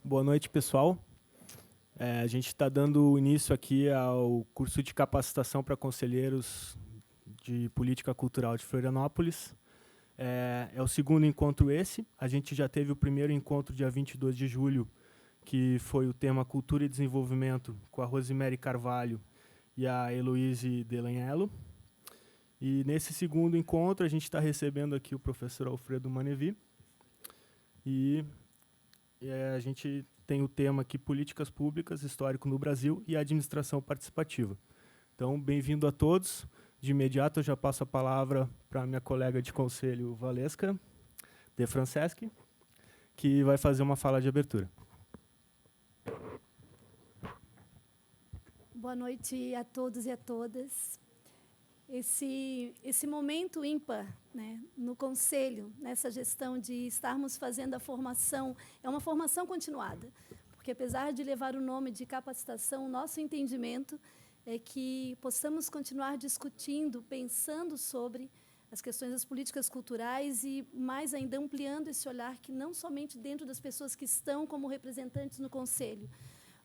Boa noite, pessoal. A gente está dando início aqui ao curso de capacitação para conselheiros de política cultural de Florianópolis. É o segundo encontro esse. A gente já teve o primeiro encontro dia 22 de julho, que foi o tema Cultura e Desenvolvimento, com a Rosemary Carvalho e a Heloíse Delanhello. E nesse segundo encontro a gente está recebendo aqui o professor Alfredo Manevi. E a gente tem o tema aqui, Políticas Públicas, Histórico no Brasil e Administração Participativa. Então, bem-vindo a todos. De imediato, eu já passo a palavra para a minha colega de conselho, Valesca De Franceschi, que vai fazer uma fala de abertura. Boa noite a todos e a todas. Esse momento ímpar, né, no Conselho, nessa gestão de estarmos fazendo a formação, é uma formação continuada, porque, apesar de levar o nome de capacitação, o nosso entendimento é que possamos continuar discutindo, pensando sobre as questões das políticas culturais e, mais ainda, ampliando esse olhar que não somente dentro das pessoas que estão como representantes no Conselho,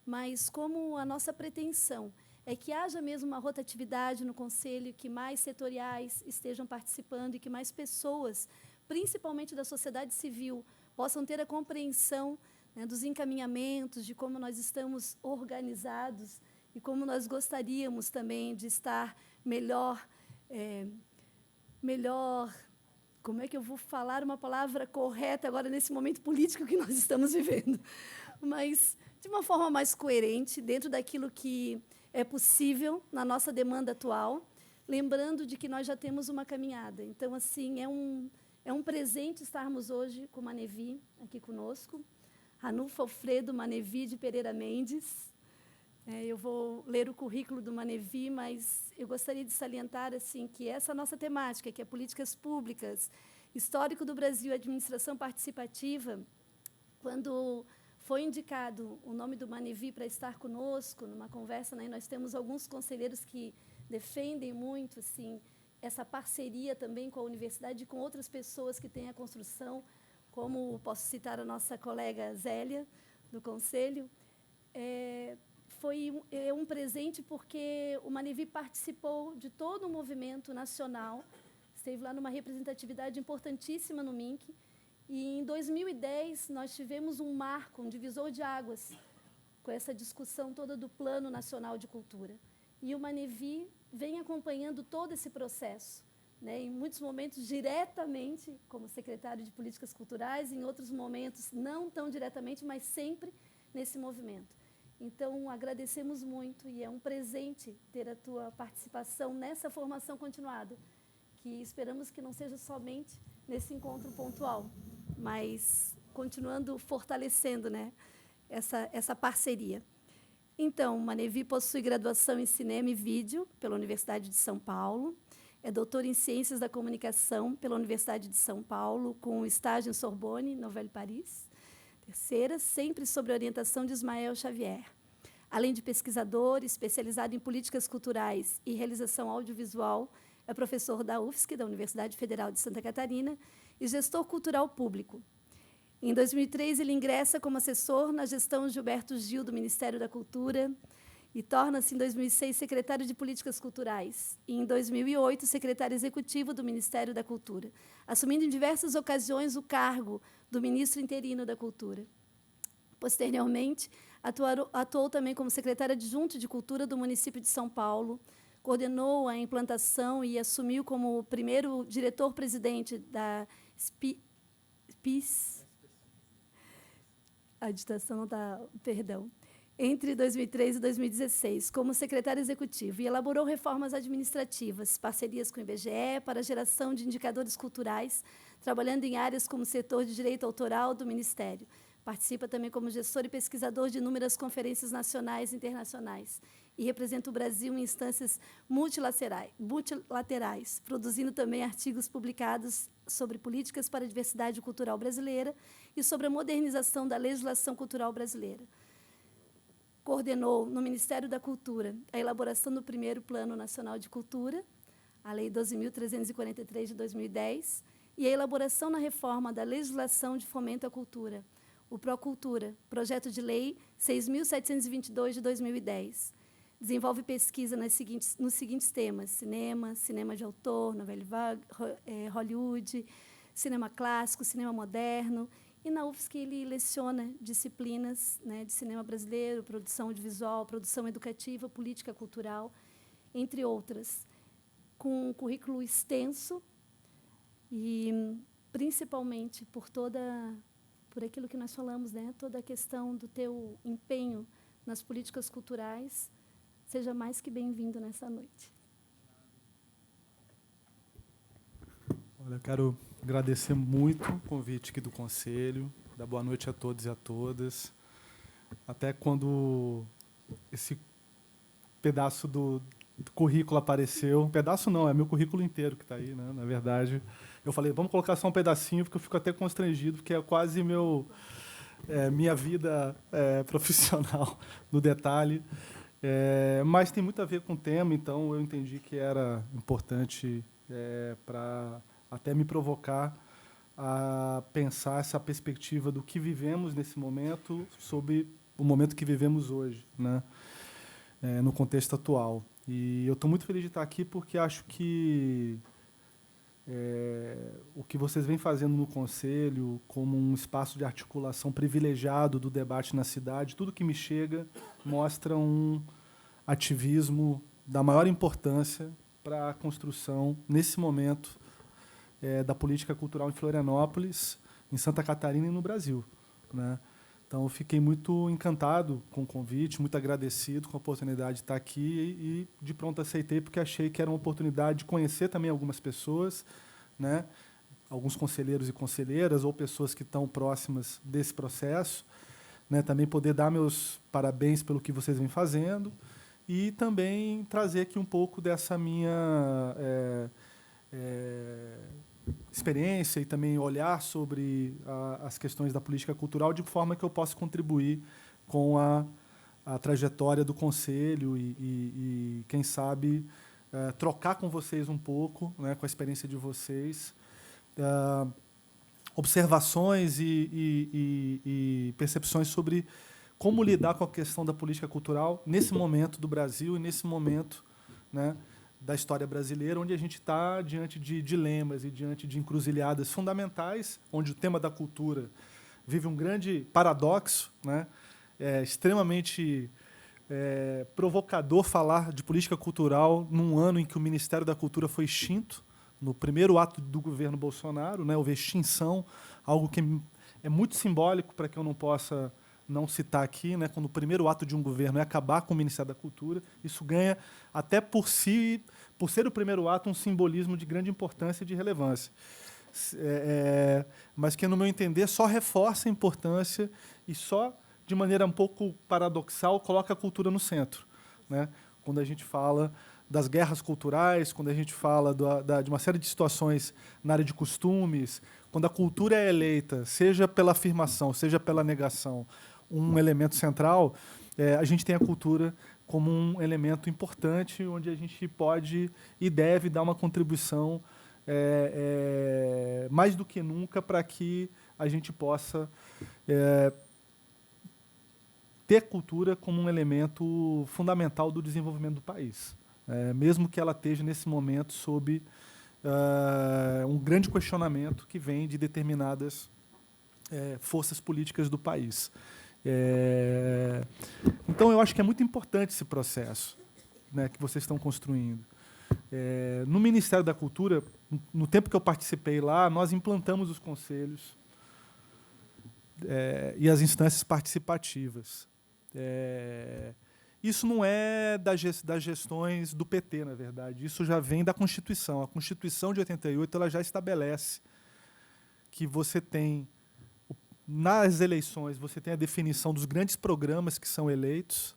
mas como a nossa pretensão é que haja mesmo uma rotatividade no Conselho, que mais setoriais estejam participando e que mais pessoas, principalmente da sociedade civil, possam ter a compreensão, né, dos encaminhamentos, de como nós estamos organizados e como nós gostaríamos também de estar melhor, como é que eu vou falar uma palavra correta agora nesse momento político que nós estamos vivendo? Mas de uma forma mais coerente, dentro daquilo que é possível na nossa demanda atual, lembrando de que nós já temos uma caminhada. Então, assim, é um presente estarmos hoje com Manevi aqui conosco, Ranulfo Alfredo Manevi de Pereira Mendes. Eu vou ler o currículo do Manevi, mas eu gostaria de salientar assim, que essa nossa temática, que é políticas públicas, histórico do Brasil e administração participativa, quando foi indicado o nome do Manevi para estar conosco numa conversa, né? Nós temos alguns conselheiros que defendem muito assim, essa parceria também com a universidade e com outras pessoas que têm a construção, como posso citar a nossa colega Zélia, do Conselho. Foi um presente porque o Manevi participou de todo o movimento nacional, esteve lá numa representatividade importantíssima no MINC, e, em 2010, nós tivemos um marco, um divisor de águas, com essa discussão toda do Plano Nacional de Cultura. E o Manevi vem acompanhando todo esse processo, né, em muitos momentos diretamente, como secretário de Políticas Culturais, em outros momentos não tão diretamente, mas sempre nesse movimento. Então, agradecemos muito e é um presente ter a tua participação nessa formação continuada, que esperamos que não seja somente nesse encontro pontual, mas continuando fortalecendo, né, essa parceria. Então, Manevi possui graduação em Cinema e Vídeo pela Universidade de São Paulo, é doutor em Ciências da Comunicação pela Universidade de São Paulo, com estágio em Sorbonne, Nouvelle Paris. Terceira, sempre sob a orientação de Ismael Xavier. Além de pesquisador, especializado em políticas culturais e realização audiovisual, é professor da UFSC, da Universidade Federal de Santa Catarina, e gestor cultural público. Em 2003, ele ingressa como assessor na gestão Gilberto Gil, do Ministério da Cultura, e torna-se, em 2006, secretário de Políticas Culturais, e, em 2008, secretário executivo do Ministério da Cultura, assumindo em diversas ocasiões o cargo do ministro interino da Cultura. Posteriormente, atuou também como secretária adjunto de Cultura do município de São Paulo, coordenou a implantação e assumiu como primeiro diretor-presidente da SPIS. A digitação não está... Perdão. Entre 2003 e 2016, como secretário executivo, e elaborou reformas administrativas, parcerias com o IBGE para a geração de indicadores culturais, trabalhando em áreas como o setor de direito autoral do Ministério. Participa também como gestor e pesquisador de inúmeras conferências nacionais e internacionais e representa o Brasil em instâncias multilaterais, produzindo também artigos publicados sobre políticas para a diversidade cultural brasileira e sobre a modernização da legislação cultural brasileira. Coordenou, no Ministério da Cultura, a elaboração do primeiro Plano Nacional de Cultura, a Lei 12.343, de 2010, e a elaboração na reforma da legislação de fomento à cultura, o Procultura, projeto de lei 6.722 de 2010. Desenvolve pesquisa nos seguintes temas: cinema, cinema de autor, novela vague, Hollywood, cinema clássico, cinema moderno. E na UFSC ele leciona disciplinas, né, de cinema brasileiro, produção audiovisual, produção educativa, política cultural, entre outras, com um currículo extenso e, principalmente, por aquilo que nós falamos, né, toda a questão do teu empenho nas políticas culturais. Seja mais que bem-vindo nessa noite. Olha, eu quero agradecer muito o convite aqui do Conselho, dar boa noite a todos e a todas. Até quando esse pedaço do currículo apareceu, pedaço não, é meu currículo inteiro que está aí, né? Na verdade, eu falei, vamos colocar só um pedacinho, porque eu fico até constrangido, porque é quase minha vida profissional no detalhe. Mas tem muito a ver com o tema, então eu entendi que era importante para até me provocar a pensar essa perspectiva do que vivemos nesse momento sobre o momento que vivemos hoje, né? No contexto atual. E eu estou muito feliz de estar aqui porque acho que o que vocês vêm fazendo no Conselho, como um espaço de articulação privilegiado do debate na cidade, tudo que me chega mostra um ativismo da maior importância para a construção, nesse momento, da política cultural em Florianópolis, em Santa Catarina e no Brasil, né? Então, eu fiquei muito encantado com o convite, muito agradecido com a oportunidade de estar aqui e, de pronto, aceitei, porque achei que era uma oportunidade de conhecer também algumas pessoas, né? Alguns conselheiros e conselheiras ou pessoas que estão próximas desse processo, né? Também poder dar meus parabéns pelo que vocês vêm fazendo e também trazer aqui um pouco dessa minha experiência e também olhar sobre as questões da política cultural de forma que eu possa contribuir com a trajetória do Conselho e quem sabe, trocar com vocês um pouco, né, com a experiência de vocês, observações e percepções sobre como lidar com a questão da política cultural nesse momento do Brasil e nesse momento, né, da história brasileira, onde a gente está diante de dilemas e diante de encruzilhadas fundamentais, onde o tema da cultura vive um grande paradoxo, né? É extremamente provocador falar de política cultural num ano em que o Ministério da Cultura foi extinto, no primeiro ato do governo Bolsonaro, né? Houve extinção, algo que é muito simbólico para que eu não possa não citar aqui, né? Quando o primeiro ato de um governo é acabar com o Ministério da Cultura, isso ganha, até por ser o primeiro ato, um simbolismo de grande importância e de relevância. Mas que, no meu entender, só reforça a importância e só, de maneira um pouco paradoxal, coloca a cultura no centro, né? Quando a gente fala das guerras culturais, quando a gente fala de uma série de situações na área de costumes, quando a cultura é eleita, seja pela afirmação, seja pela negação, um elemento central, a gente tem a cultura como um elemento importante, onde a gente pode e deve dar uma contribuição mais do que nunca para que a gente possa ter cultura como um elemento fundamental do desenvolvimento do país, mesmo que ela esteja, nesse momento, sob um grande questionamento que vem de determinadas forças políticas do país. Então, eu acho que é muito importante esse processo, né, que vocês estão construindo. No Ministério da Cultura, no tempo que eu participei lá, nós implantamos os conselhos e as instâncias participativas. Isso não é das gestões do PT, na verdade. Isso já vem da Constituição. A Constituição de 88 ela já estabelece que você tem, nas eleições, você tem a definição dos grandes programas que são eleitos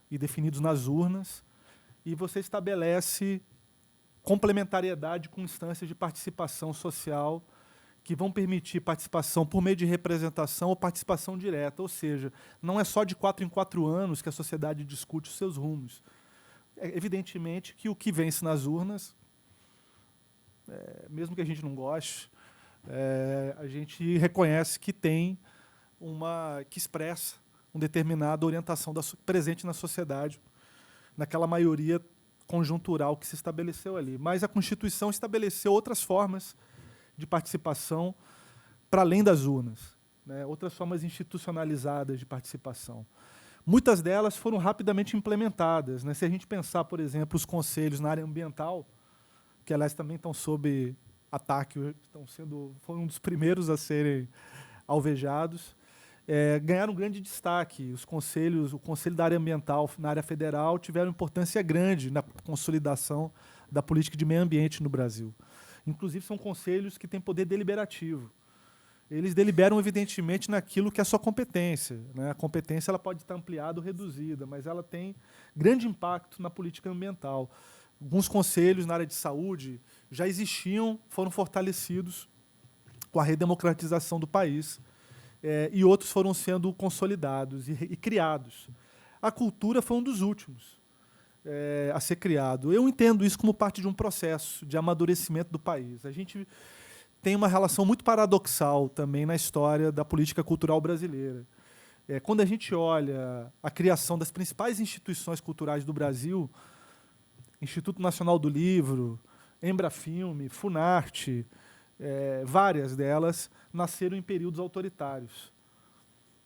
e definidos nas urnas, e você estabelece complementariedade com instâncias de participação social que vão permitir participação por meio de representação ou participação direta. Ou seja, não é só de 4 em 4 anos que a sociedade discute os seus rumos. Evidentemente que o que vence nas urnas, mesmo que a gente não goste, a gente reconhece que tem que expressa uma determinada orientação presente na sociedade, naquela maioria conjuntural que se estabeleceu ali. Mas a Constituição estabeleceu outras formas de participação para além das urnas, né? Outras formas institucionalizadas de participação. Muitas delas foram rapidamente implementadas, né? Se a gente pensar, por exemplo, os conselhos na área ambiental, que, aliás, também estão sob ataque, foram um dos primeiros a serem alvejados, ganharam um grande destaque. O Conselho da Área Ambiental na área federal tiveram importância grande na consolidação da política de meio ambiente no Brasil. Inclusive, são conselhos que têm poder deliberativo. Eles deliberam, evidentemente, naquilo que é a sua competência, né? A competência ela pode estar ampliada ou reduzida, mas ela tem grande impacto na política ambiental. Alguns conselhos na área de saúde já existiam, foram fortalecidos com a redemocratização do país, e outros foram sendo consolidados e criados. A cultura foi um dos últimos a ser criado. Eu entendo isso como parte de um processo de amadurecimento do país. A gente tem uma relação muito paradoxal também na história da política cultural brasileira. Quando a gente olha a criação das principais instituições culturais do Brasil, Instituto Nacional do Livro, Embrafilme, Funarte, várias delas nasceram em períodos autoritários.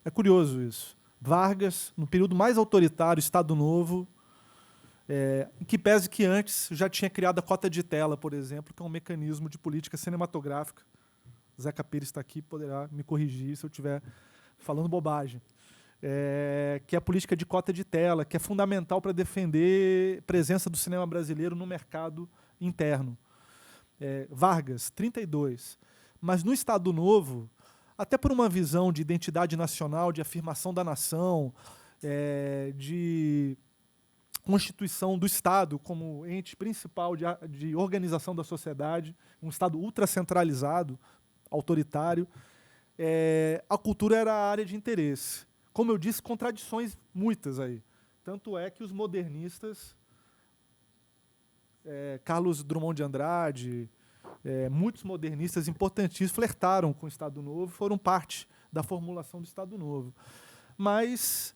É curioso isso. Vargas, no período mais autoritário, Estado Novo, em que pese que antes já tinha criado a cota de tela, por exemplo, que é um mecanismo de política cinematográfica. Zeca Pires está aqui, poderá me corrigir se eu estiver falando bobagem. Que é a política de cota de tela, que é fundamental para defender a presença do cinema brasileiro no mercado interno. Vargas, 32. Mas no Estado Novo, até por uma visão de identidade nacional, de afirmação da nação, de constituição do Estado como ente principal de organização da sociedade, um Estado ultracentralizado, autoritário, a cultura era a área de interesse. Como eu disse, contradições muitas aí. Tanto é que os modernistas, Carlos Drummond de Andrade, muitos modernistas importantíssimos flertaram com o Estado Novo, foram parte da formulação do Estado Novo. Mas,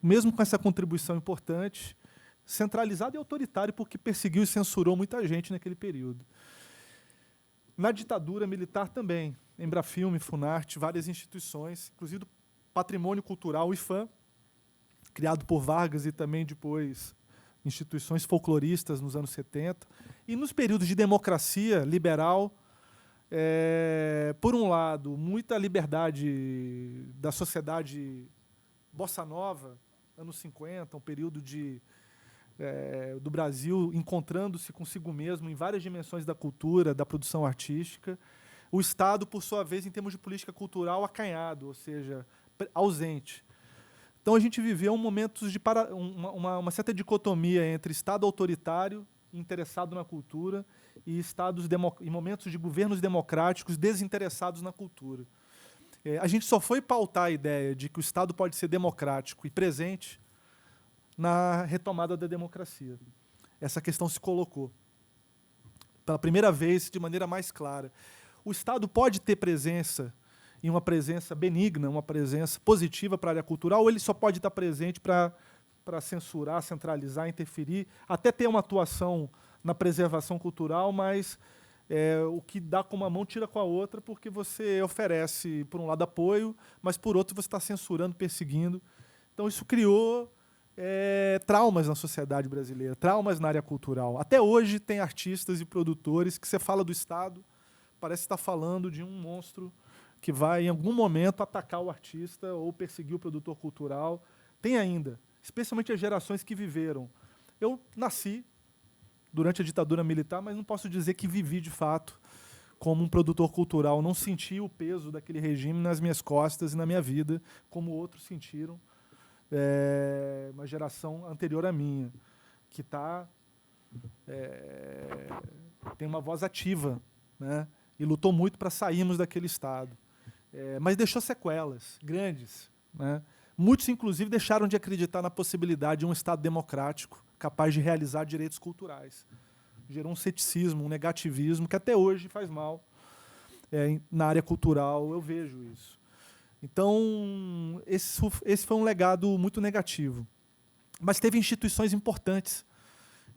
mesmo com essa contribuição importante, centralizado e autoritário, porque perseguiu e censurou muita gente naquele período. Na ditadura militar também, Embrafilme, Funarte, várias instituições, inclusive do Patrimônio Cultural, o IFAM, criado por Vargas e também depois instituições folcloristas nos anos 70. E nos períodos de democracia liberal, por um lado, muita liberdade da sociedade bossa nova, anos 50, um período do Brasil encontrando-se consigo mesmo em várias dimensões da cultura, da produção artística. O Estado, por sua vez, em termos de política cultural, acanhado, ou seja, ausente. Então a gente viveu momentos de uma certa dicotomia entre Estado autoritário, interessado na cultura, e e momentos de governos democráticos desinteressados na cultura. A gente só foi pautar a ideia de que o Estado pode ser democrático e presente na retomada da democracia. Essa questão se colocou pela primeira vez de maneira mais clara. O Estado pode ter presença, e uma presença benigna, uma presença positiva para a área cultural, ou ele só pode estar presente para censurar, centralizar, interferir, até ter uma atuação na preservação cultural, mas o que dá com uma mão tira com a outra, porque você oferece, por um lado, apoio, mas, por outro, você está censurando, perseguindo. Então, isso criou traumas na sociedade brasileira, traumas na área cultural. Até hoje tem artistas e produtores que você fala do Estado, parece estar falando de um monstro que vai, em algum momento, atacar o artista ou perseguir o produtor cultural. Tem ainda, especialmente as gerações que viveram. Eu nasci durante a ditadura militar, mas não posso dizer que vivi, de fato, como um produtor cultural. Não senti o peso daquele regime nas minhas costas e na minha vida, como outros sentiram, uma geração anterior à minha, que tem uma voz ativa, né, e lutou muito para sairmos daquele Estado. Mas deixou sequelas grandes, né? Muitos, inclusive, deixaram de acreditar na possibilidade de um Estado democrático capaz de realizar direitos culturais. Gerou um ceticismo, um negativismo, que até hoje faz mal. Na área cultural, eu vejo isso. Então, esse foi um legado muito negativo. Mas teve instituições importantes,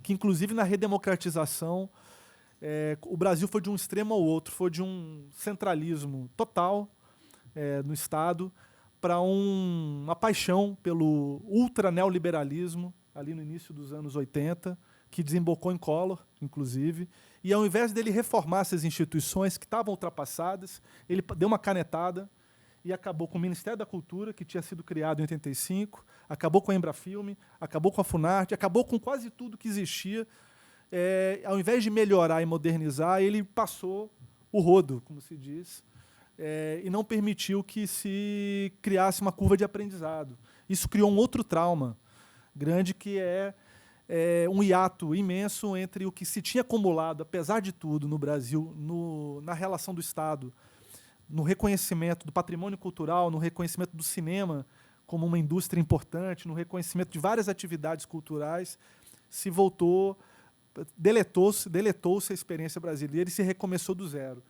que, inclusive, na redemocratização, o Brasil foi de um extremo ao outro, foi de um centralismo total no Estado para uma paixão pelo ultra-neoliberalismo, ali no início dos anos 80, que desembocou em Collor, inclusive, e ao invés dele reformar essas instituições que estavam ultrapassadas, ele deu uma canetada e acabou com o Ministério da Cultura, que tinha sido criado em 85, acabou com a Embrafilme, acabou com a Funarte, acabou com quase tudo que existia. Ao invés de melhorar e modernizar, ele passou o rodo, como se diz, e não permitiu que se criasse uma curva de aprendizado. Isso criou um outro trauma grande, que é um hiato imenso entre o que se tinha acumulado, apesar de tudo, no Brasil, na relação do Estado, no reconhecimento do patrimônio cultural, no reconhecimento do cinema como uma indústria importante, no reconhecimento de várias atividades culturais, se voltou, deletou-se a experiência brasileira e se recomeçou do zero.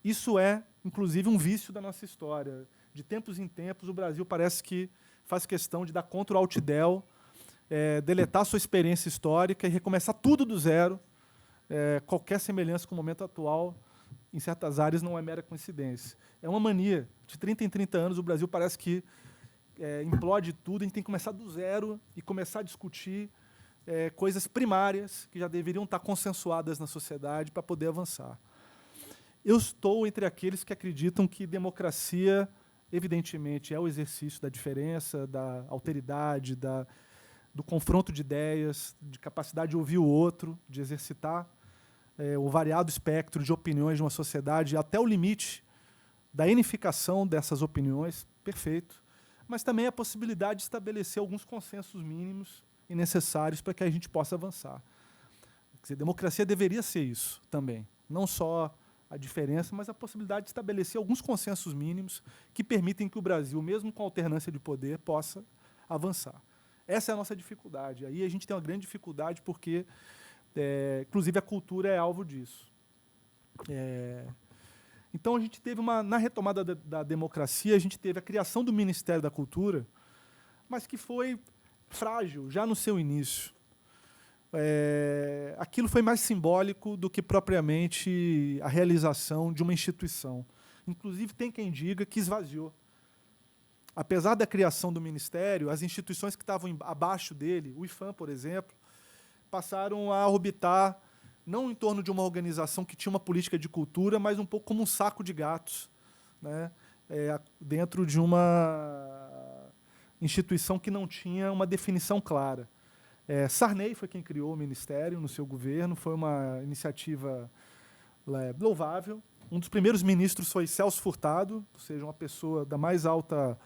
Isso é, inclusive, um vício da nossa história. De tempos em tempos, o Brasil parece que faz questão de dar contra o Altidel, deletar sua experiência histórica e recomeçar tudo do zero. Qualquer semelhança com o momento atual, em certas áreas, não é mera coincidência. É uma mania. De 30 em 30 anos, o Brasil parece que implode tudo, a gente tem que começar do zero e começar a discutir coisas primárias que já deveriam estar consensuadas na sociedade para poder avançar. Eu estou entre aqueles que acreditam que democracia, evidentemente, é o exercício da diferença, da alteridade, do confronto de ideias, de capacidade de ouvir o outro, de exercitar o variado espectro de opiniões de uma sociedade até o limite da unificação dessas opiniões, perfeito, mas também a possibilidade de estabelecer alguns consensos mínimos e necessários para que a gente possa avançar. Quer dizer, democracia deveria ser isso também, não só a diferença, mas a possibilidade de estabelecer alguns consensos mínimos que permitem que o Brasil, mesmo com alternância de poder, possa avançar. Essa é a nossa dificuldade. Aí a gente tem uma grande dificuldade porque, inclusive, a cultura é alvo disso. Então, a gente teve na retomada da democracia, a gente teve a criação do Ministério da Cultura, mas que foi frágil já no seu início. Aquilo foi mais simbólico do que propriamente a realização de uma instituição. Inclusive, tem quem diga que esvaziou. Apesar da criação do Ministério, as instituições que estavam abaixo dele, o IPHAN, por exemplo, passaram a orbitar, não em torno de uma organização que tinha uma política de cultura, mas um pouco como um saco de gatos, né? Dentro de uma instituição que não tinha uma definição clara. Sarney foi quem criou o Ministério no seu governo, foi uma iniciativa louvável. Um dos primeiros ministros foi Celso Furtado, ou seja, uma pessoa da mais alta,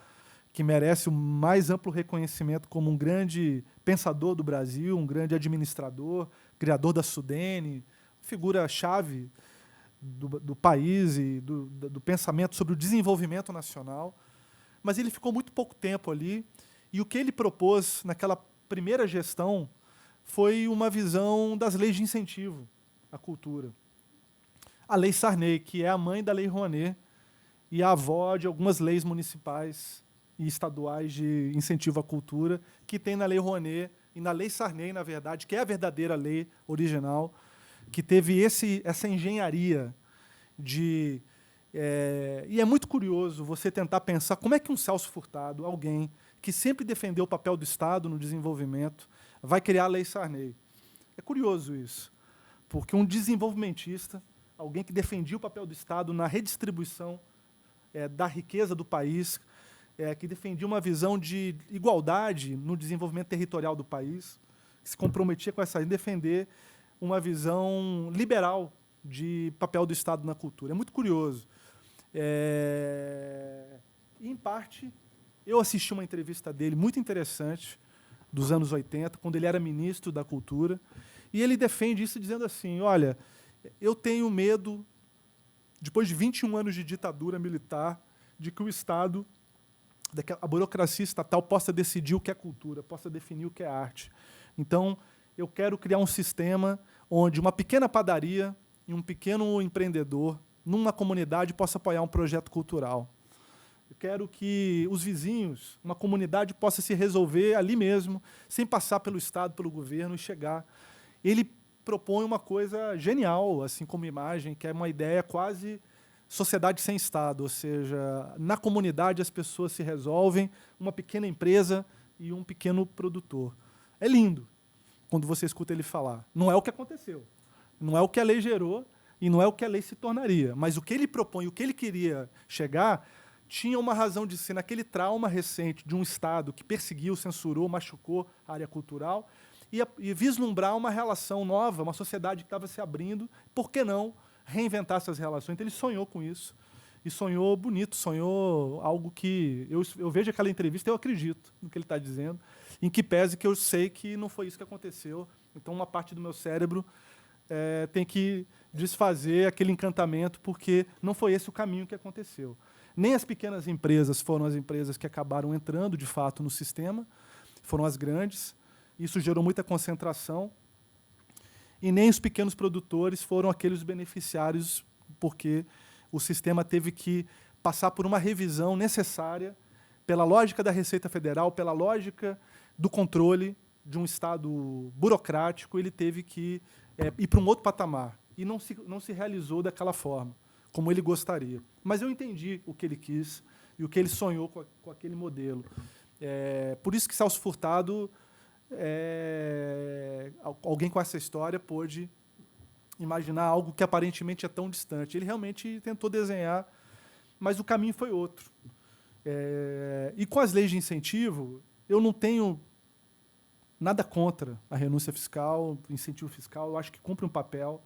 que merece o mais amplo reconhecimento como um grande pensador do Brasil, um grande administrador, criador da Sudene, figura-chave do país e do pensamento sobre o desenvolvimento nacional. Mas ele ficou muito pouco tempo ali, e o que ele propôs naquela primeira gestão foi uma visão das leis de incentivo à cultura. A Lei Sarney, que é a mãe da Lei Rouanet e a avó de algumas leis municipais e estaduais de incentivo à cultura, que tem na Lei Rouanet e na Lei Sarney, na verdade, que é a verdadeira lei original, que teve essa engenharia de... e é muito curioso você tentar pensar como é que um Celso Furtado, alguém que sempre defendeu o papel do Estado no desenvolvimento, vai criar a Lei Sarney. É curioso isso, porque um desenvolvimentista, alguém que defendia o papel do Estado na redistribuição da riqueza do país, que defendia uma visão de igualdade no desenvolvimento territorial do país, que se comprometia com essa defender uma visão liberal de papel do Estado na cultura. É muito curioso. E, em parte, eu assisti uma entrevista dele muito interessante, dos anos 80, quando ele era ministro da Cultura, e ele defende isso dizendo assim, olha, eu tenho medo, depois de 21 anos de ditadura militar, de que o Estado, a burocracia estatal possa decidir o que é cultura, possa definir o que é arte. Então, eu quero criar um sistema onde uma pequena padaria e um pequeno empreendedor, numa comunidade, possa apoiar um projeto cultural. quero que os vizinhos, uma comunidade, possa se resolver ali mesmo, sem passar pelo Estado, pelo governo e chegar. Ele propõe uma coisa genial, assim como imagem, que é uma ideia quase sociedade sem Estado, ou seja, na comunidade as pessoas se resolvem, uma pequena empresa e um pequeno produtor. É lindo quando você escuta ele falar. Não é o que aconteceu, não é o que a lei gerou e não é o que a lei se tornaria, mas o que ele propõe, o que ele queria chegar, tinha uma razão de ser naquele trauma recente de um Estado que perseguiu, censurou, machucou a área cultural e vislumbrar uma relação nova, uma sociedade que estava se abrindo, por que não reinventar essas relações? Então ele sonhou com isso, e sonhou bonito, sonhou algo que eu vejo aquela entrevista, eu acredito no que ele está dizendo, em que pese que eu sei que não foi isso que aconteceu. Então uma parte do meu cérebro tem que desfazer aquele encantamento, porque não foi esse o caminho que aconteceu. Nem as pequenas empresas foram as empresas que acabaram entrando, de fato, no sistema, foram as grandes. Isso gerou muita concentração. E nem os pequenos produtores foram aqueles beneficiários, porque o sistema teve que passar por uma revisão necessária pela lógica da Receita Federal, pela lógica do controle de um Estado burocrático, ele teve que ir para um outro patamar. E não se realizou daquela forma, como ele gostaria. Mas eu entendi o que ele quis e o que ele sonhou com aquele modelo. Por isso que Celso Furtado, alguém com essa história, pôde imaginar algo que aparentemente é tão distante. Ele realmente tentou desenhar, mas o caminho foi outro. E com as leis de incentivo, eu não tenho nada contra a renúncia fiscal, incentivo fiscal, eu acho que cumpre um papel,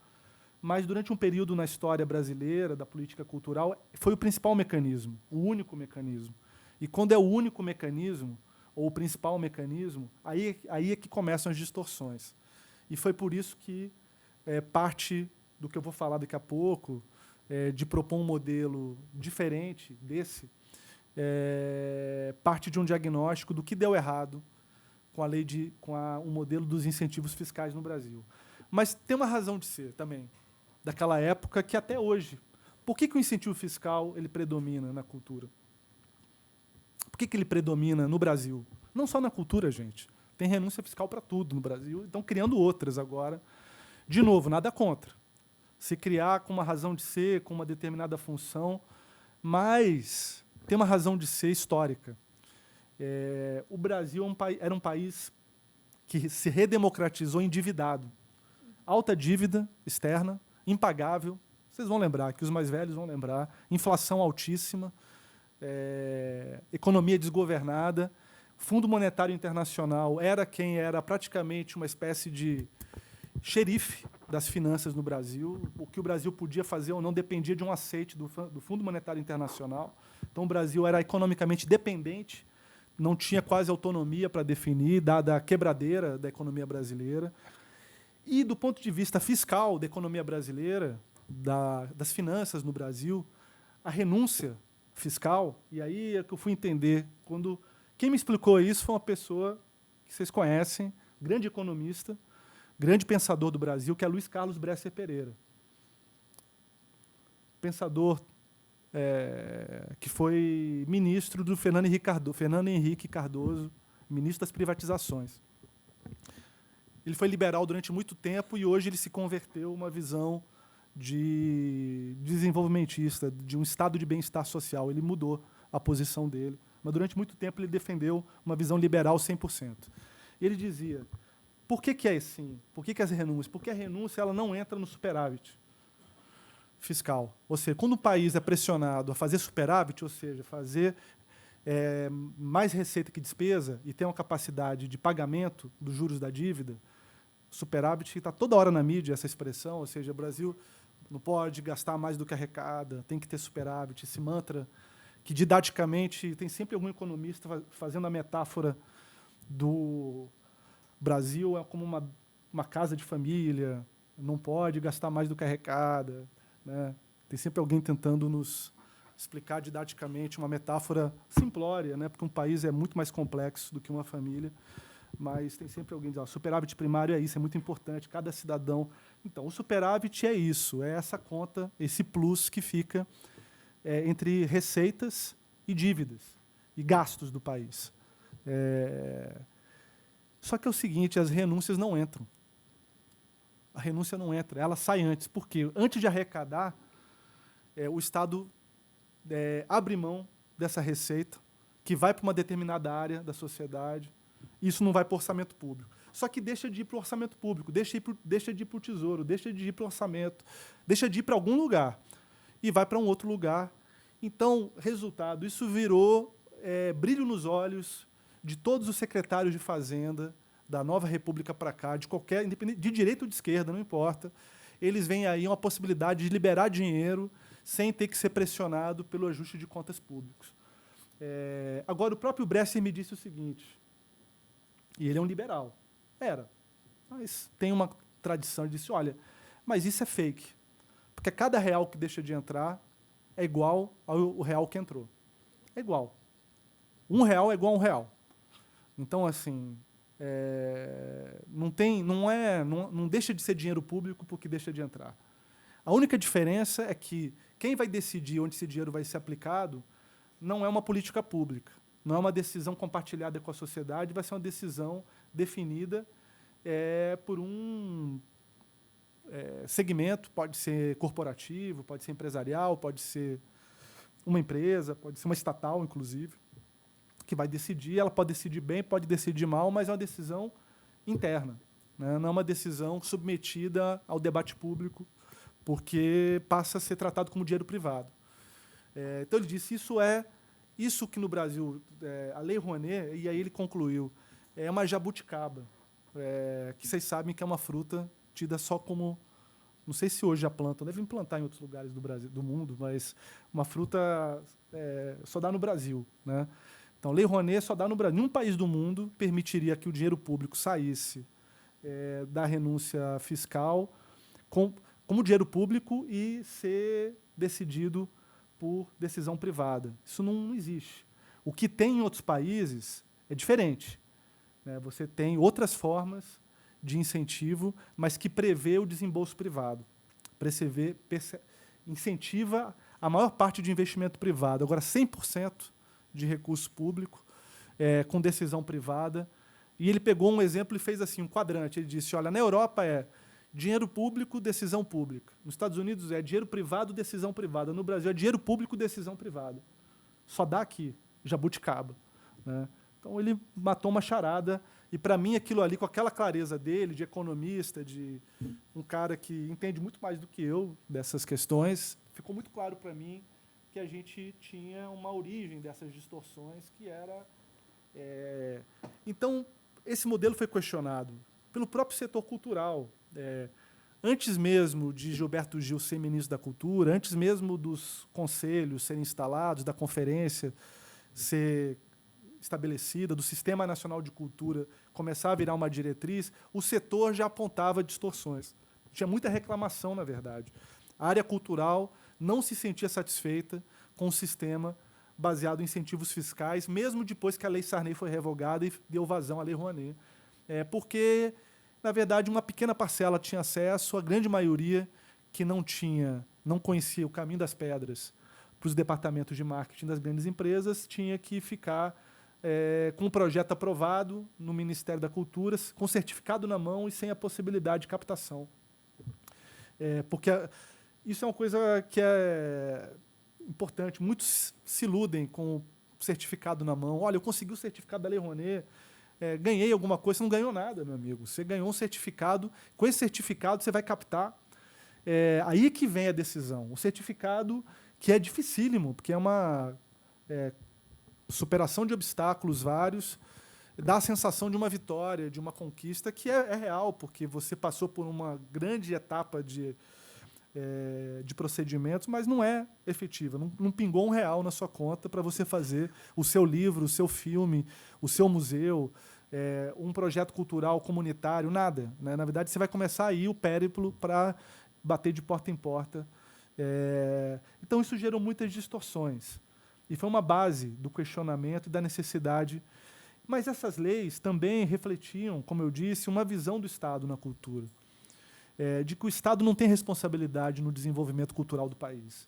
mas durante um período na história brasileira, da política cultural, foi o principal mecanismo, o único mecanismo. E quando é o único mecanismo, ou o principal mecanismo, aí é que começam as distorções. E foi por isso que parte do que eu vou falar daqui a pouco, de propor um modelo diferente desse, parte de um diagnóstico do que deu errado com o modelo dos incentivos fiscais no Brasil. Mas tem uma razão de ser também, daquela época, que até hoje. Por que o incentivo fiscal ele predomina na cultura? Por que ele predomina no Brasil? Não só na cultura, gente. Tem renúncia fiscal para tudo no Brasil. Estão criando outras agora. De novo, nada contra. Se criar com uma razão de ser, com uma determinada função, mas tem uma razão de ser histórica. O Brasil era um país que se redemocratizou endividado. Alta dívida externa, impagável. Vocês vão lembrar, que os mais velhos vão lembrar. Inflação altíssima, economia desgovernada. Fundo Monetário Internacional era quem era praticamente uma espécie de xerife das finanças no Brasil. O que o Brasil podia fazer ou não dependia de um aceite do Fundo Monetário Internacional. Então, o Brasil era economicamente dependente, não tinha quase autonomia para definir, dada a quebradeira da economia brasileira. E, do ponto de vista fiscal da economia brasileira, das finanças no Brasil, a renúncia fiscal, e aí é que eu fui entender, quem me explicou isso foi uma pessoa que vocês conhecem, grande economista, grande pensador do Brasil, que é Luiz Carlos Bresser Pereira. Pensador que foi ministro do Fernando Henrique Cardoso, ministro das privatizações. Ele foi liberal durante muito tempo e hoje ele se converteu uma visão de desenvolvimentista, de um estado de bem-estar social. Ele mudou a posição dele, mas durante muito tempo ele defendeu uma visão liberal 100%. Ele dizia, por que é assim? Por que as renúncias? Porque a renúncia ela não entra no superávit fiscal. Ou seja, quando o país é pressionado a fazer superávit, ou seja, fazer mais receita que despesa e tem uma capacidade de pagamento dos juros da dívida, superávit, está toda hora na mídia essa expressão, ou seja, o Brasil não pode gastar mais do que arrecada, tem que ter superávit, esse mantra que, didaticamente, tem sempre algum economista fazendo a metáfora do Brasil é como uma casa de família, não pode gastar mais do que arrecada, né? Tem sempre alguém tentando nos explicar didaticamente uma metáfora simplória, né? Porque um país é muito mais complexo do que uma família, mas tem sempre alguém dizendo, superávit primário é isso, é muito importante, cada cidadão. Então, o superávit é isso, é essa conta, esse plus que fica entre receitas e dívidas e gastos do país. Só que é o seguinte, as renúncias não entram. A renúncia não entra, ela sai antes. Por quê? Antes de arrecadar, o Estado abre mão dessa receita, que vai para uma determinada área da sociedade. Isso não vai para o orçamento público. Só que deixa de ir para o orçamento público, deixa de ir para o Tesouro, deixa de ir para o orçamento, deixa de ir para algum lugar e vai para um outro lugar. Então, resultado, isso virou brilho nos olhos de todos os secretários de Fazenda, da Nova República para cá, de qualquer, independente, de direita ou de esquerda, não importa. Eles veem aí uma possibilidade de liberar dinheiro sem ter que ser pressionado pelo ajuste de contas públicos. Agora, o próprio Bresser me disse o seguinte, e ele é um liberal. Mas tem uma tradição, ele disse, olha, mas isso é fake, porque cada real que deixa de entrar é igual ao real que entrou. É igual. R$1 é igual a R$1. Então, assim, não deixa de ser dinheiro público porque deixa de entrar. A única diferença é que quem vai decidir onde esse dinheiro vai ser aplicado não é uma política pública, não é uma decisão compartilhada com a sociedade, vai ser uma decisão definida por um segmento, pode ser corporativo, pode ser empresarial, pode ser uma empresa, pode ser uma estatal, inclusive, que vai decidir. Ela pode decidir bem, pode decidir mal, mas é uma decisão interna, né? Não é uma decisão submetida ao debate público, porque passa a ser tratado como dinheiro privado. Então, ele disse, isso que no Brasil, a Lei Rouanet, e aí ele concluiu, é uma jabuticaba, que vocês sabem que é uma fruta tida só como, não sei se hoje já plantam, devem plantar em outros lugares do Brasil, do mundo, mas uma fruta só dá no Brasil, né? Então, Lei Rouanet só dá no Brasil. Nenhum país do mundo permitiria que o dinheiro público saísse da renúncia fiscal como dinheiro público e ser decidido por decisão privada. Isso não existe. O que tem em outros países é diferente, né? Você tem outras formas de incentivo, mas que prevê o desembolso privado. Incentiva a maior parte de investimento privado. Agora, 100% de recurso público, com decisão privada. E ele pegou um exemplo e fez assim, um quadrante. Ele disse, olha, na Europa dinheiro público, decisão pública. Nos Estados Unidos é dinheiro privado, decisão privada. No Brasil é dinheiro público, decisão privada. Só dá aqui, jabuticaba, né? Então, ele matou uma charada. E, para mim, aquilo ali, com aquela clareza dele, de economista, de um cara que entende muito mais do que eu dessas questões, ficou muito claro para mim que a gente tinha uma origem dessas distorções que era... Então, esse modelo foi questionado pelo próprio setor cultural. Antes mesmo de Gilberto Gil ser ministro da Cultura, antes mesmo dos conselhos serem instalados, da conferência ser estabelecida, do Sistema Nacional de Cultura começar a virar uma diretriz, o setor já apontava distorções. Tinha muita reclamação, na verdade. A área cultural não se sentia satisfeita com o sistema baseado em incentivos fiscais, mesmo depois que a Lei Sarney foi revogada e deu vazão à Lei Rouanet. Porque, na verdade, uma pequena parcela tinha acesso, a grande maioria que não conhecia o caminho das pedras para os departamentos de marketing das grandes empresas, tinha que ficar com o projeto aprovado no Ministério da Cultura, com certificado na mão e sem a possibilidade de captação. Porque isso é uma coisa que é importante. Muitos se iludem com o certificado na mão. Olha, eu consegui o certificado da Lei Rouanet, ganhei alguma coisa. Você não ganhou nada, meu amigo. Você ganhou um certificado. Com esse certificado, você vai captar. Aí que vem a decisão. O certificado, que é dificílimo, porque é uma superação de obstáculos vários, dá a sensação de uma vitória, de uma conquista, que é real, porque você passou por uma grande etapa de procedimentos, mas não é efetiva. Não pingou R$1 na sua conta para você fazer o seu livro, o seu filme, o seu museu, um projeto cultural comunitário, nada, né? Na verdade, você vai começar aí o périplo para bater de porta em porta. Então, isso gerou muitas distorções. E foi uma base do questionamento e da necessidade. Mas essas leis também refletiam, como eu disse, uma visão do Estado na cultura. De que o Estado não tem responsabilidade no desenvolvimento cultural do país.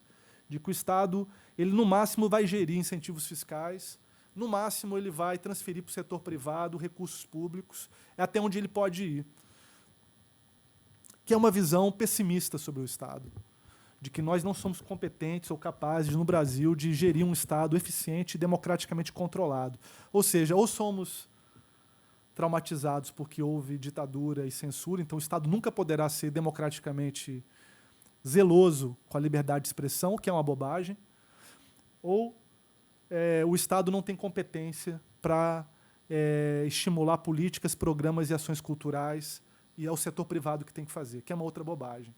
de que o Estado, ele no máximo vai gerir incentivos fiscais, no máximo ele vai transferir para o setor privado recursos públicos, é até onde ele pode ir. Que é uma visão pessimista sobre o Estado, de que nós não somos competentes ou capazes, no Brasil, de gerir um Estado eficiente e democraticamente controlado. Ou seja, ou somos traumatizados porque houve ditadura e censura, então o Estado nunca poderá ser democraticamente zeloso com a liberdade de expressão, que é uma bobagem, ou o Estado não tem competência para estimular políticas, programas e ações culturais, e é o setor privado que tem que fazer, que é uma outra bobagem.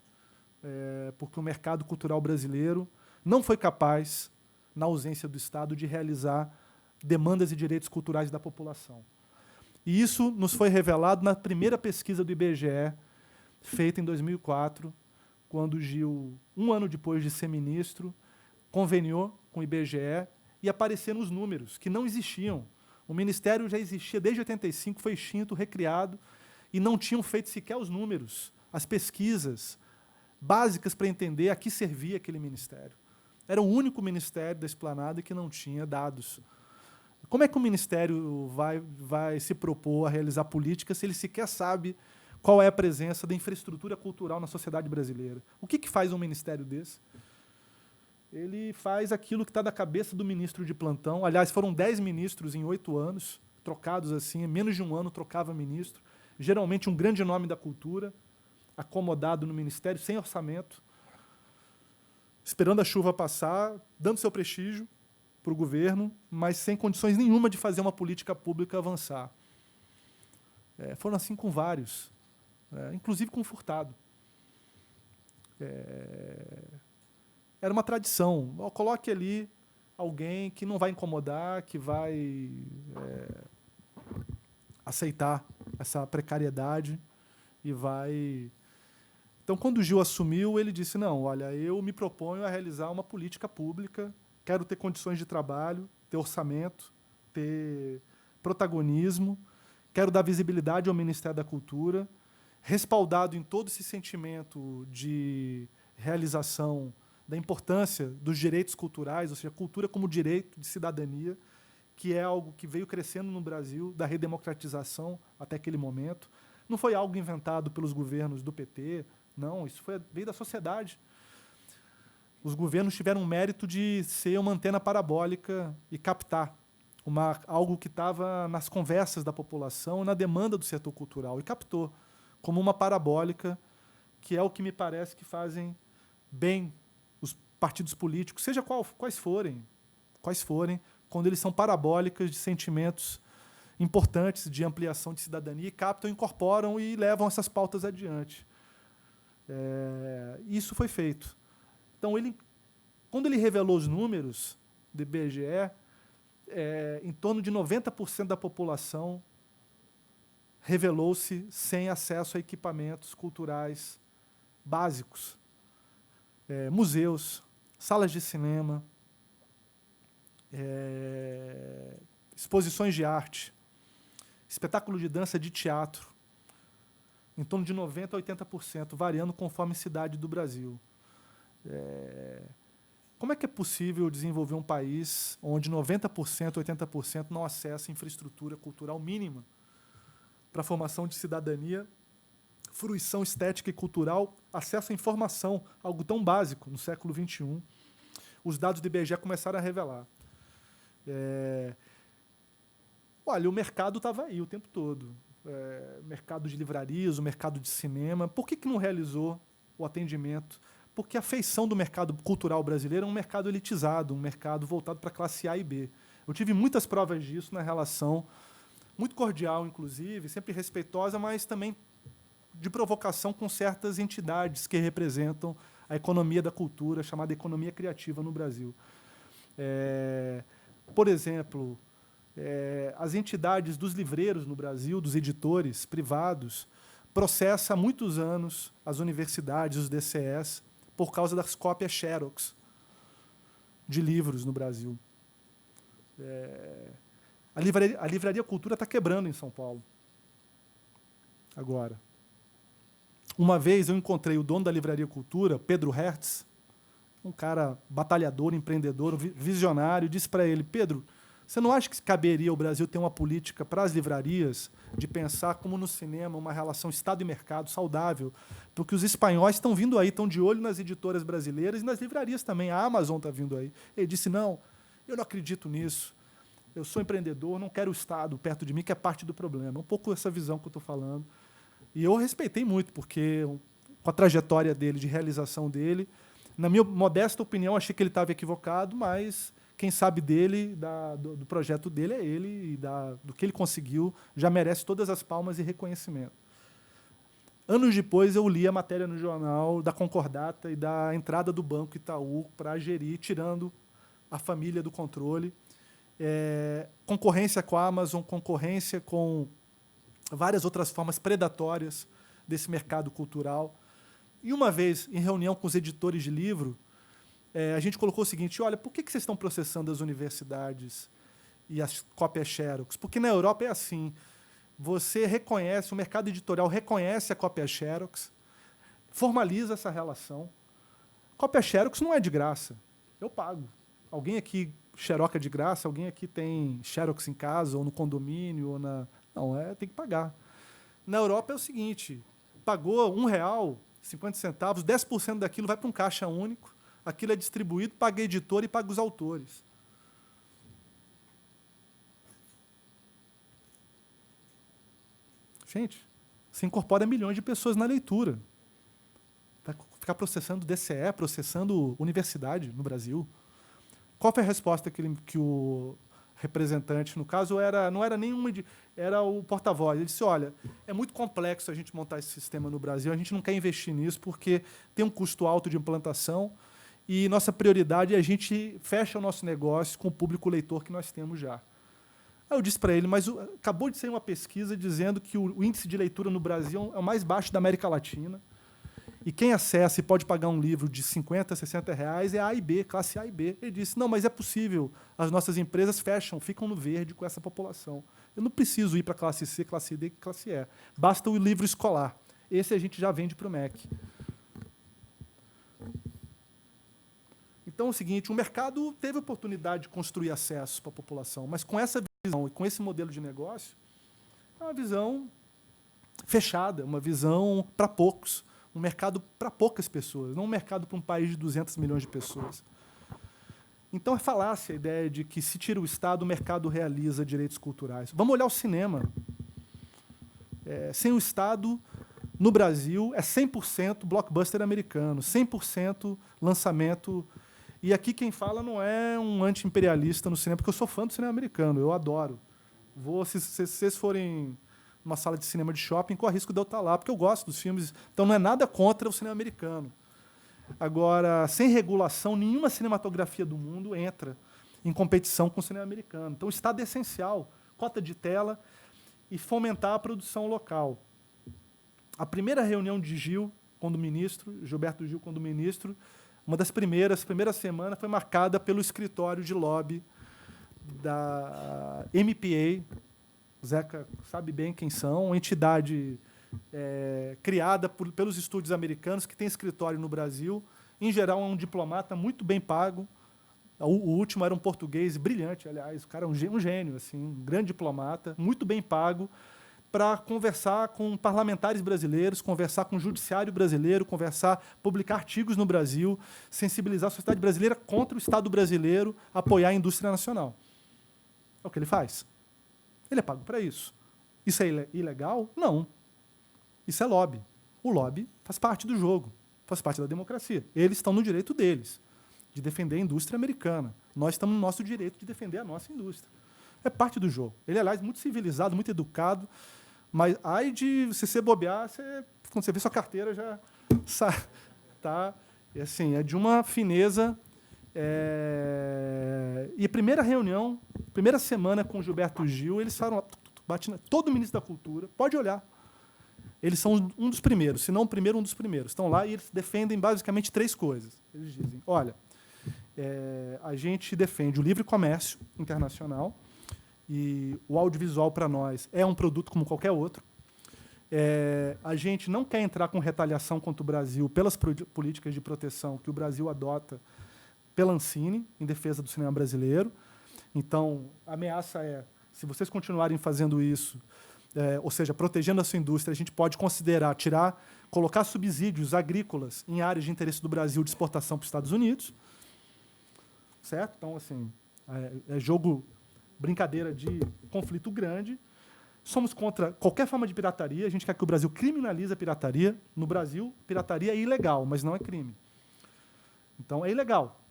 Porque o mercado cultural brasileiro não foi capaz, na ausência do Estado, de realizar demandas e direitos culturais da população. E isso nos foi revelado na primeira pesquisa do IBGE, feita em 2004, quando o Gil, um ano depois de ser ministro, conveniou com o IBGE e apareceram os números, que não existiam. O Ministério já existia desde 85, foi extinto, recriado, e não tinham feito sequer os números, as pesquisas básicas para entender a que servia aquele ministério. Era o único ministério da Esplanada que não tinha dados. Como é que o Ministério vai se propor a realizar políticas se ele sequer sabe qual é a presença da infraestrutura cultural na sociedade brasileira? O que faz um ministério desse? Ele faz aquilo que está na cabeça do ministro de plantão. Aliás, foram 10 ministros em 8 anos, trocados assim, em menos de um ano trocava ministro. Geralmente um grande nome da cultura, acomodado no ministério, sem orçamento, esperando a chuva passar, dando seu prestígio para o governo, mas sem condições nenhuma de fazer uma política pública avançar. Foram assim com vários, inclusive com o Furtado. Era uma tradição. Coloque ali alguém que não vai incomodar, que vai aceitar essa precariedade e vai... Então, quando o Gil assumiu, ele disse, não, olha, eu me proponho a realizar uma política pública, quero ter condições de trabalho, ter orçamento, ter protagonismo, quero dar visibilidade ao Ministério da Cultura, respaldado em todo esse sentimento de realização da importância dos direitos culturais, ou seja, a cultura como direito de cidadania, que é algo que veio crescendo no Brasil, da redemocratização até aquele momento. Não foi algo inventado pelos governos do PT, não, isso veio da sociedade. Os governos tiveram o mérito de ser uma antena parabólica e captar algo que estava nas conversas da população, na demanda do setor cultural, e captou como uma parabólica, que é o que me parece que fazem bem os partidos políticos, seja quais forem, quando eles são parabólicas de sentimentos importantes de ampliação de cidadania, e captam, incorporam e levam essas pautas adiante. Isso foi feito. Então, quando ele revelou os números do IBGE, em torno de 90% da população revelou-se sem acesso a equipamentos culturais básicos. Museus, salas de cinema, exposições de arte, espetáculo de dança, de teatro, em torno de 90% a 80%, variando conforme cidade do Brasil. Como é que é possível desenvolver um país onde 90%, 80% não acessa infraestrutura cultural mínima para a formação de cidadania, fruição estética e cultural, acesso à informação, algo tão básico no século XXI? Os dados do IBGE começaram a revelar. Olha, o mercado estava aí o tempo todo. Mercado de livrarias, o mercado de cinema. Por que não realizou o atendimento? Porque a feição do mercado cultural brasileiro é um mercado elitizado, um mercado voltado para a classe A e B. Eu tive muitas provas disso na relação, muito cordial, inclusive, sempre respeitosa, mas também de provocação com certas entidades que representam a economia da cultura, chamada economia criativa no Brasil. Por exemplo, as entidades dos livreiros no Brasil, dos editores privados, processam há muitos anos as universidades, os DCEs, por causa das cópias Xerox de livros no Brasil. A Livraria Cultura está quebrando em São Paulo. Agora. Uma vez eu encontrei o dono da Livraria Cultura, Pedro Hertz, um cara batalhador, empreendedor, visionário, disse para ele: Pedro, você não acha que caberia o Brasil ter uma política para as livrarias, de pensar como no cinema, uma relação Estado e mercado saudável? Porque os espanhóis estão vindo aí, estão de olho nas editoras brasileiras e nas livrarias também. A Amazon está vindo aí. Ele disse: não, eu não acredito nisso. Eu sou empreendedor, não quero o Estado perto de mim, que é parte do problema. É um pouco essa visão que eu estou falando. E eu respeitei muito, porque com a trajetória dele, de realização dele, na minha modesta opinião, achei que ele estava equivocado, mas quem sabe dele, do projeto dele é ele, e do que ele conseguiu, já merece todas as palmas e reconhecimento. Anos depois, eu li a matéria no jornal da concordata e da entrada do Banco Itaú para gerir, tirando a família do controle. Concorrência com a Amazon, concorrência com várias outras formas predatórias desse mercado cultural. E uma vez, em reunião com os editores de livro, a gente colocou o seguinte: olha, por que vocês estão processando as universidades e as cópias Xerox? Porque na Europa é assim, você reconhece, o mercado editorial reconhece a cópia Xerox, formaliza essa relação. Cópia Xerox não é de graça, eu pago. Alguém aqui xeroca de graça? Alguém aqui tem Xerox em casa, ou no condomínio, ou na... Não, tem que pagar. Na Europa é o seguinte: pagou R$1, 50 centavos, 10% daquilo vai para um caixa único, aquilo é distribuído, paga a editora e paga os autores. Gente, se incorpora milhões de pessoas na leitura. Vai ficar processando DCE, processando universidade no Brasil. Qual foi a resposta que o representante, no caso, não era nenhuma, era o porta-voz. Ele disse: olha, é muito complexo a gente montar esse sistema no Brasil, a gente não quer investir nisso porque tem um custo alto de implantação e nossa prioridade é a gente fecha o nosso negócio com o público leitor que nós temos já. Aí eu disse para ele: mas acabou de sair uma pesquisa dizendo que o índice de leitura no Brasil é o mais baixo da América Latina. E quem acessa e pode pagar um livro de R$50, R$60 é A e B, classe A e B. Ele disse: não, mas é possível, as nossas empresas fecham, ficam no verde com essa população. Eu não preciso ir para classe C, classe D e classe E. Basta o livro escolar. Esse a gente já vende para o MEC. Então é o seguinte: o mercado teve a oportunidade de construir acesso para a população, mas com essa visão e com esse modelo de negócio, é uma visão fechada, uma visão para poucos. Um mercado para poucas pessoas, não um mercado para um país de 200 milhões de pessoas. Então é falácia a ideia de que, se tira o Estado, o mercado realiza direitos culturais. Vamos olhar o cinema. Sem o Estado, no Brasil, é 100% blockbuster americano, 100% lançamento. E aqui quem fala não é um anti-imperialista no cinema, porque eu sou fã do cinema americano, eu adoro. Se vocês forem uma sala de cinema de shopping, corre risco de eu estar lá, porque eu gosto dos filmes. Então, não é nada contra o cinema americano. Agora, sem regulação, nenhuma cinematografia do mundo entra em competição com o cinema americano. Então, o Estado é essencial, cota de tela e fomentar a produção local. A primeira reunião de Gil, quando ministro, Gilberto Gil, quando ministro, uma das primeiras semana foi marcada pelo escritório de lobby da MPA. Zeca sabe bem quem são, uma entidade criada pelos estúdios americanos, que tem escritório no Brasil. Em geral, é um diplomata muito bem pago. O último era um português brilhante, aliás, o cara é um gênio, assim, um grande diplomata, muito bem pago, para conversar com parlamentares brasileiros, conversar com o judiciário brasileiro, publicar artigos no Brasil, sensibilizar a sociedade brasileira contra o Estado brasileiro, apoiar a indústria nacional. É o que ele faz. Ele é pago para isso. Isso é ilegal? Não. Isso é lobby. O lobby faz parte do jogo, faz parte da democracia. Eles estão no direito deles, de defender a indústria americana. Nós estamos no nosso direito de defender a nossa indústria. É parte do jogo. Ele, aliás, muito civilizado, muito educado, mas aí de se bobear, quando você vê sua carteira, já tá, assim, é de uma fineza. E a primeira reunião, primeira semana com o Gilberto Gil, eles falaram, todo ministro da Cultura, pode olhar. Eles são um dos primeiros, se não o primeiro, um dos primeiros. Estão lá e eles defendem basicamente 3 coisas. Eles dizem: olha, a gente defende o livre comércio internacional, e o audiovisual, para nós, é um produto como qualquer outro. A gente não quer entrar com retaliação contra o Brasil pelas políticas de proteção que o Brasil adota pela Ancine, em defesa do cinema brasileiro. Então, a ameaça é, se vocês continuarem fazendo isso, ou seja, protegendo a sua indústria, a gente pode considerar colocar subsídios agrícolas em áreas de interesse do Brasil de exportação para os Estados Unidos. Certo? Então, assim, brincadeira de conflito grande. Somos contra qualquer forma de pirataria. A gente quer que o Brasil criminalize a pirataria. No Brasil, pirataria é ilegal, mas não é crime. Então, é ilegal.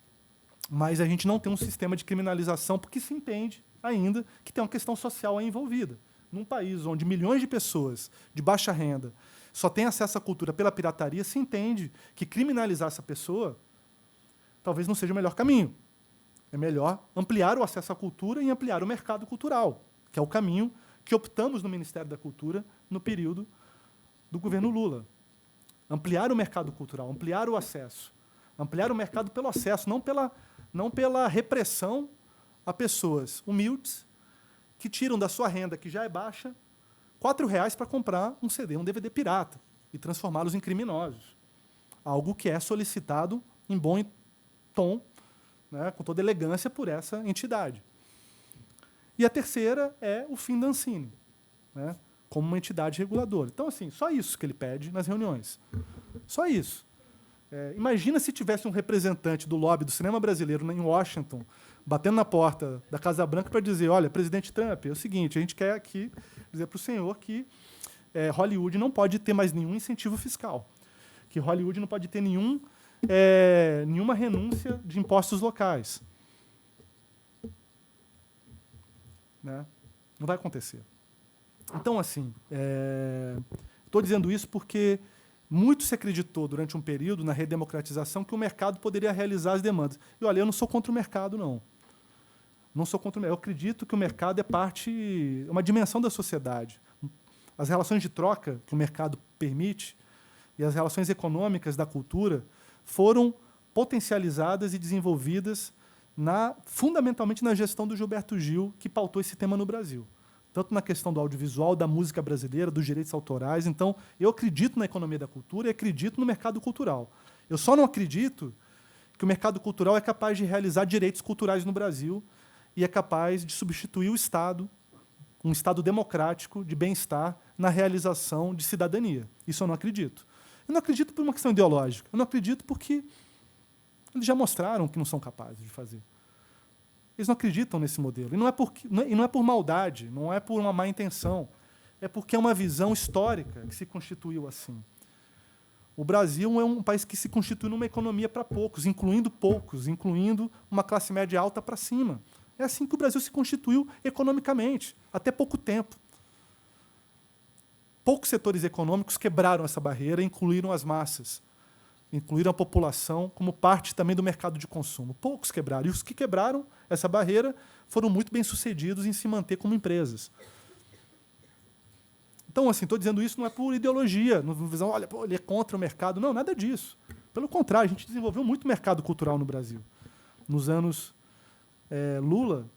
Mas a gente não tem um sistema de criminalização porque se entende ainda que tem uma questão social aí envolvida. Num país onde milhões de pessoas de baixa renda só têm acesso à cultura pela pirataria, se entende que criminalizar essa pessoa talvez não seja o melhor caminho. É melhor ampliar o acesso à cultura e ampliar o mercado cultural, que é o caminho que optamos no Ministério da Cultura no período do governo Lula. Ampliar o mercado cultural, ampliar o acesso. Ampliar o mercado pelo acesso, não pela repressão a pessoas humildes que tiram da sua renda, que já é baixa, R$4 para comprar um CD, um DVD pirata, e transformá-los em criminosos. Algo que é solicitado em bom tom, né, com toda elegância, por essa entidade. E a terceira é o fim da Ancine, né, como uma entidade reguladora. Então, assim, só isso que ele pede nas reuniões. Só isso. Imagina se tivesse um representante do lobby do cinema brasileiro em Washington, batendo na porta da Casa Branca para dizer, olha, presidente Trump, é o seguinte, a gente quer aqui dizer para o senhor que Hollywood não pode ter mais nenhum incentivo fiscal, que Hollywood não pode ter nenhuma renúncia de impostos locais. Né? Não vai acontecer. Então, assim, estou dizendo isso porque muito se acreditou durante um período na redemocratização que o mercado poderia realizar as demandas. E, olha, eu não sou contra o mercado, não. Não sou contra o mercado. Eu acredito que o mercado é uma dimensão da sociedade. As relações de troca que o mercado permite e as relações econômicas da cultura foram potencializadas e desenvolvidas fundamentalmente na gestão do Gilberto Gil, que pautou esse tema no Brasil. Tanto na questão do audiovisual, da música brasileira, dos direitos autorais. Então, eu acredito na economia da cultura e acredito no mercado cultural. Eu só não acredito que o mercado cultural é capaz de realizar direitos culturais no Brasil e é capaz de substituir o Estado, um Estado democrático, de bem-estar, na realização de cidadania. Isso eu não acredito. Eu não acredito por uma questão ideológica. Eu não acredito porque eles já mostraram que não são capazes de fazer. Eles não acreditam nesse modelo. E não é por maldade, não é por uma má intenção. É porque é uma visão histórica que se constituiu assim. O Brasil é um país que se constitui numa economia para poucos, incluindo uma classe média alta para cima. É assim que o Brasil se constituiu economicamente, até pouco tempo. Poucos setores econômicos quebraram essa barreira e incluíram as massas. Incluíram a população como parte também do mercado de consumo. Poucos quebraram. E os que quebraram essa barreira foram muito bem-sucedidos em se manter como empresas. Então, assim, estou dizendo isso não é por ideologia, não visão, olha, ele é contra o mercado. Não, nada disso. Pelo contrário, a gente desenvolveu muito mercado cultural no Brasil. Nos anos Lula,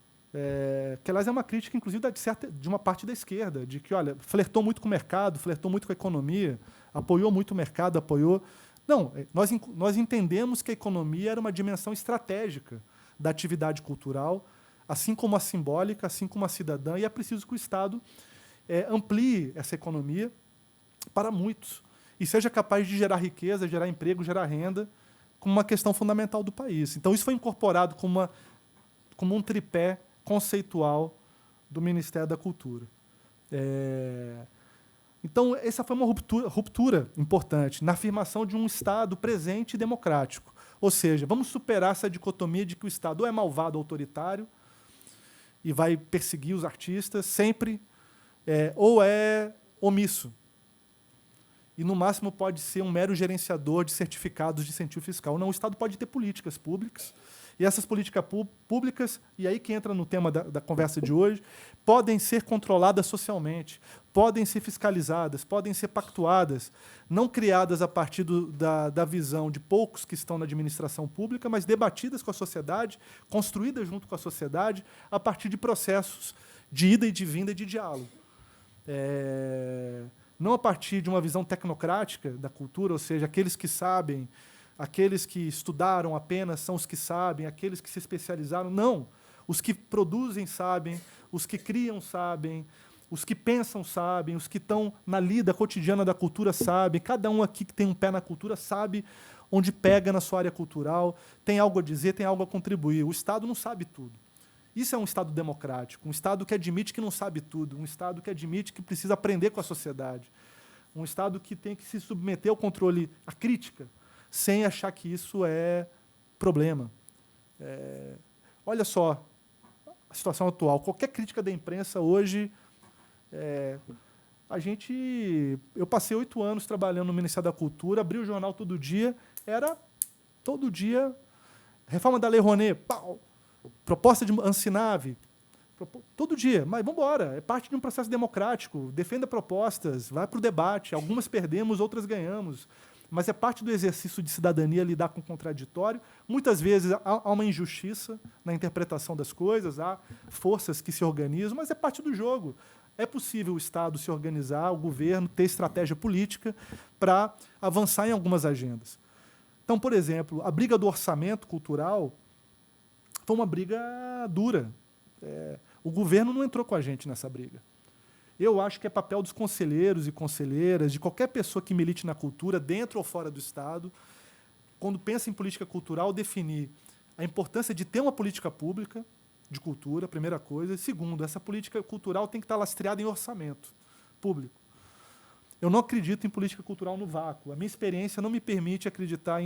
que, aliás, é uma crítica, inclusive, de uma parte da esquerda, de que, olha, flertou muito com o mercado, flertou muito com a economia, apoiou muito o mercado, apoiou... Não, nós entendemos que a economia era uma dimensão estratégica da atividade cultural, assim como a simbólica, assim como a cidadã, e é preciso que o Estado amplie essa economia para muitos e seja capaz de gerar riqueza, gerar emprego, gerar renda, como uma questão fundamental do país. Então, isso foi incorporado como um tripé conceitual do Ministério da Cultura. Então, essa foi uma ruptura importante na afirmação de um Estado presente e democrático. Ou seja, vamos superar essa dicotomia de que o Estado ou é malvado, autoritário, e vai perseguir os artistas sempre, ou é omisso. E, no máximo, pode ser um mero gerenciador de certificados de incentivo fiscal. Não, o Estado pode ter políticas públicas, e essas políticas públicas, e aí que entra no tema da conversa de hoje, podem ser controladas socialmente, podem ser fiscalizadas, podem ser pactuadas, não criadas a partir da visão de poucos que estão na administração pública, mas debatidas com a sociedade, construídas junto com a sociedade, a partir de processos de ida e de vinda e de diálogo. Não a partir de uma visão tecnocrática da cultura, ou seja, aqueles que sabem aqueles que estudaram apenas são os que sabem, aqueles que se especializaram. Não. Os que produzem sabem, os que criam sabem, os que pensam sabem, os que estão na lida cotidiana da cultura sabem. Cada um aqui que tem um pé na cultura sabe onde pega na sua área cultural, tem algo a dizer, tem algo a contribuir. O Estado não sabe tudo. Isso é um Estado democrático, um Estado que admite que não sabe tudo, um Estado que admite que precisa aprender com a sociedade, um Estado que tem que se submeter ao controle, à crítica, sem achar que isso é problema. Olha só a situação atual. Qualquer crítica da imprensa hoje... eu passei 8 anos trabalhando no Ministério da Cultura, abri o jornal todo dia, era todo dia reforma da Lei Rouanet, pau, proposta de Ancinave, todo dia, mas vamos embora, é parte de um processo democrático, defenda propostas, vai para o debate, algumas perdemos, outras ganhamos, mas é parte do exercício de cidadania lidar com o contraditório. Muitas vezes há uma injustiça na interpretação das coisas, há forças que se organizam, mas é parte do jogo. É possível o Estado se organizar, o governo ter estratégia política para avançar em algumas agendas. Então, por exemplo, a briga do orçamento cultural foi uma briga dura. O governo não entrou com a gente nessa briga. Eu acho que é papel dos conselheiros e conselheiras, de qualquer pessoa que milite na cultura, dentro ou fora do Estado, quando pensa em política cultural, definir a importância de ter uma política pública de cultura, primeira coisa. E, segundo, essa política cultural tem que estar lastreada em orçamento público. Eu não acredito em política cultural no vácuo. A minha experiência não me permite acreditar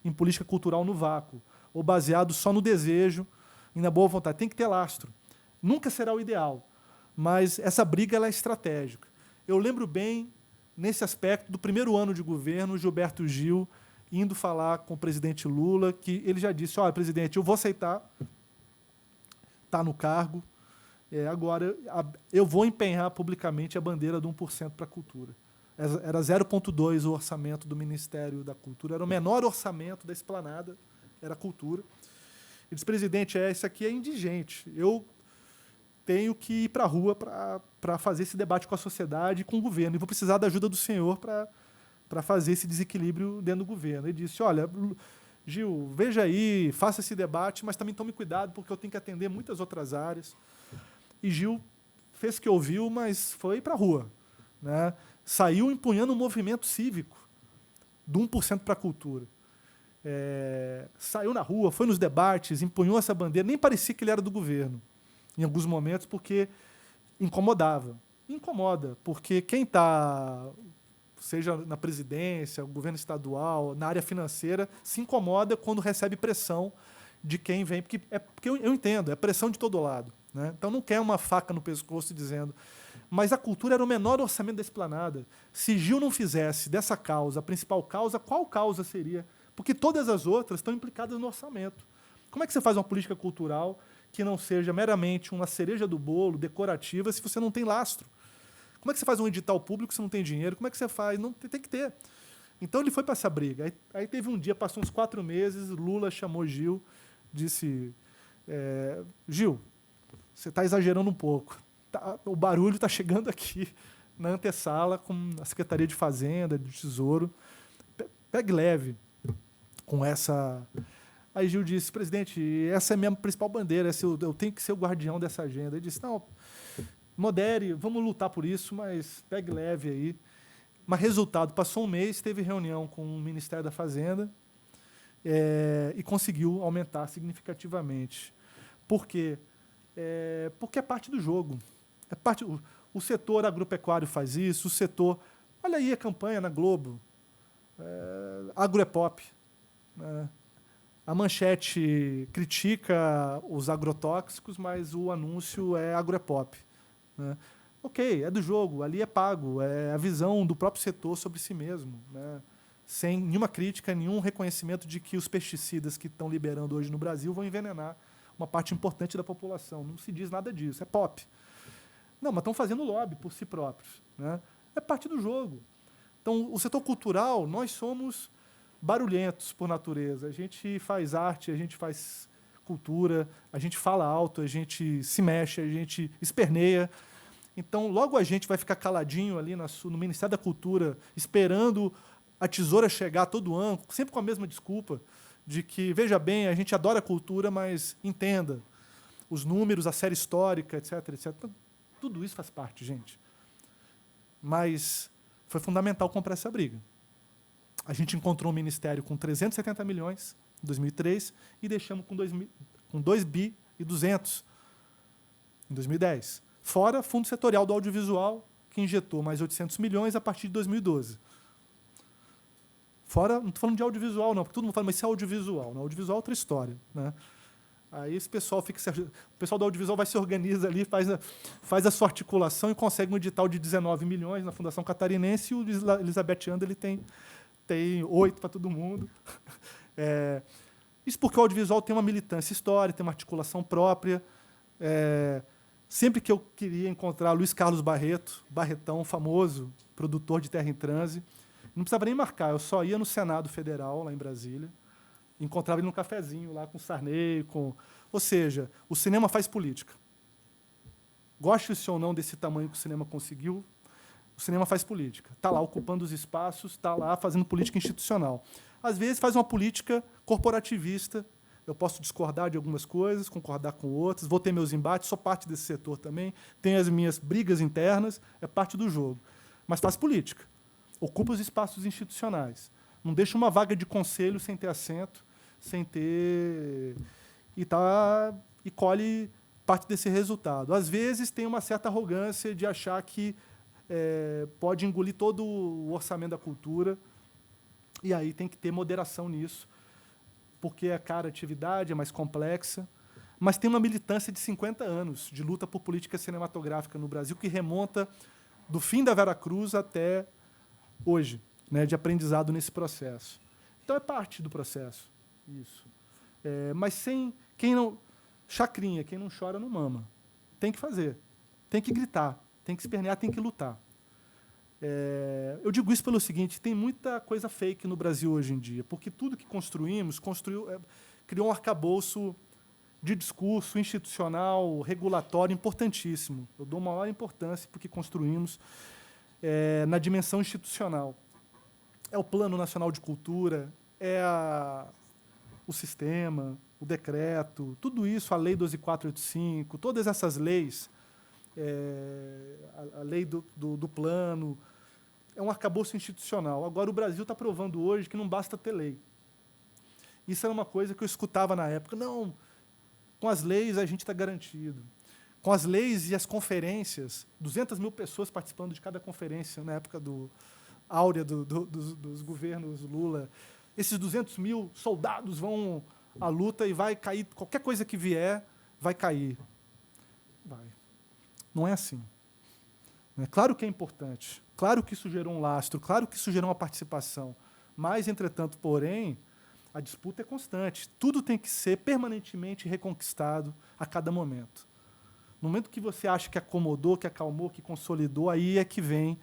em política cultural no vácuo, ou baseado só no desejo e na boa vontade. Tem que ter lastro. Nunca será o ideal, mas essa briga ela é estratégica. Eu lembro bem, nesse aspecto, do primeiro ano de governo, Gilberto Gil indo falar com o presidente Lula, que ele já disse, olha, presidente, eu vou aceitar, está no cargo, agora eu vou empenhar publicamente a bandeira do 1% para a cultura. Era 0,2% o orçamento do Ministério da Cultura, era o menor orçamento da esplanada, era a cultura. Ele disse, presidente, isso aqui é indigente, eu tenho que ir para a rua para fazer esse debate com a sociedade e com o governo, e vou precisar da ajuda do senhor para fazer esse desequilíbrio dentro do governo. Ele disse, olha, Gil, veja aí, faça esse debate, mas também tome cuidado, porque eu tenho que atender muitas outras áreas. E Gil fez o que ouviu, mas foi para a rua, né? Saiu empunhando um movimento cívico do 1% para a cultura. Saiu na rua, foi nos debates, empunhou essa bandeira, nem parecia que ele era do governo, em alguns momentos, porque incomodava. Incomoda, porque quem está, seja na presidência, o governo estadual, na área financeira, se incomoda quando recebe pressão de quem vem, porque eu entendo, é pressão de todo lado, né? Então não quer uma faca no pescoço dizendo... Mas a cultura era o menor orçamento da esplanada. Se Gil não fizesse dessa causa, a principal causa, qual causa seria? Porque todas as outras estão implicadas no orçamento. Como é que você faz uma política cultural que não seja meramente uma cereja do bolo, decorativa, se você não tem lastro? Como é que você faz um edital público se não tem dinheiro? Como é que você faz? Não tem que ter. Então ele foi para essa briga. Aí teve um dia, passou uns 4 meses, Lula chamou Gil, disse, Gil, você está exagerando um pouco. O barulho está chegando aqui na antessala com a Secretaria de Fazenda, de Tesouro. Pegue leve com essa... Aí Gil disse, presidente, essa é a minha principal bandeira, eu tenho que ser o guardião dessa agenda. Ele disse, não, modere, vamos lutar por isso, mas pegue leve aí. Mas resultado, passou um mês, teve reunião com o Ministério da Fazenda e conseguiu aumentar significativamente. Por quê? Porque é parte do jogo. O setor agropecuário faz isso, o setor... Olha aí a campanha na Globo. Agro é pop. A manchete critica os agrotóxicos, mas o anúncio é agro é pop. Né? Ok, é do jogo, ali é pago, é a visão do próprio setor sobre si mesmo, né? Sem nenhuma crítica, nenhum reconhecimento de que os pesticidas que estão liberando hoje no Brasil vão envenenar uma parte importante da população. Não se diz nada disso, é pop. Não, mas estão fazendo lobby por si próprios, né? É parte do jogo. Então, o setor cultural, nós somos barulhentos por natureza. A gente faz arte, a gente faz cultura, a gente fala alto, a gente se mexe, a gente esperneia. Então, logo a gente vai ficar caladinho ali no Ministério da Cultura, esperando a Tesoura chegar todo ano, sempre com a mesma desculpa, de que, veja bem, a gente adora a cultura, mas entenda, os números, a série histórica, etc., etc. Tudo isso faz parte, gente. Mas foi fundamental comprar essa briga. A gente encontrou um ministério com 370 milhões em 2003 e deixamos com 2 bi e 200 em 2010. Fora Fundo Setorial do Audiovisual, que injetou mais 800 milhões a partir de 2012. Fora, não estou falando de audiovisual, não, porque todo mundo fala, mas isso é audiovisual. Não, audiovisual é outra história, né? Aí esse pessoal o pessoal do audiovisual vai se organiza ali, faz a sua articulação e consegue um edital de 19 milhões na Fundação Catarinense, e o Elizabeth Anda ele tem 8 para todo mundo. Isso porque o audiovisual tem uma militância histórica, tem uma articulação própria. Sempre que eu queria encontrar Luiz Carlos Barretão, famoso produtor de Terra em Transe, não precisava nem marcar, eu só ia no Senado Federal, lá em Brasília, encontrava ele num cafezinho lá com o Sarney. Ou seja, o cinema faz política. Goste-se ou não desse tamanho que o cinema conseguiu, o cinema faz política. Está lá ocupando os espaços, está lá fazendo política institucional. Às vezes faz uma política corporativista. Eu posso discordar de algumas coisas, concordar com outras, vou ter meus embates, sou parte desse setor também, tenho as minhas brigas internas, é parte do jogo. Mas faz política. Ocupa os espaços institucionais. Não deixa uma vaga de conselho sem ter assento, sem ter... E colhe parte desse resultado. Às vezes tem uma certa arrogância de achar que pode engolir todo o orçamento da cultura, e aí tem que ter moderação nisso, porque é cara a atividade, é mais complexa, mas tem uma militância de 50 anos de luta por política cinematográfica no Brasil, que remonta do fim da Vera Cruz até hoje, né, de aprendizado nesse processo. Então, é parte do processo, isso. Mas sem quem não... Chacrinha, quem não chora não mama. Tem que fazer, tem que gritar, tem que espernear, tem que lutar. Eu digo isso pelo seguinte, tem muita coisa fake no Brasil hoje em dia, porque tudo que construímos criou um arcabouço de discurso institucional, regulatório, importantíssimo. Eu dou maior importância porque construímos na dimensão institucional. É o Plano Nacional de Cultura, o sistema, o decreto, tudo isso, a Lei 12.485, todas essas leis, a lei do plano, é um arcabouço institucional. Agora, o Brasil está provando hoje que não basta ter lei. Isso era uma coisa que eu escutava na época. Não, com as leis a gente está garantido. Com as leis e as conferências, 200 mil pessoas participando de cada conferência na época áurea dos governos Lula. Esses 200 mil soldados vão à luta e vai cair, qualquer coisa que vier, vai cair. Vai. Não é assim. Claro que é importante, claro que isso gerou um lastro, claro que isso gerou uma participação, mas, entretanto, porém, a disputa é constante. Tudo tem que ser permanentemente reconquistado a cada momento. No momento que você acha que acomodou, que acalmou, que consolidou, aí é que vem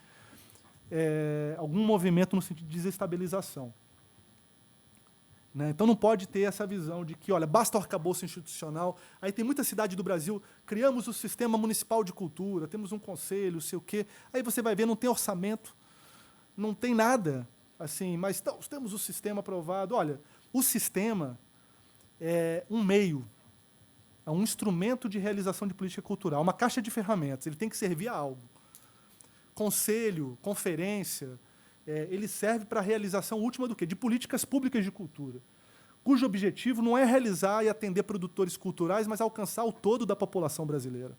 algum movimento no sentido de desestabilização. Né? Então, não pode ter essa visão de que, olha, basta o arcabouço institucional. Aí tem muita cidade do Brasil, criamos o Sistema Municipal de Cultura, temos um conselho, sei o quê. Aí você vai ver, não tem orçamento, não tem nada, assim, mas temos o sistema aprovado. Olha, o sistema é um meio, é um instrumento de realização de política cultural, uma caixa de ferramentas, ele tem que servir a algo. Conselho, conferência, ele serve para a realização última do quê? De políticas públicas de cultura, cujo objetivo não é realizar e atender produtores culturais, mas alcançar o todo da população brasileira.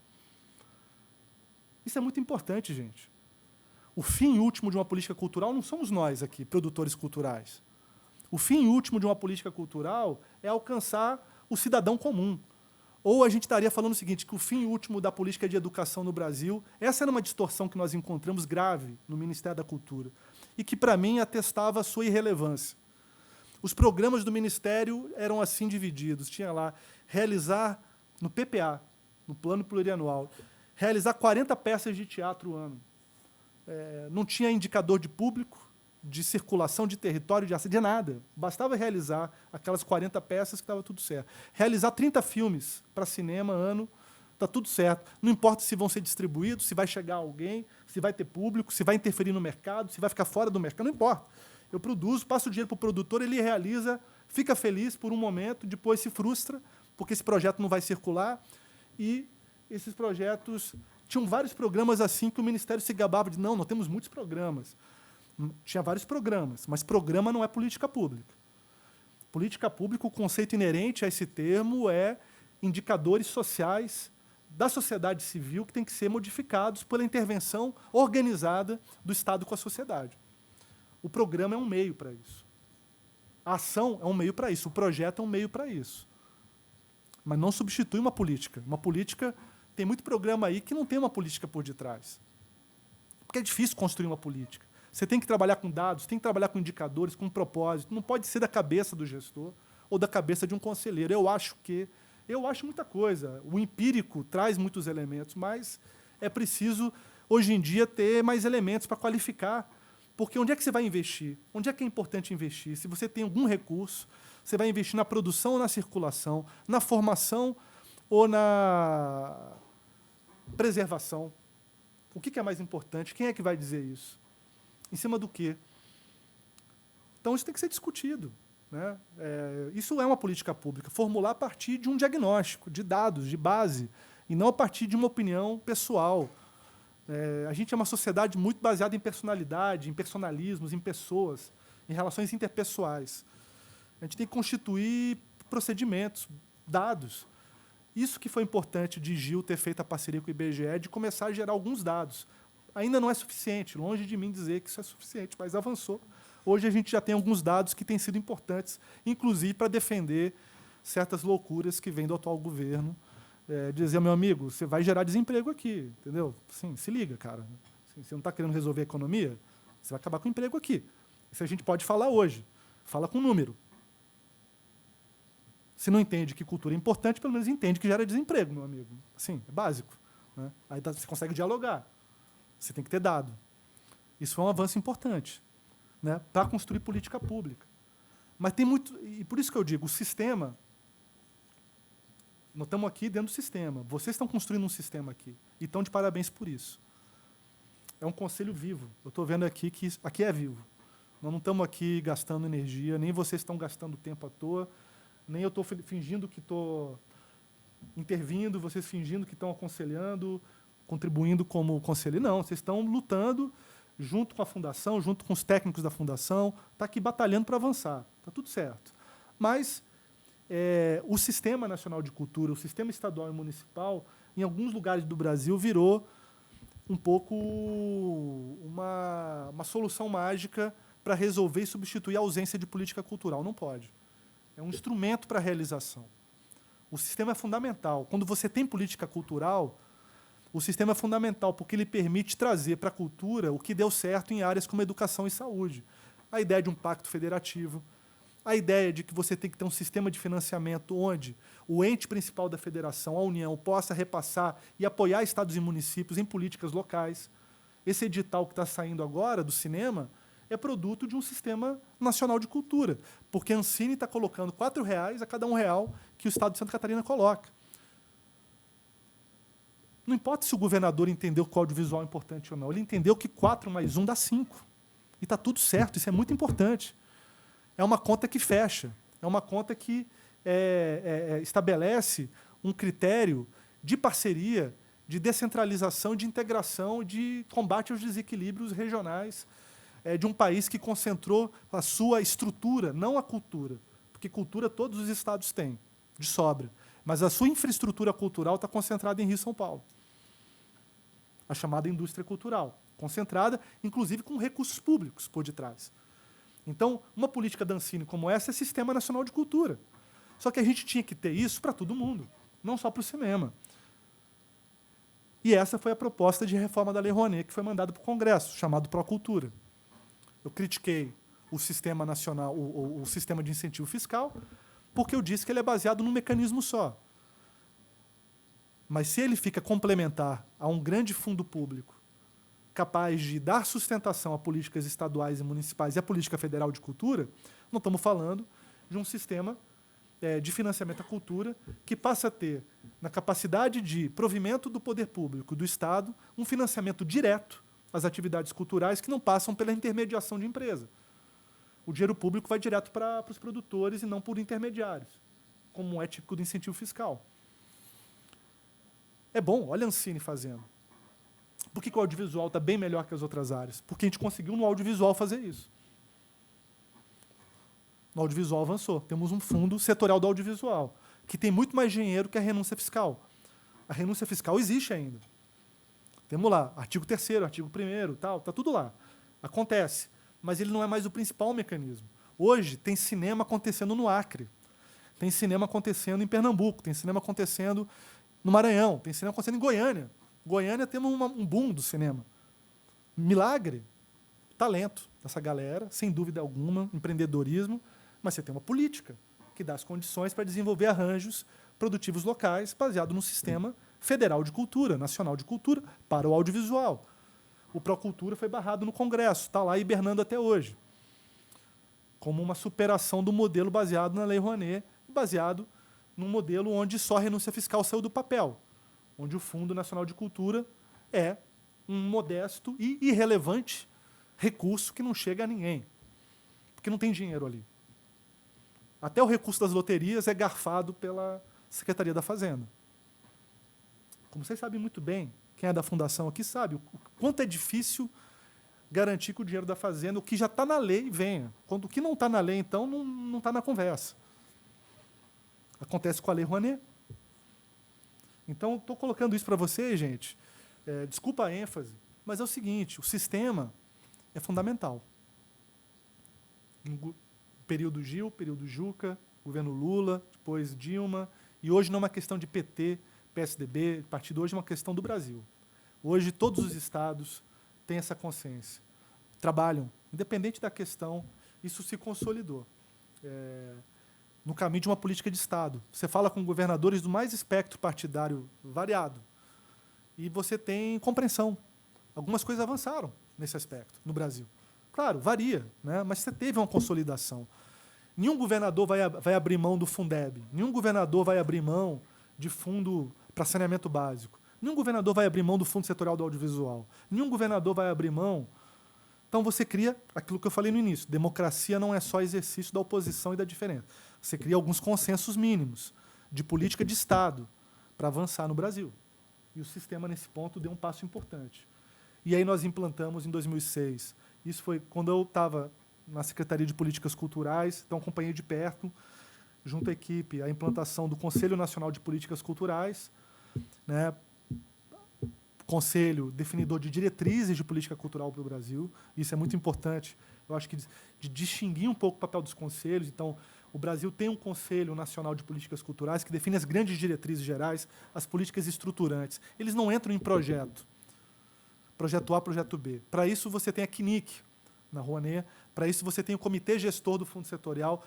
Isso é muito importante, gente. O fim último de uma política cultural não somos nós aqui, produtores culturais. O fim último de uma política cultural é alcançar o cidadão comum. Ou a gente estaria falando o seguinte, que o fim último da política de educação no Brasil, essa era uma distorção que nós encontramos grave no Ministério da Cultura, e que, para mim, atestava a sua irrelevância. Os programas do Ministério eram assim divididos. Tinha lá, realizar, no PPA, no Plano Plurianual, realizar 40 peças de teatro ano. Não tinha indicador de público, de circulação de território, de nada. Bastava realizar aquelas 40 peças que estava tudo certo. Realizar 30 filmes para cinema ano, está tudo certo. Não importa se vão ser distribuídos, se vai chegar alguém, se vai ter público, se vai interferir no mercado, se vai ficar fora do mercado, não importa. Eu produzo, passo o dinheiro para o produtor, ele realiza, fica feliz por um momento, depois se frustra, porque esse projeto não vai circular. E esses projetos... Tinham vários programas assim que o Ministério se gabava de, não, nós temos muitos programas. Tinha vários programas, mas programa não é política pública. Política pública, o conceito inerente a esse termo é indicadores sociais da sociedade civil que têm que ser modificados pela intervenção organizada do Estado com a sociedade. O programa é um meio para isso. A ação é um meio para isso. O projeto é um meio para isso. Mas não substitui uma política. Uma política... Tem muito programa aí que não tem uma política por detrás. Porque é difícil construir uma política. Você tem que trabalhar com dados, tem que trabalhar com indicadores, com propósito. Não pode ser da cabeça do gestor ou da cabeça de um conselheiro. Eu acho muita coisa. O empírico traz muitos elementos, mas é preciso, hoje em dia, ter mais elementos para qualificar. Porque onde é que você vai investir? Onde é que é importante investir? Se você tem algum recurso, você vai investir na produção ou na circulação, na formação ou na preservação. O que é mais importante? Quem é que vai dizer isso? Em cima do quê? Então, isso tem que ser discutido, né? Isso é uma política pública. Formular a partir de um diagnóstico, de dados, de base, e não a partir de uma opinião pessoal. A gente é uma sociedade muito baseada em personalidade, em personalismos, em pessoas, em relações interpessoais. A gente tem que constituir procedimentos, dados. Isso que foi importante de Gil ter feito a parceria com o IBGE, de começar a gerar alguns dados. Ainda não é suficiente, longe de mim dizer que isso é suficiente, mas avançou. Hoje a gente já tem alguns dados que têm sido importantes, inclusive para defender certas loucuras que vêm do atual governo. Dizer, meu amigo, você vai gerar desemprego aqui, entendeu? Sim, se liga, cara. Você não está querendo resolver a economia, você vai acabar com o emprego aqui. Isso a gente pode falar hoje. Fala com número. Se não entende que cultura é importante, pelo menos entende que gera desemprego, meu amigo. Assim, é básico, né? Aí você consegue dialogar. Você tem que ter dado. Isso é um avanço importante, né, para construir política pública. Mas tem muito... E por isso que eu digo, o sistema... Nós estamos aqui dentro do sistema. Vocês estão construindo um sistema aqui. E estão de parabéns por isso. É um conselho vivo. Eu estou vendo aqui que aqui é vivo. Nós não estamos aqui gastando energia, nem vocês estão gastando tempo à toa, nem eu estou fingindo que estou intervindo, vocês fingindo que estão aconselhando, contribuindo como conselheiro. Não, vocês estão lutando junto com a Fundação, junto com os técnicos da Fundação, está aqui batalhando para avançar. Está tudo certo. Mas o Sistema Nacional de Cultura, o sistema estadual e municipal, em alguns lugares do Brasil, virou um pouco uma solução mágica para resolver e substituir a ausência de política cultural. Não pode. É um instrumento para a realização. O sistema é fundamental. Quando você tem política cultural, o sistema é fundamental porque ele permite trazer para a cultura o que deu certo em áreas como educação e saúde. A ideia de um pacto federativo, a ideia de que você tem que ter um sistema de financiamento onde o ente principal da federação, a União, possa repassar e apoiar estados e municípios em políticas locais. Esse edital que está saindo agora do cinema é produto de um sistema nacional de cultura, porque a Ancine está colocando R$ 4 a cada R$ 1 que o Estado de Santa Catarina coloca. Não importa se o governador entendeu que o audiovisual é importante ou não, ele entendeu que 4 mais 1 dá 5. E está tudo certo, isso é muito importante. É uma conta que fecha, é uma conta que estabelece um critério de parceria, de descentralização, de integração, de combate aos desequilíbrios regionais de um país que concentrou a sua estrutura, não a cultura, porque cultura todos os estados têm, de sobra, mas a sua infraestrutura cultural está concentrada em Rio e São Paulo. A chamada indústria cultural, concentrada, inclusive, com recursos públicos por detrás. Então, uma política da Ancine como essa é Sistema Nacional de Cultura. Só que a gente tinha que ter isso para todo mundo, não só para o cinema. E essa foi a proposta de reforma da Lei Rouanet, que foi mandada para o Congresso, chamado Procultura. Eu critiquei o sistema nacional, o sistema de incentivo fiscal, porque eu disse que ele é baseado num mecanismo só. Mas se ele fica complementar a um grande fundo público capaz de dar sustentação a políticas estaduais e municipais e a política federal de cultura, nós estamos falando de um sistema de financiamento à cultura que passa a ter, na capacidade de provimento do poder público, do Estado, um financiamento direto às atividades culturais que não passam pela intermediação de empresa. o dinheiro público vai direto para os produtores e não por intermediários, como é típico do incentivo fiscal. É bom, olha a Ancine fazendo. Por que o audiovisual está bem melhor que as outras áreas? Porque a gente conseguiu no audiovisual fazer isso. No audiovisual avançou. Temos um fundo setorial do audiovisual, que tem muito mais dinheiro que a renúncia fiscal. A renúncia fiscal existe ainda. Temos lá, artigo 3º, artigo 1º, tal, está tudo lá. Acontece, mas ele não é mais o principal mecanismo. Hoje tem cinema acontecendo no Acre, tem cinema acontecendo em Pernambuco, tem cinema acontecendo no Maranhão, tem cinema acontecendo em Goiânia. Goiânia temos um boom do cinema. Milagre, talento dessa galera, sem dúvida alguma, empreendedorismo, mas você tem uma política que dá as condições para desenvolver arranjos produtivos locais baseado no sistema federal de cultura, nacional de cultura, para o audiovisual. O Procultura foi barrado no Congresso, está lá hibernando até hoje, como uma superação do modelo baseado na Lei Rouanet, baseado num modelo onde só a renúncia fiscal saiu do papel, onde o Fundo Nacional de Cultura é um modesto e irrelevante recurso que não chega a ninguém, porque não tem dinheiro ali. Até o recurso das loterias é garfado pela Secretaria da Fazenda. Como vocês sabem muito bem, quem é da fundação aqui sabe o quanto é difícil garantir que o dinheiro da Fazenda, o que já está na lei, venha. Quando o que não está na lei, então, não está na conversa. Acontece com a Lei Rouanet. Então, estou colocando isso para vocês, gente. Desculpa a ênfase, mas é o seguinte, o sistema é fundamental. No período Gil, período Juca, governo Lula, depois Dilma, e hoje não é uma questão de PT, PSDB, partido, hoje é uma questão do Brasil. Hoje todos os estados têm essa consciência. Trabalham, independente da questão, isso se consolidou. No caminho de uma política de Estado. Você fala com governadores do mais espectro partidário variado, e você tem compreensão. Algumas coisas avançaram nesse aspecto no Brasil. Claro, varia, né? Mas você teve uma consolidação. Nenhum governador vai abrir mão do Fundeb, nenhum governador vai abrir mão de fundo para saneamento básico, nenhum governador vai abrir mão do Fundo Setorial do Audiovisual, nenhum governador vai abrir mão. Então você cria aquilo que eu falei no início, democracia não é só exercício da oposição e da diferença. Você cria alguns consensos mínimos de política de Estado para avançar no Brasil. E o sistema, nesse ponto, deu um passo importante. E aí nós implantamos, em 2006, isso foi quando eu estava na Secretaria de Políticas Culturais, então acompanhei de perto, junto à equipe, a implantação do Conselho Nacional de Políticas Culturais, né, conselho definidor de diretrizes de política cultural para o Brasil. Isso é muito importante, eu acho que de distinguir um pouco o papel dos conselhos. Então, o Brasil tem um Conselho Nacional de Políticas Culturais que define as grandes diretrizes gerais, as políticas estruturantes. Eles não entram em projeto A, projeto B. Para isso, você tem a CNIC, na Rouanet, para isso você tem o Comitê Gestor do Fundo Setorial,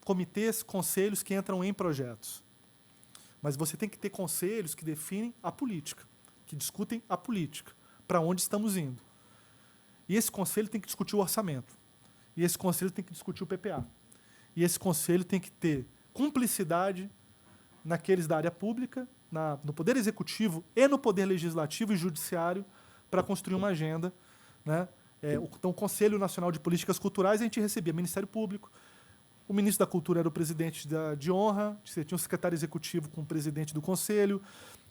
comitês, conselhos que entram em projetos. Mas você tem que ter conselhos que definem a política, que discutem a política, para onde estamos indo. E esse conselho tem que discutir o orçamento. E esse conselho tem que discutir o PPA. E esse conselho tem que ter cumplicidade naqueles da área pública, no Poder Executivo e no Poder Legislativo e Judiciário para construir uma agenda, né? Então, o Conselho Nacional de Políticas Culturais, a gente recebia Ministério Público, o ministro da Cultura era o presidente de honra, você tinha o secretário executivo com o presidente do Conselho,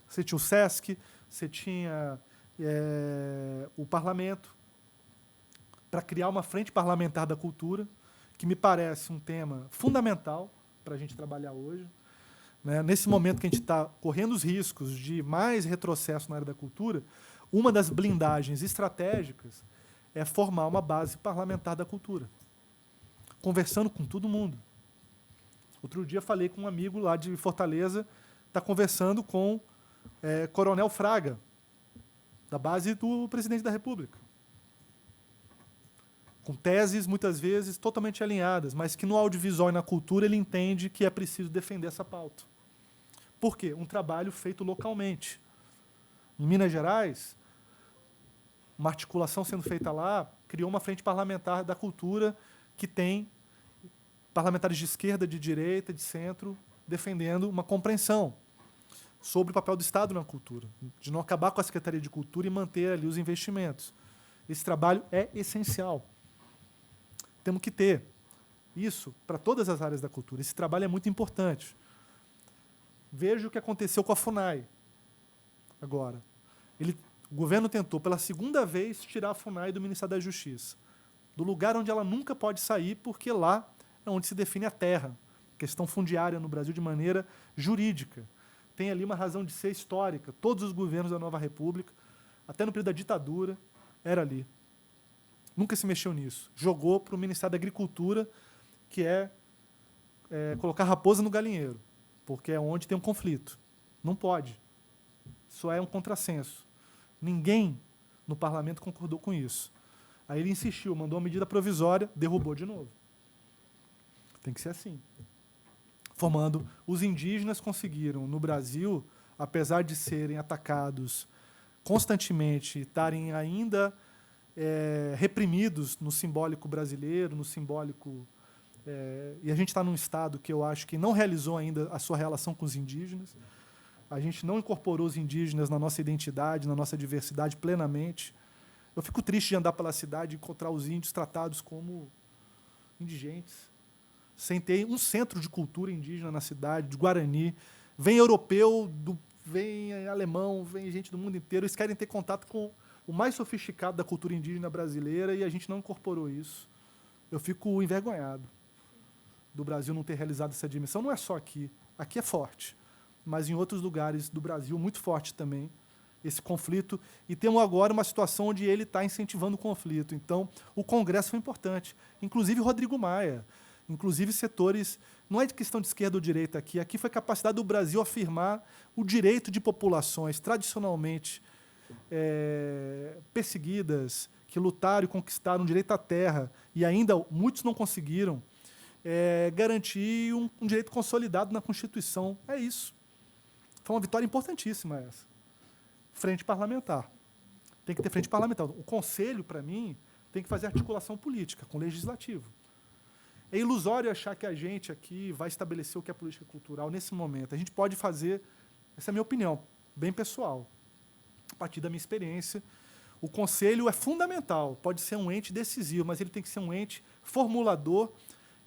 você tinha o SESC, você tinha o Parlamento, para criar uma frente parlamentar da cultura, que me parece um tema fundamental para a gente trabalhar hoje. Né? Nesse momento que a gente está correndo os riscos de mais retrocesso na área da cultura, uma das blindagens estratégicas é formar uma base parlamentar da cultura, conversando com todo mundo. Outro dia falei com um amigo lá de Fortaleza, está conversando com Coronel Fraga, da base do presidente da República, com teses, muitas vezes, totalmente alinhadas, mas que no audiovisual e na cultura ele entende que é preciso defender essa pauta. Por quê? Um trabalho feito localmente. Em Minas Gerais, uma articulação sendo feita lá, criou uma frente parlamentar da cultura que tem parlamentares de esquerda, de direita, de centro, defendendo uma compreensão sobre o papel do Estado na cultura, de não acabar com a Secretaria de Cultura e manter ali os investimentos. Esse trabalho é essencial. Temos que ter. isso para todas as áreas da cultura. Esse trabalho é muito importante. Veja o que aconteceu com a FUNAI agora. O governo tentou, pela segunda vez, tirar a FUNAI do Ministério da Justiça, do lugar onde ela nunca pode sair, porque lá é onde se define a terra, questão fundiária no Brasil de maneira jurídica. Tem ali uma razão de ser histórica. Todos os governos da Nova República, até no período da ditadura, era ali. Nunca se mexeu nisso. Jogou para o Ministério da Agricultura, que é colocar raposa no galinheiro, porque é onde tem um conflito. Não pode. Isso é um contrassenso. Ninguém no parlamento concordou com isso. Aí ele insistiu, mandou uma medida provisória, derrubou de novo. Tem que ser assim. Formando, os indígenas conseguiram, no Brasil, apesar de serem atacados constantemente, estarem ainda reprimidos no simbólico brasileiro, no simbólico... e a gente está num estado que eu acho que não realizou ainda a sua relação com os indígenas. A gente não incorporou os indígenas na nossa identidade, na nossa diversidade plenamente. Eu fico triste de andar pela cidade e encontrar os índios tratados como indigentes, sem ter um centro de cultura indígena na cidade, de Guarani. Vem europeu, vem alemão, vem gente do mundo inteiro. Eles querem ter contato com o mais sofisticado da cultura indígena brasileira e a gente não incorporou isso. Eu fico envergonhado do Brasil não ter realizado essa dimensão. Não é só aqui. Aqui é forte, mas em outros lugares do Brasil, muito forte também, esse conflito. E temos agora uma situação onde ele está incentivando o conflito. Então, o Congresso foi importante. Inclusive Rodrigo Maia, inclusive setores... Não é de questão de esquerda ou direita aqui. Aqui foi a capacidade do Brasil afirmar o direito de populações tradicionalmente perseguidas, que lutaram e conquistaram o direito à terra, e ainda muitos não conseguiram, garantir um direito consolidado na Constituição. É isso. Foi uma vitória importantíssima essa. Frente parlamentar. Tem que ter frente parlamentar. O Conselho, para mim, tem que fazer articulação política com o Legislativo. É ilusório achar que a gente aqui vai estabelecer o que é política cultural nesse momento. A gente pode fazer, essa é a minha opinião, bem pessoal, a partir da minha experiência. O Conselho é fundamental, pode ser um ente decisivo, mas ele tem que ser um ente formulador,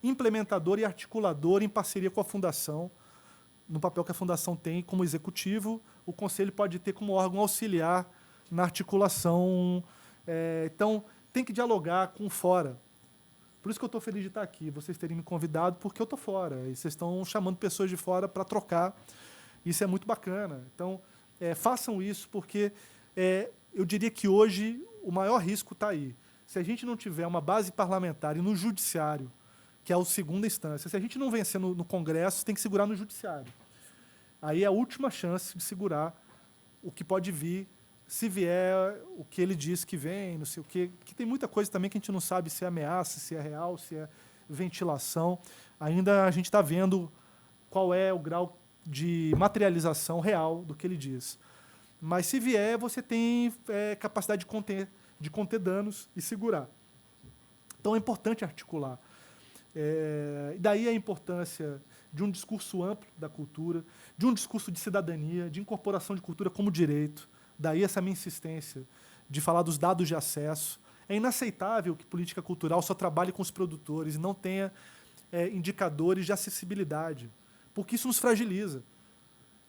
implementador e articulador em parceria com a Fundação, no papel que a Fundação tem como executivo. O Conselho pode ter como órgão auxiliar na articulação. Então, tem que dialogar com fora. Por isso que eu estou feliz de estar aqui, vocês terem me convidado, porque eu estou fora. E vocês estão chamando pessoas de fora para trocar. Isso é muito bacana. Então, façam isso, porque eu diria que hoje o maior risco está aí. Se a gente não tiver uma base parlamentar e no judiciário, que é a segunda instância, se a gente não vencer no Congresso, tem que segurar no judiciário. Aí é a última chance de segurar o que pode vir, se vier o que ele diz que vem, não sei o quê. Que tem muita coisa também que a gente não sabe se é ameaça, se é real, se é ventilação. Ainda a gente está vendo qual é o grau de materialização real do que ele diz. Mas, se vier, você tem capacidade de conter danos e segurar. Então, é importante articular. E daí a importância de um discurso amplo da cultura, de um discurso de cidadania, de incorporação de cultura como direito. Daí essa minha insistência de falar dos dados de acesso. É inaceitável que política cultural só trabalhe com os produtores e não tenha indicadores de acessibilidade, porque isso nos fragiliza.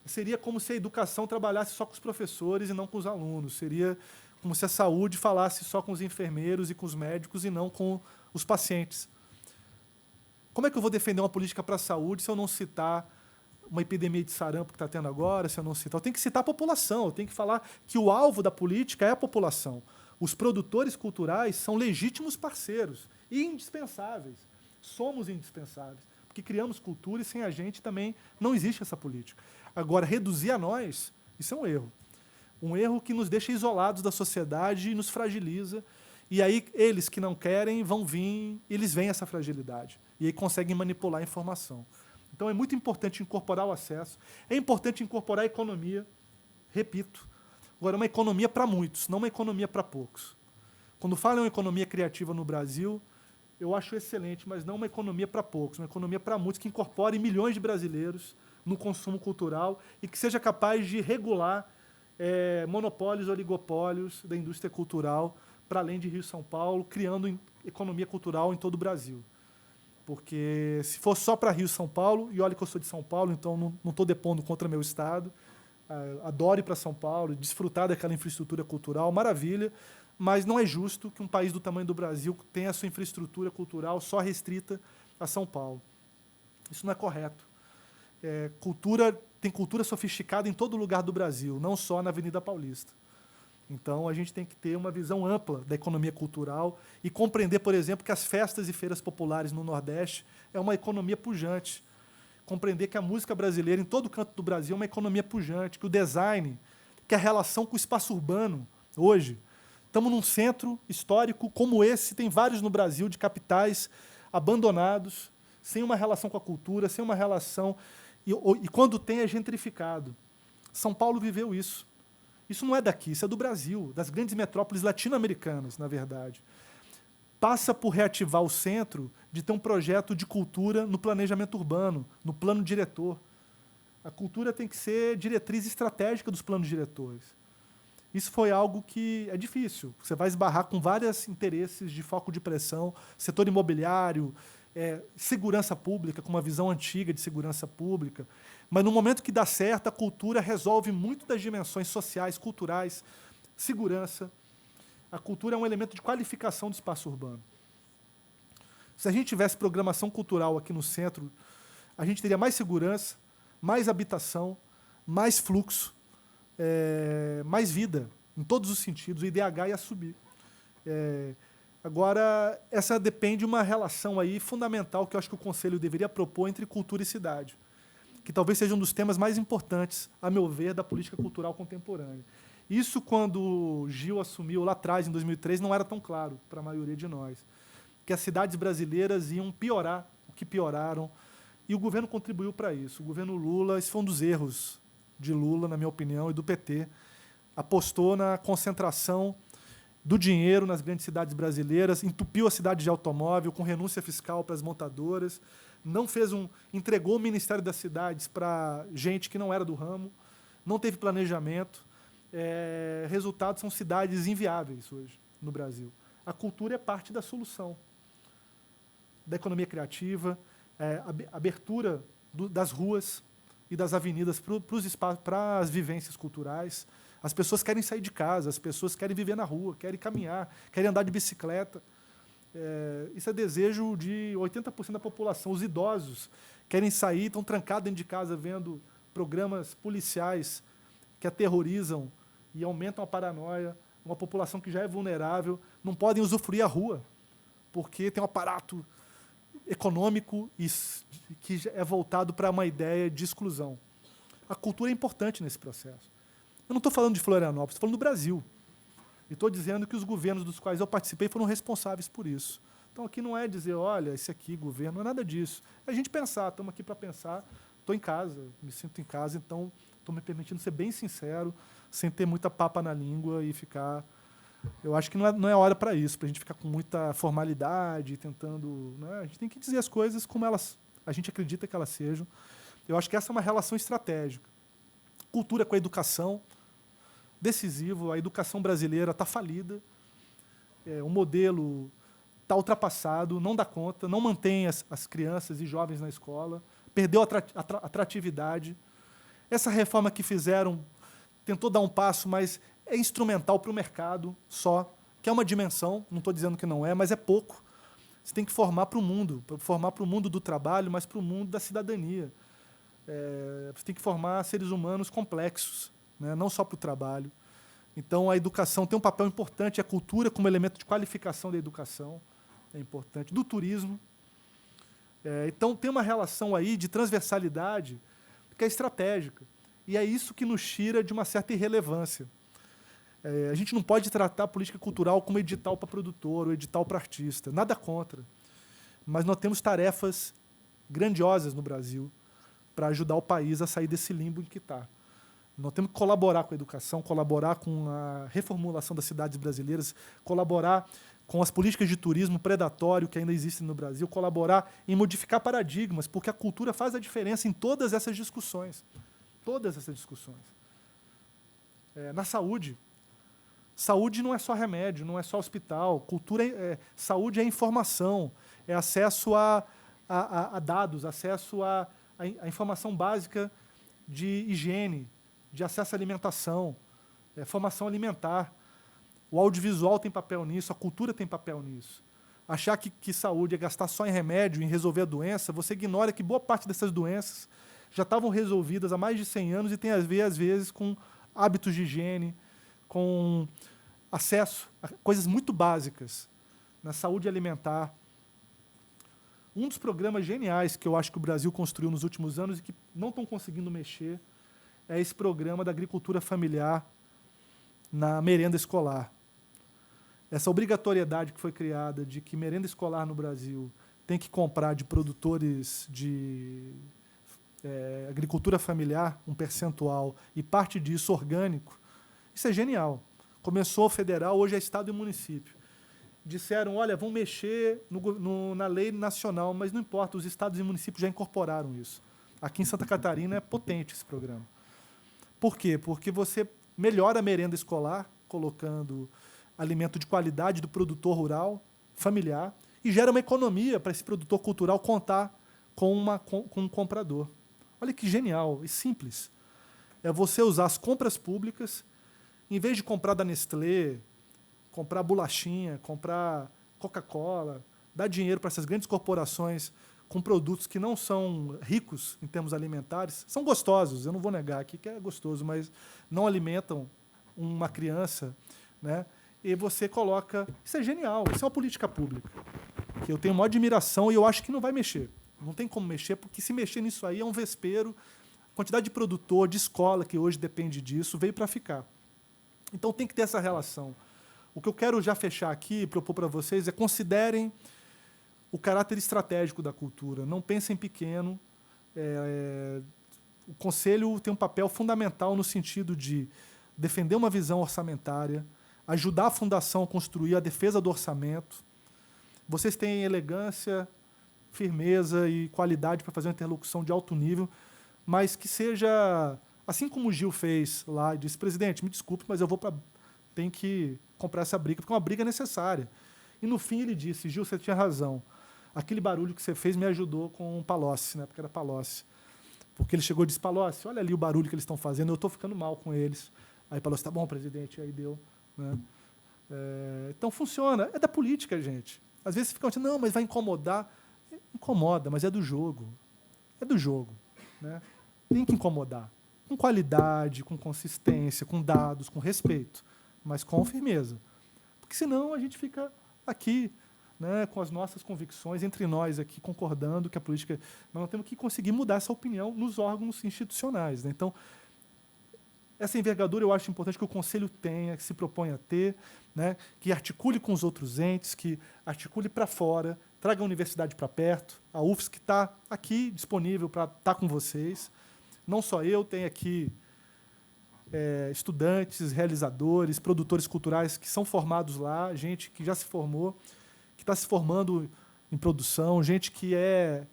Seria como se a educação trabalhasse só com os professores e não com os alunos. Seria como se a saúde falasse só com os enfermeiros e com os médicos e não com os pacientes. Como é que eu vou defender uma política para a saúde se eu não citar uma epidemia de sarampo que está tendo agora, se eu não citar? Eu tenho que citar a população, eu tenho que falar que o alvo da política é a população. Os produtores culturais são legítimos parceiros e indispensáveis. Somos indispensáveis, porque criamos cultura e sem a gente também não existe essa política. Agora, reduzir a nós, isso é um erro. Um erro que nos deixa isolados da sociedade e nos fragiliza. E aí, eles que não querem vão vir, eles veem essa fragilidade. E aí conseguem manipular a informação. Então, é muito importante incorporar o acesso. É importante incorporar a economia. Repito. Agora, uma economia para muitos, não uma economia para poucos. Quando falam em economia criativa no Brasil, eu acho excelente, mas não uma economia para poucos, uma economia para muitos, que incorpore milhões de brasileiros no consumo cultural e que seja capaz de regular monopólios, oligopólios da indústria cultural para além de Rio e São Paulo, criando economia cultural em todo o Brasil. Porque se for só para Rio e São Paulo, e olha que eu sou de São Paulo, então não estou depondo contra meu estado, adoro ir para São Paulo, desfrutar daquela infraestrutura cultural, maravilha, mas não é justo que um país do tamanho do Brasil tenha a sua infraestrutura cultural só restrita a São Paulo. Isso não é correto. Tem cultura sofisticada em todo lugar do Brasil, não só na Avenida Paulista. Então, a gente tem que ter uma visão ampla da economia cultural e compreender, por exemplo, que as festas e feiras populares no Nordeste é uma economia pujante. Compreender que a música brasileira, em todo canto do Brasil, é uma economia pujante, que o design, que a relação com o espaço urbano, hoje, estamos num centro histórico como esse, tem vários no Brasil, de capitais abandonados, sem uma relação com a cultura, sem uma relação... E quando tem, é gentrificado. São Paulo viveu isso. Isso não é daqui, isso é do Brasil, das grandes metrópoles latino-americanas, na verdade. Passa por reativar o centro de ter um projeto de cultura no planejamento urbano, no plano diretor. A cultura tem que ser diretriz estratégica dos planos diretores. Isso foi algo que é difícil. Você vai esbarrar com vários interesses de foco de pressão, setor imobiliário, segurança pública, com uma visão antiga de segurança pública. Mas, no momento que dá certo, a cultura resolve muito das dimensões sociais, culturais, segurança. A cultura é um elemento de qualificação do espaço urbano. Se a gente tivesse programação cultural aqui no centro, a gente teria mais segurança, mais habitação, mais fluxo, mais vida, em todos os sentidos. O IDH ia subir. Agora, essa depende de uma relação aí fundamental que eu acho que o Conselho deveria propor entre cultura e cidade, que talvez seja um dos temas mais importantes, a meu ver, da política cultural contemporânea. Isso, quando o Gil assumiu lá atrás, em 2003, não era tão claro para a maioria de nós, que as cidades brasileiras iam piorar o que pioraram, e o governo contribuiu para isso. O governo Lula, esse foi um dos erros de Lula, na minha opinião, e do PT, apostou na concentração do dinheiro nas grandes cidades brasileiras, entupiu a cidade de automóvel, com renúncia fiscal para as montadoras, entregou o Ministério das Cidades para gente que não era do ramo, não teve planejamento. Resultados são cidades inviáveis hoje no Brasil. A cultura é parte da solução da economia criativa, abertura das ruas e das avenidas para as vivências culturais. As pessoas querem sair de casa, as pessoas querem viver na rua, querem caminhar, querem andar de bicicleta. Isso é desejo de 80% da população. Os idosos querem sair, estão trancados dentro de casa vendo programas policiais que aterrorizam e aumentam a paranoia. Uma população que já é vulnerável, não podem usufruir a rua, porque tem um aparato econômico que é voltado para uma ideia de exclusão. A cultura é importante nesse processo. Eu não estou falando de Florianópolis, estou falando do Brasil. E estou dizendo que os governos dos quais eu participei foram responsáveis por isso. Então, aqui não é dizer, olha, esse aqui, governo, não é nada disso. É a gente pensar, estamos aqui para pensar, estou em casa, me sinto em casa, então estou me permitindo ser bem sincero, sem ter muita papa na língua e ficar... Eu acho que não é hora para isso, para a gente ficar com muita formalidade, tentando... Né? A gente tem que dizer as coisas como a gente acredita que elas sejam. Eu acho que essa é uma relação estratégica. Cultura com a educação, decisivo. A educação brasileira está falida, o modelo está ultrapassado, não dá conta, não mantém as crianças e jovens na escola, perdeu a atratividade. Essa reforma que fizeram tentou dar um passo, mas é instrumental para o mercado só, que é uma dimensão, não estou dizendo que não é, mas é pouco. Você tem que formar para o mundo do trabalho, mas para o mundo da cidadania. Você tem que formar seres humanos complexos, né? Não só para o trabalho. Então, a educação tem um papel importante, a cultura como elemento de qualificação da educação é importante, do turismo. Então, tem uma relação aí de transversalidade que é estratégica. E é isso que nos tira de uma certa irrelevância. A gente não pode tratar a política cultural como edital para produtor ou edital para artista. Nada contra. Mas nós temos tarefas grandiosas no Brasil para ajudar o país a sair desse limbo em que está. Nós temos que colaborar com a educação, colaborar com a reformulação das cidades brasileiras, colaborar com as políticas de turismo predatório que ainda existem no Brasil, colaborar em modificar paradigmas, porque a cultura faz a diferença em todas essas discussões. Todas essas discussões. Na saúde. Saúde não é só remédio, não é só hospital. Saúde é informação, é acesso a a dados, acesso a informação básica de higiene, de acesso à alimentação, formação alimentar. O audiovisual tem papel nisso, a cultura tem papel nisso. Achar que saúde é gastar só em remédio, em resolver a doença, você ignora que boa parte dessas doenças já estavam resolvidas há mais de 100 anos e tem a ver, às vezes, com hábitos de higiene, com acesso a coisas muito básicas na saúde alimentar. Um dos programas geniais que eu acho que o Brasil construiu nos últimos anos e que não estão conseguindo mexer é esse programa da agricultura familiar na merenda escolar. Essa obrigatoriedade que foi criada de que merenda escolar no Brasil tem que comprar de produtores de agricultura familiar um percentual e parte disso orgânico, isso é genial. Começou federal, hoje é estado e município. Disseram, olha, vão mexer na lei nacional, mas não importa, os estados e municípios já incorporaram isso. Aqui em Santa Catarina é potente esse programa. Por quê? Porque você melhora a merenda escolar, colocando alimento de qualidade do produtor rural, familiar, e gera uma economia para esse produtor cultural contar com um comprador. Olha que genial e simples. É você usar as compras públicas, em vez de comprar da Nestlé, comprar bolachinha, comprar Coca-Cola, dar dinheiro para essas grandes corporações com produtos que não são ricos em termos alimentares, são gostosos, eu não vou negar aqui que é gostoso, mas não alimentam uma criança, né? E você coloca... Isso é genial, isso é uma política pública, que eu tenho maior admiração e eu acho que não vai mexer. Não tem como mexer, porque se mexer nisso aí é um vespeiro. A quantidade de produtor, de escola, que hoje depende disso, veio para ficar. Então tem que ter essa relação. O que eu quero já fechar aqui e propor para vocês é considerem o caráter estratégico da cultura. Não pensem pequeno. O Conselho tem um papel fundamental no sentido de defender uma visão orçamentária, ajudar a Fundação a construir a defesa do orçamento. Vocês têm elegância, firmeza e qualidade para fazer uma interlocução de alto nível, mas que seja, assim como o Gil fez lá, e disse, presidente, me desculpe, mas eu tenho que comprar essa briga, porque é uma briga necessária. E, no fim, ele disse, Gil, você tinha razão. Aquele barulho que você fez me ajudou com o Palocci, né, porque era Palocci. Porque ele chegou e disse, Palocci, olha ali o barulho que eles estão fazendo, eu estou ficando mal com eles. Aí Palocci, tá bom, presidente, aí deu. Né? Então, funciona. É da política, gente. Às vezes ficam dizendo, não, mas vai incomodar. Incomoda, mas é do jogo. É do jogo. Né? Tem que incomodar. Com qualidade, com consistência, com dados, com respeito, mas com firmeza. Porque senão a gente fica aqui, né, com as nossas convicções, entre nós aqui, concordando que a política... Mas nós temos que conseguir mudar essa opinião nos órgãos institucionais. Né? Então, essa envergadura eu acho importante que o Conselho tenha, que se proponha a ter, né, que articule com os outros entes, que articule para fora, traga a universidade para perto, a UFSC que está aqui disponível para estar com vocês. Não só eu, tem aqui estudantes, realizadores, produtores culturais que são formados lá, gente que já se formou, que está se formando em produção, gente que é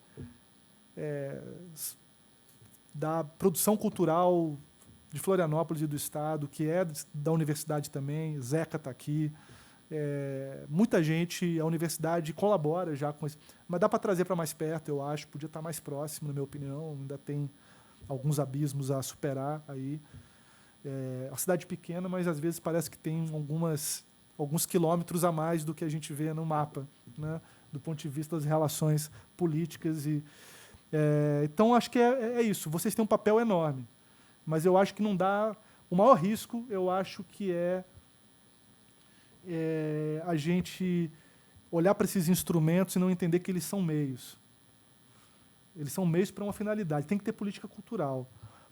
da produção cultural de Florianópolis e do Estado, que é da universidade também, Zeca está aqui. Muita gente, a universidade colabora já com isso, mas dá para trazer para mais perto, eu acho, podia estar mais próximo, na minha opinião, ainda tem alguns abismos a superar aí. A cidade pequena, mas às vezes parece que tem alguns quilômetros a mais do que a gente vê no mapa, né, do ponto de vista das relações políticas. Então, acho que é isso. Vocês têm um papel enorme, mas eu acho que não dá... O maior risco, eu acho que é a gente olhar para esses instrumentos e não entender que eles são meios. Eles são meios para uma finalidade. Tem que ter política cultural,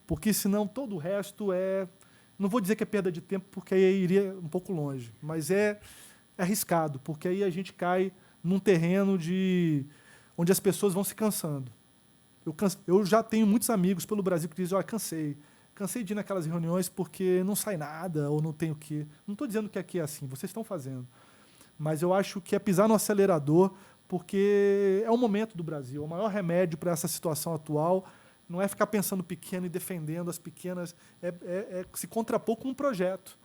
porque senão todo o resto é... Não vou dizer que é perda de tempo, porque aí iria um pouco longe, mas é arriscado, porque aí a gente cai num terreno onde as pessoas vão se cansando. Eu já tenho muitos amigos pelo Brasil que dizem, olha, cansei de ir naquelas reuniões porque não sai nada ou não tem o quê. Não estou dizendo que aqui é assim, vocês estão fazendo. Mas eu acho que é pisar no acelerador, porque é o momento do Brasil. O maior remédio para essa situação atual não é ficar pensando pequeno e defendendo as pequenas, é se contrapor com um projeto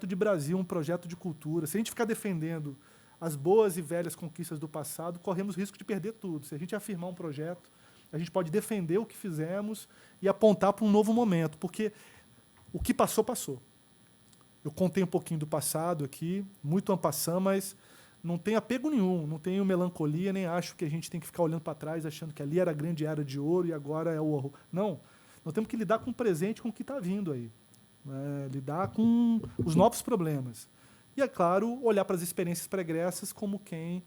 de Brasil, um projeto de cultura. Se a gente ficar defendendo as boas e velhas conquistas do passado, corremos risco de perder tudo. Se a gente afirmar um projeto, a gente pode defender o que fizemos e apontar para um novo momento, porque o que passou, passou. Eu contei um pouquinho do passado aqui, muito en passant, mas não tenho apego nenhum, não tenho melancolia, nem acho que a gente tem que ficar olhando para trás, achando que ali era a grande era de ouro e agora é o horror. Não, nós temos que lidar com o presente, com o que está vindo aí. Lidar com os novos problemas. E, é claro, olhar para as experiências pregressas como quem,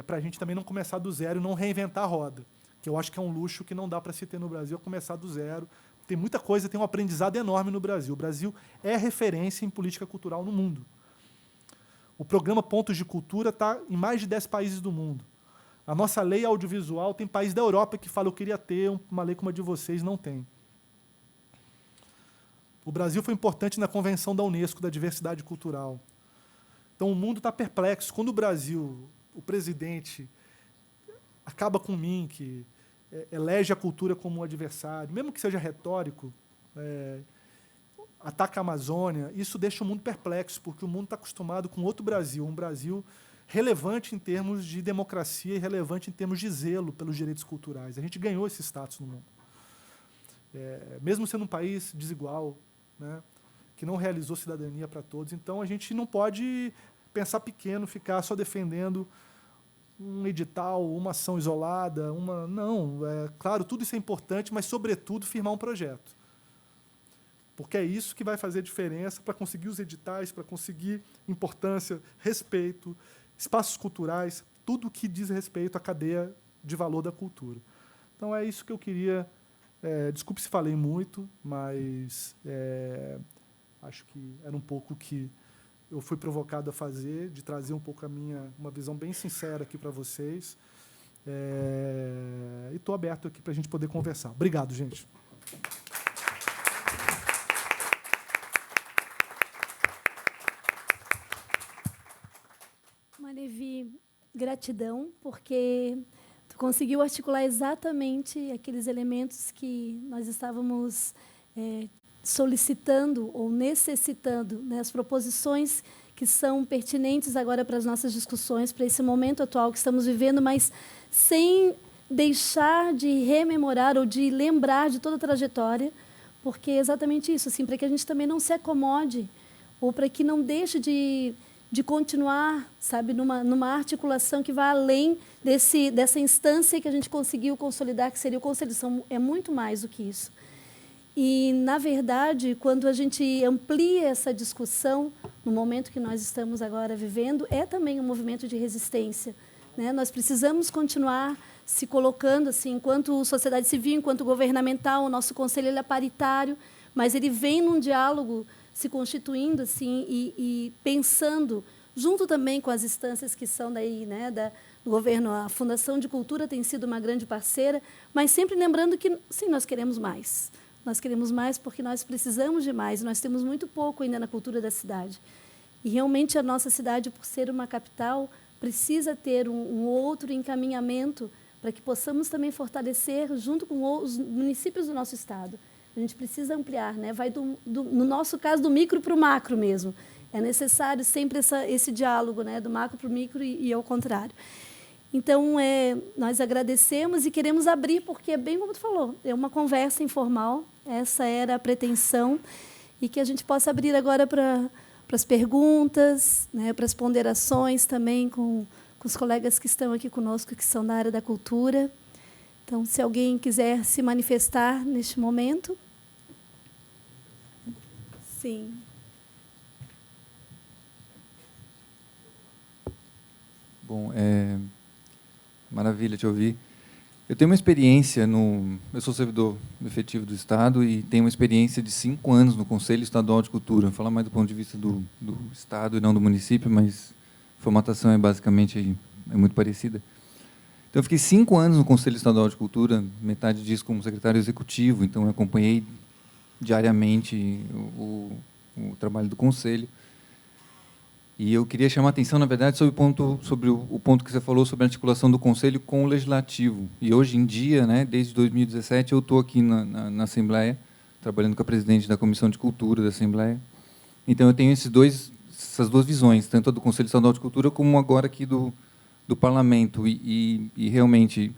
para a gente também não começar do zero e não reinventar a roda, que eu acho que é um luxo que não dá para se ter no Brasil, começar do zero. Tem muita coisa, tem um aprendizado enorme no Brasil. O Brasil é referência em política cultural no mundo. O programa Pontos de Cultura está em mais de 10 países do mundo. A nossa lei audiovisual tem países da Europa que falam, eu queria ter uma lei como a de vocês, não tem. O Brasil foi importante na Convenção da Unesco da Diversidade Cultural. Então, o mundo está perplexo. Quando o Brasil, o presidente, acaba com o MINC, elege a cultura como um adversário, mesmo que seja retórico, ataca a Amazônia, isso deixa o mundo perplexo, porque o mundo está acostumado com outro Brasil, um Brasil relevante em termos de democracia e relevante em termos de zelo pelos direitos culturais. A gente ganhou esse status no mundo. Mesmo sendo um país desigual, né, que não realizou cidadania para todos. Então, a gente não pode pensar pequeno, ficar só defendendo um edital, uma ação isolada. Não, claro, tudo isso é importante, mas, sobretudo, firmar um projeto. Porque é isso que vai fazer diferença para conseguir os editais, para conseguir importância, respeito, espaços culturais, tudo que diz respeito à cadeia de valor da cultura. Então, é isso que eu queria. Desculpe se falei muito, mas acho que era um pouco o que eu fui provocado a fazer, de trazer um pouco uma visão bem sincera aqui para vocês. E estou aberto aqui para a gente poder conversar. Obrigado, gente. Manevi, gratidão, porque tu conseguiu articular exatamente aqueles elementos que nós estávamos solicitando ou necessitando, né, as proposições que são pertinentes agora para as nossas discussões, para esse momento atual que estamos vivendo, mas sem deixar de rememorar ou de lembrar de toda a trajetória, porque é exatamente isso, assim, para que a gente também não se acomode ou para que não deixe de continuar, sabe, numa articulação que vá além dessa instância que a gente conseguiu consolidar, que seria o Conselho. É muito mais do que isso. E, na verdade, quando a gente amplia essa discussão, no momento que nós estamos agora vivendo, é também um movimento de resistência, né? Nós precisamos continuar se colocando, assim, enquanto sociedade civil, enquanto governamental, o nosso conselho ele é paritário, mas ele vem num diálogo se constituindo assim e pensando junto também com as instâncias que são daí, né, do governo. A Fundação de Cultura tem sido uma grande parceira, mas sempre lembrando que sim, nós queremos mais. Nós queremos mais porque nós precisamos de mais. Nós temos muito pouco ainda na cultura da cidade. E realmente a nossa cidade, por ser uma capital, precisa ter um outro encaminhamento para que possamos também fortalecer junto com os municípios do nosso estado. A gente precisa ampliar, né? Vai no nosso caso, do micro para o macro mesmo. É necessário sempre esse diálogo, né? Do macro para o micro e ao contrário. Então, nós agradecemos e queremos abrir, porque é bem como tu falou, é uma conversa informal, essa era a pretensão, e que a gente possa abrir agora para as perguntas, né? Para as ponderações também com os colegas que estão aqui conosco, que são da área da cultura. Então, se alguém quiser se manifestar neste momento. Sim. Bom, maravilha te ouvir. Eu tenho uma experiência eu sou servidor efetivo do Estado e tenho uma experiência de 5 anos no Conselho Estadual de Cultura. Vou falar mais do ponto de vista do Estado e não do município, mas a formatação basicamente muito parecida. Então, eu fiquei 5 anos no Conselho Estadual de Cultura, metade disso como secretário executivo, então eu acompanhei diariamente o trabalho do Conselho. E eu queria chamar a atenção, na verdade, sobre o ponto que você falou sobre a articulação do Conselho com o Legislativo. E, hoje em dia, né, desde 2017, eu estou aqui na Assembleia, trabalhando com a presidente da Comissão de Cultura da Assembleia. Então, eu tenho esses dois essas duas visões, tanto a do Conselho Estadual de Cultura como agora aqui do Parlamento. E realmente,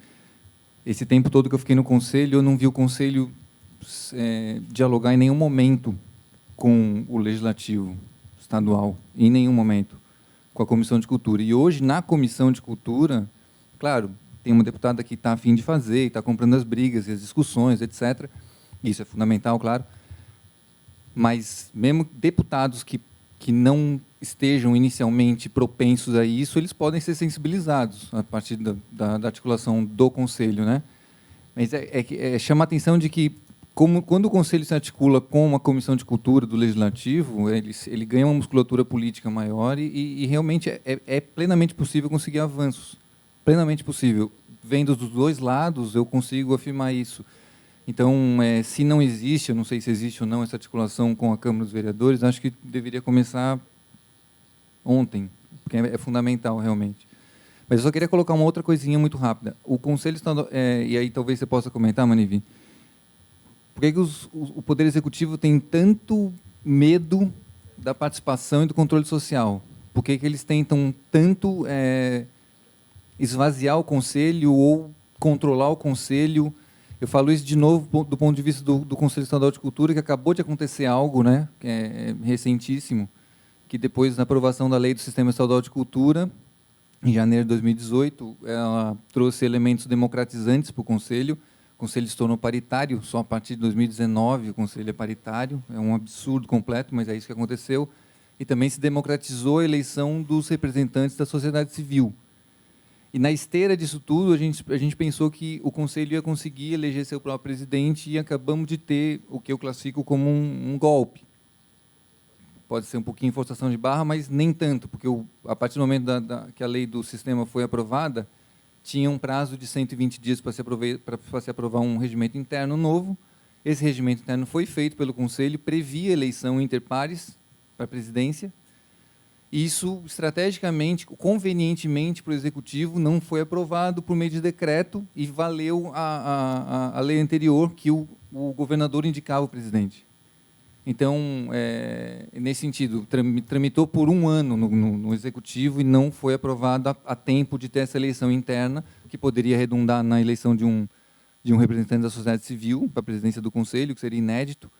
esse tempo todo que eu fiquei no Conselho, eu não vi o Conselho dialogar em nenhum momento com o Legislativo Estadual, em nenhum momento, com a Comissão de Cultura. E hoje, na Comissão de Cultura, claro, tem uma deputada que está a fim de fazer, está comprando as brigas e as discussões, etc. Isso é fundamental, claro. Mas, mesmo deputados que não estejam inicialmente propensos a isso, eles podem ser sensibilizados a partir da articulação do Conselho, né? Mas chama a atenção de que, quando o Conselho se articula com a Comissão de Cultura do Legislativo, ele ganha uma musculatura política maior e realmente é plenamente possível conseguir avanços. Plenamente possível. Vendo dos dois lados, eu consigo afirmar isso. Então, se não existe, eu não sei se existe ou não essa articulação com a Câmara dos Vereadores, acho que deveria começar ontem, porque é fundamental, realmente. Mas eu só queria colocar uma outra coisinha muito rápida. O Conselho Estadual, e aí talvez você possa comentar, Manivi, por que o Poder Executivo tem tanto medo da participação e do controle social? Por que eles tentam tanto esvaziar o Conselho ou controlar o Conselho? Eu falo isso de novo do ponto de vista do Conselho Estadual de Cultura, que acabou de acontecer algo, né, recentíssimo, que depois da aprovação da Lei do Sistema Estadual de Cultura, em janeiro de 2018, ela trouxe elementos democratizantes para o Conselho. O Conselho se tornou paritário, só a partir de 2019 o Conselho é paritário, é um absurdo completo, mas é isso que aconteceu. E também se democratizou a eleição dos representantes da sociedade civil. E, na esteira disso tudo, a gente pensou que o Conselho ia conseguir eleger seu próprio presidente e acabamos de ter o que eu classifico como um golpe. Pode ser um pouquinho forçação de barra, mas nem tanto, porque a partir do momento que a lei do sistema foi aprovada, tinha um prazo de 120 dias para se aprovar um regimento interno novo. Esse regimento interno foi feito pelo Conselho, previa eleição inter pares para a presidência. Isso, estrategicamente, convenientemente para o Executivo, não foi aprovado por meio de decreto e valeu a lei anterior, que o governador indicava o presidente. Então, nesse sentido, tramitou por um ano no Executivo e não foi aprovado a tempo de ter essa eleição interna, que poderia redundar na eleição de um representante da sociedade civil para a presidência do Conselho, que seria inédito.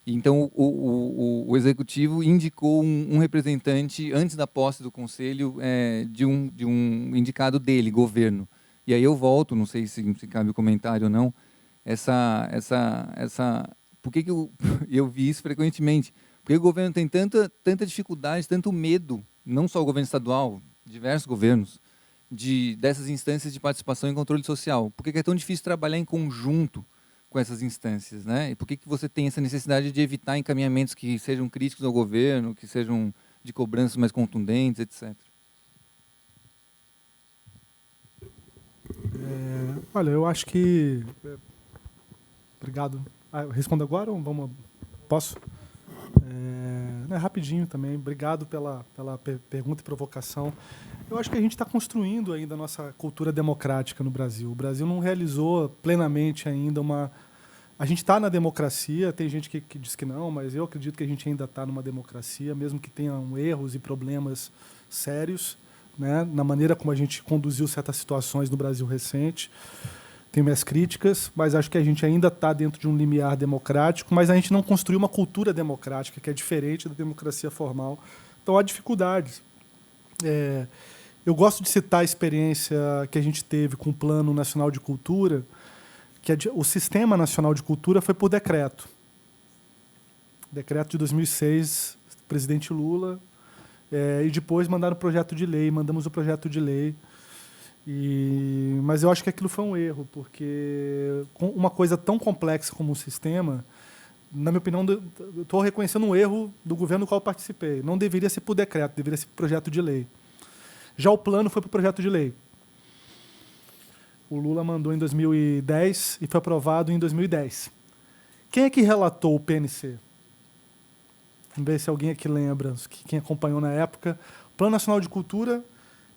Então, o Executivo indicou um representante, antes da posse do Conselho, de um indicado dele, governo. E aí eu volto, não sei se cabe o comentário ou não, por que eu vi isso frequentemente? Porque o governo tem tanta dificuldade, tanto medo, não só o governo estadual, diversos governos, dessas instâncias de participação e controle social. Por que é tão difícil trabalhar em conjunto com essas instâncias, né? E por que você tem essa necessidade de evitar encaminhamentos que sejam críticos ao governo, que sejam de cobranças mais contundentes, etc.? Olha, eu acho que... Obrigado. Eu respondo agora ou vamos... Posso? Rapidinho também. Obrigado pela pergunta e provocação. Eu acho que a gente está construindo ainda a nossa cultura democrática no Brasil. O Brasil não realizou plenamente ainda uma... A gente está na democracia, tem gente que diz que não, mas eu acredito que a gente ainda está numa democracia, mesmo que tenham erros e problemas sérios, né, na maneira como a gente conduziu certas situações no Brasil recente. Tenho minhas críticas, mas acho que a gente ainda está dentro de um limiar democrático, mas a gente não construiu uma cultura democrática, que é diferente da democracia formal. Então, há dificuldades. Eu gosto de citar a experiência que a gente teve com o Plano Nacional de Cultura, que o Sistema Nacional de Cultura foi por decreto. Decreto de 2006, presidente Lula, e depois mandaram o projeto de lei, mandamos o projeto de lei. Mas eu acho que aquilo foi um erro, porque com uma coisa tão complexa como o sistema, na minha opinião, eu estou reconhecendo um erro do governo do qual eu participei. Não deveria ser por decreto, deveria ser por projeto de lei. Já o plano foi para o projeto de lei. O Lula mandou em 2010 e foi aprovado em 2010. Quem é que relatou o PNC? Vamos ver se alguém aqui lembra, quem acompanhou na época. O Plano Nacional de Cultura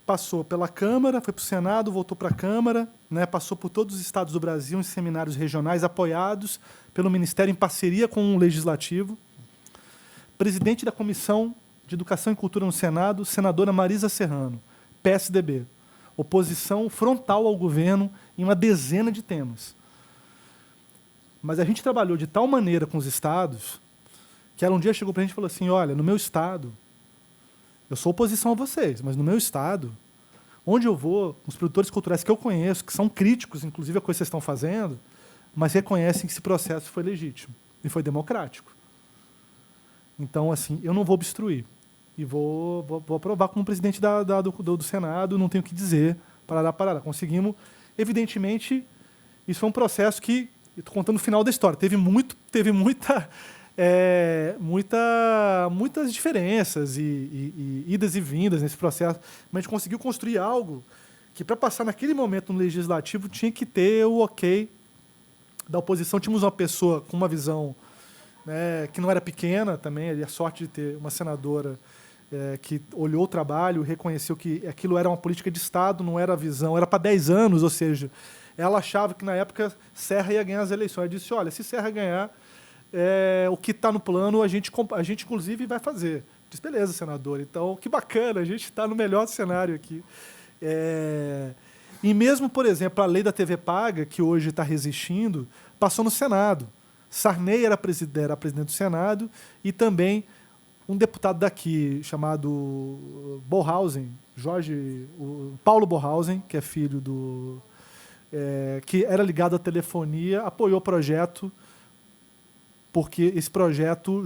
passou pela Câmara, foi para o Senado, voltou para a Câmara, né, passou por todos os estados do Brasil, em seminários regionais apoiados pelo Ministério em parceria com o Legislativo. Presidente da Comissão de Educação e Cultura no Senado, senadora Marisa Serrano, PSDB. Oposição frontal ao governo em uma dezena de temas. Mas a gente trabalhou de tal maneira com os estados que ela um dia chegou para a gente e falou assim, olha, no meu estado, eu sou oposição a vocês, mas no meu estado, onde eu vou, os produtores culturais que eu conheço, que são críticos, inclusive, a coisa que vocês estão fazendo, mas reconhecem que esse processo foi legítimo e foi democrático. Então, assim, eu não vou obstruir. E vou aprovar como presidente do Senado, não tenho o que dizer, parará. Conseguimos. Evidentemente, isso foi um processo que, estou contando o final da história, teve muitas diferenças e idas e vindas nesse processo, mas a gente conseguiu construir algo que, para passar naquele momento no Legislativo, tinha que ter o ok da oposição. Tínhamos uma pessoa com uma visão, né, que não era pequena também, a sorte de ter uma senadora que olhou o trabalho, reconheceu que aquilo era uma política de Estado, não era a visão, era para 10 anos, ou seja, ela achava que, na época, Serra ia ganhar as eleições. Ela disse, olha, se Serra ganhar, o que está no plano, a gente, inclusive, vai fazer. Eu disse, beleza, senador, então, que bacana, a gente está no melhor cenário aqui. E mesmo, por exemplo, a lei da TV paga, que hoje está resistindo, passou no Senado. Sarney era presidente do Senado e também um deputado daqui chamado Borhausen, Paulo Borhausen, que é filho que era ligado à telefonia, apoiou o projeto, porque esse projeto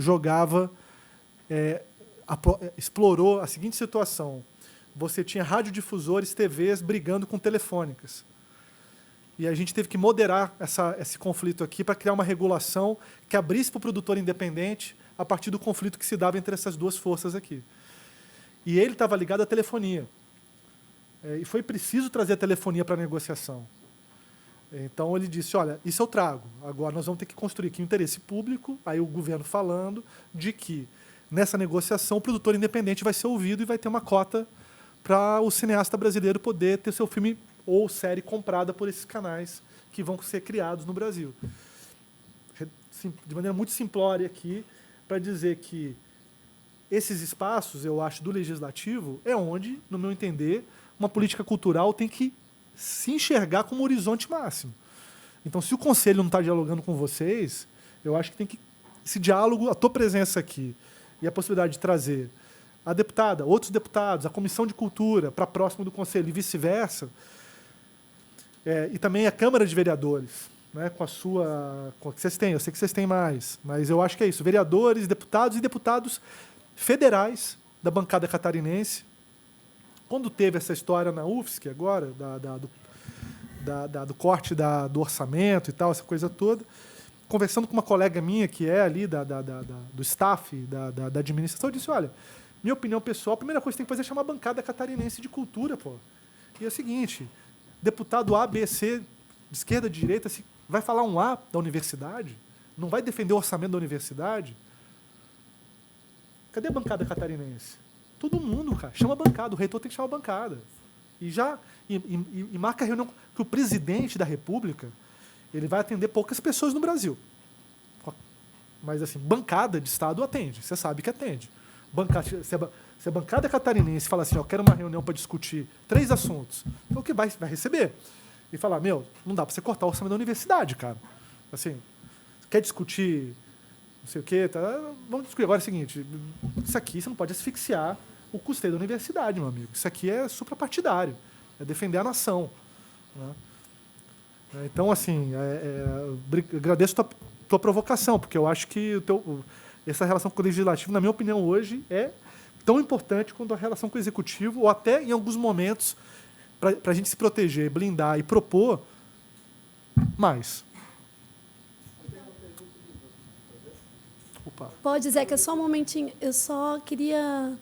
explorou a seguinte situação. Você tinha radiodifusores, TVs, brigando com telefônicas. E a gente teve que moderar esse conflito aqui para criar uma regulação que abrisse para o produtor independente a partir do conflito que se dava entre essas duas forças aqui. E ele estava ligado à telefonia. E foi preciso trazer a telefonia para a negociação. Então, ele disse, olha, isso eu trago. Agora nós vamos ter que construir aqui um interesse público, aí o governo falando de que, nessa negociação, o produtor independente vai ser ouvido e vai ter uma cota para o cineasta brasileiro poder ter seu filme ou série comprada por esses canais que vão ser criados no Brasil. De maneira muito simplória aqui, para dizer que esses espaços, eu acho, do legislativo, é onde, no meu entender, uma política cultural tem que se enxergar como horizonte máximo. Então, se o Conselho não está dialogando com vocês, eu acho que tem que esse diálogo, a tua presença aqui e a possibilidade de trazer a deputada, outros deputados, a Comissão de Cultura para próximo do Conselho e vice-versa, e também a Câmara de Vereadores, né, com a que vocês têm, eu sei que vocês têm mais, mas eu acho que é isso, vereadores, deputados e deputados federais da bancada catarinense. Quando teve essa história na UFSC agora, do corte do orçamento e tal, essa coisa toda, conversando com uma colega minha que é ali do staff, da administração, eu disse, olha, minha opinião pessoal, a primeira coisa que tem que fazer é chamar a bancada catarinense de cultura, pô. E é o seguinte, deputado A, B, C, de esquerda, de direita, vai falar um A da universidade? Não vai defender o orçamento da universidade? Cadê a bancada catarinense? Todo mundo, cara. Chama a bancada. O reitor tem que chamar a bancada. E marca a reunião que o presidente da República ele vai atender poucas pessoas no Brasil. Mas, assim, bancada de Estado atende. Você sabe que atende. Se a bancada catarinense fala assim, eu quero uma reunião para discutir 3 assuntos, então o que vai receber? E falar, não dá para você cortar o orçamento da universidade, cara. Assim, quer discutir não sei o quê, tá? Vamos discutir. Agora é o seguinte, isso aqui você não pode asfixiar o custeio da universidade, meu amigo. Isso aqui é suprapartidário, é defender a nação. Né? Então, assim, agradeço a tua provocação, porque eu acho que essa relação com o legislativo, na minha opinião, hoje, é tão importante quanto a relação com o executivo, ou até, em alguns momentos, para a gente se proteger, blindar e propor mais. Opa. Pode, Zeca, só um momentinho. Eu só queria,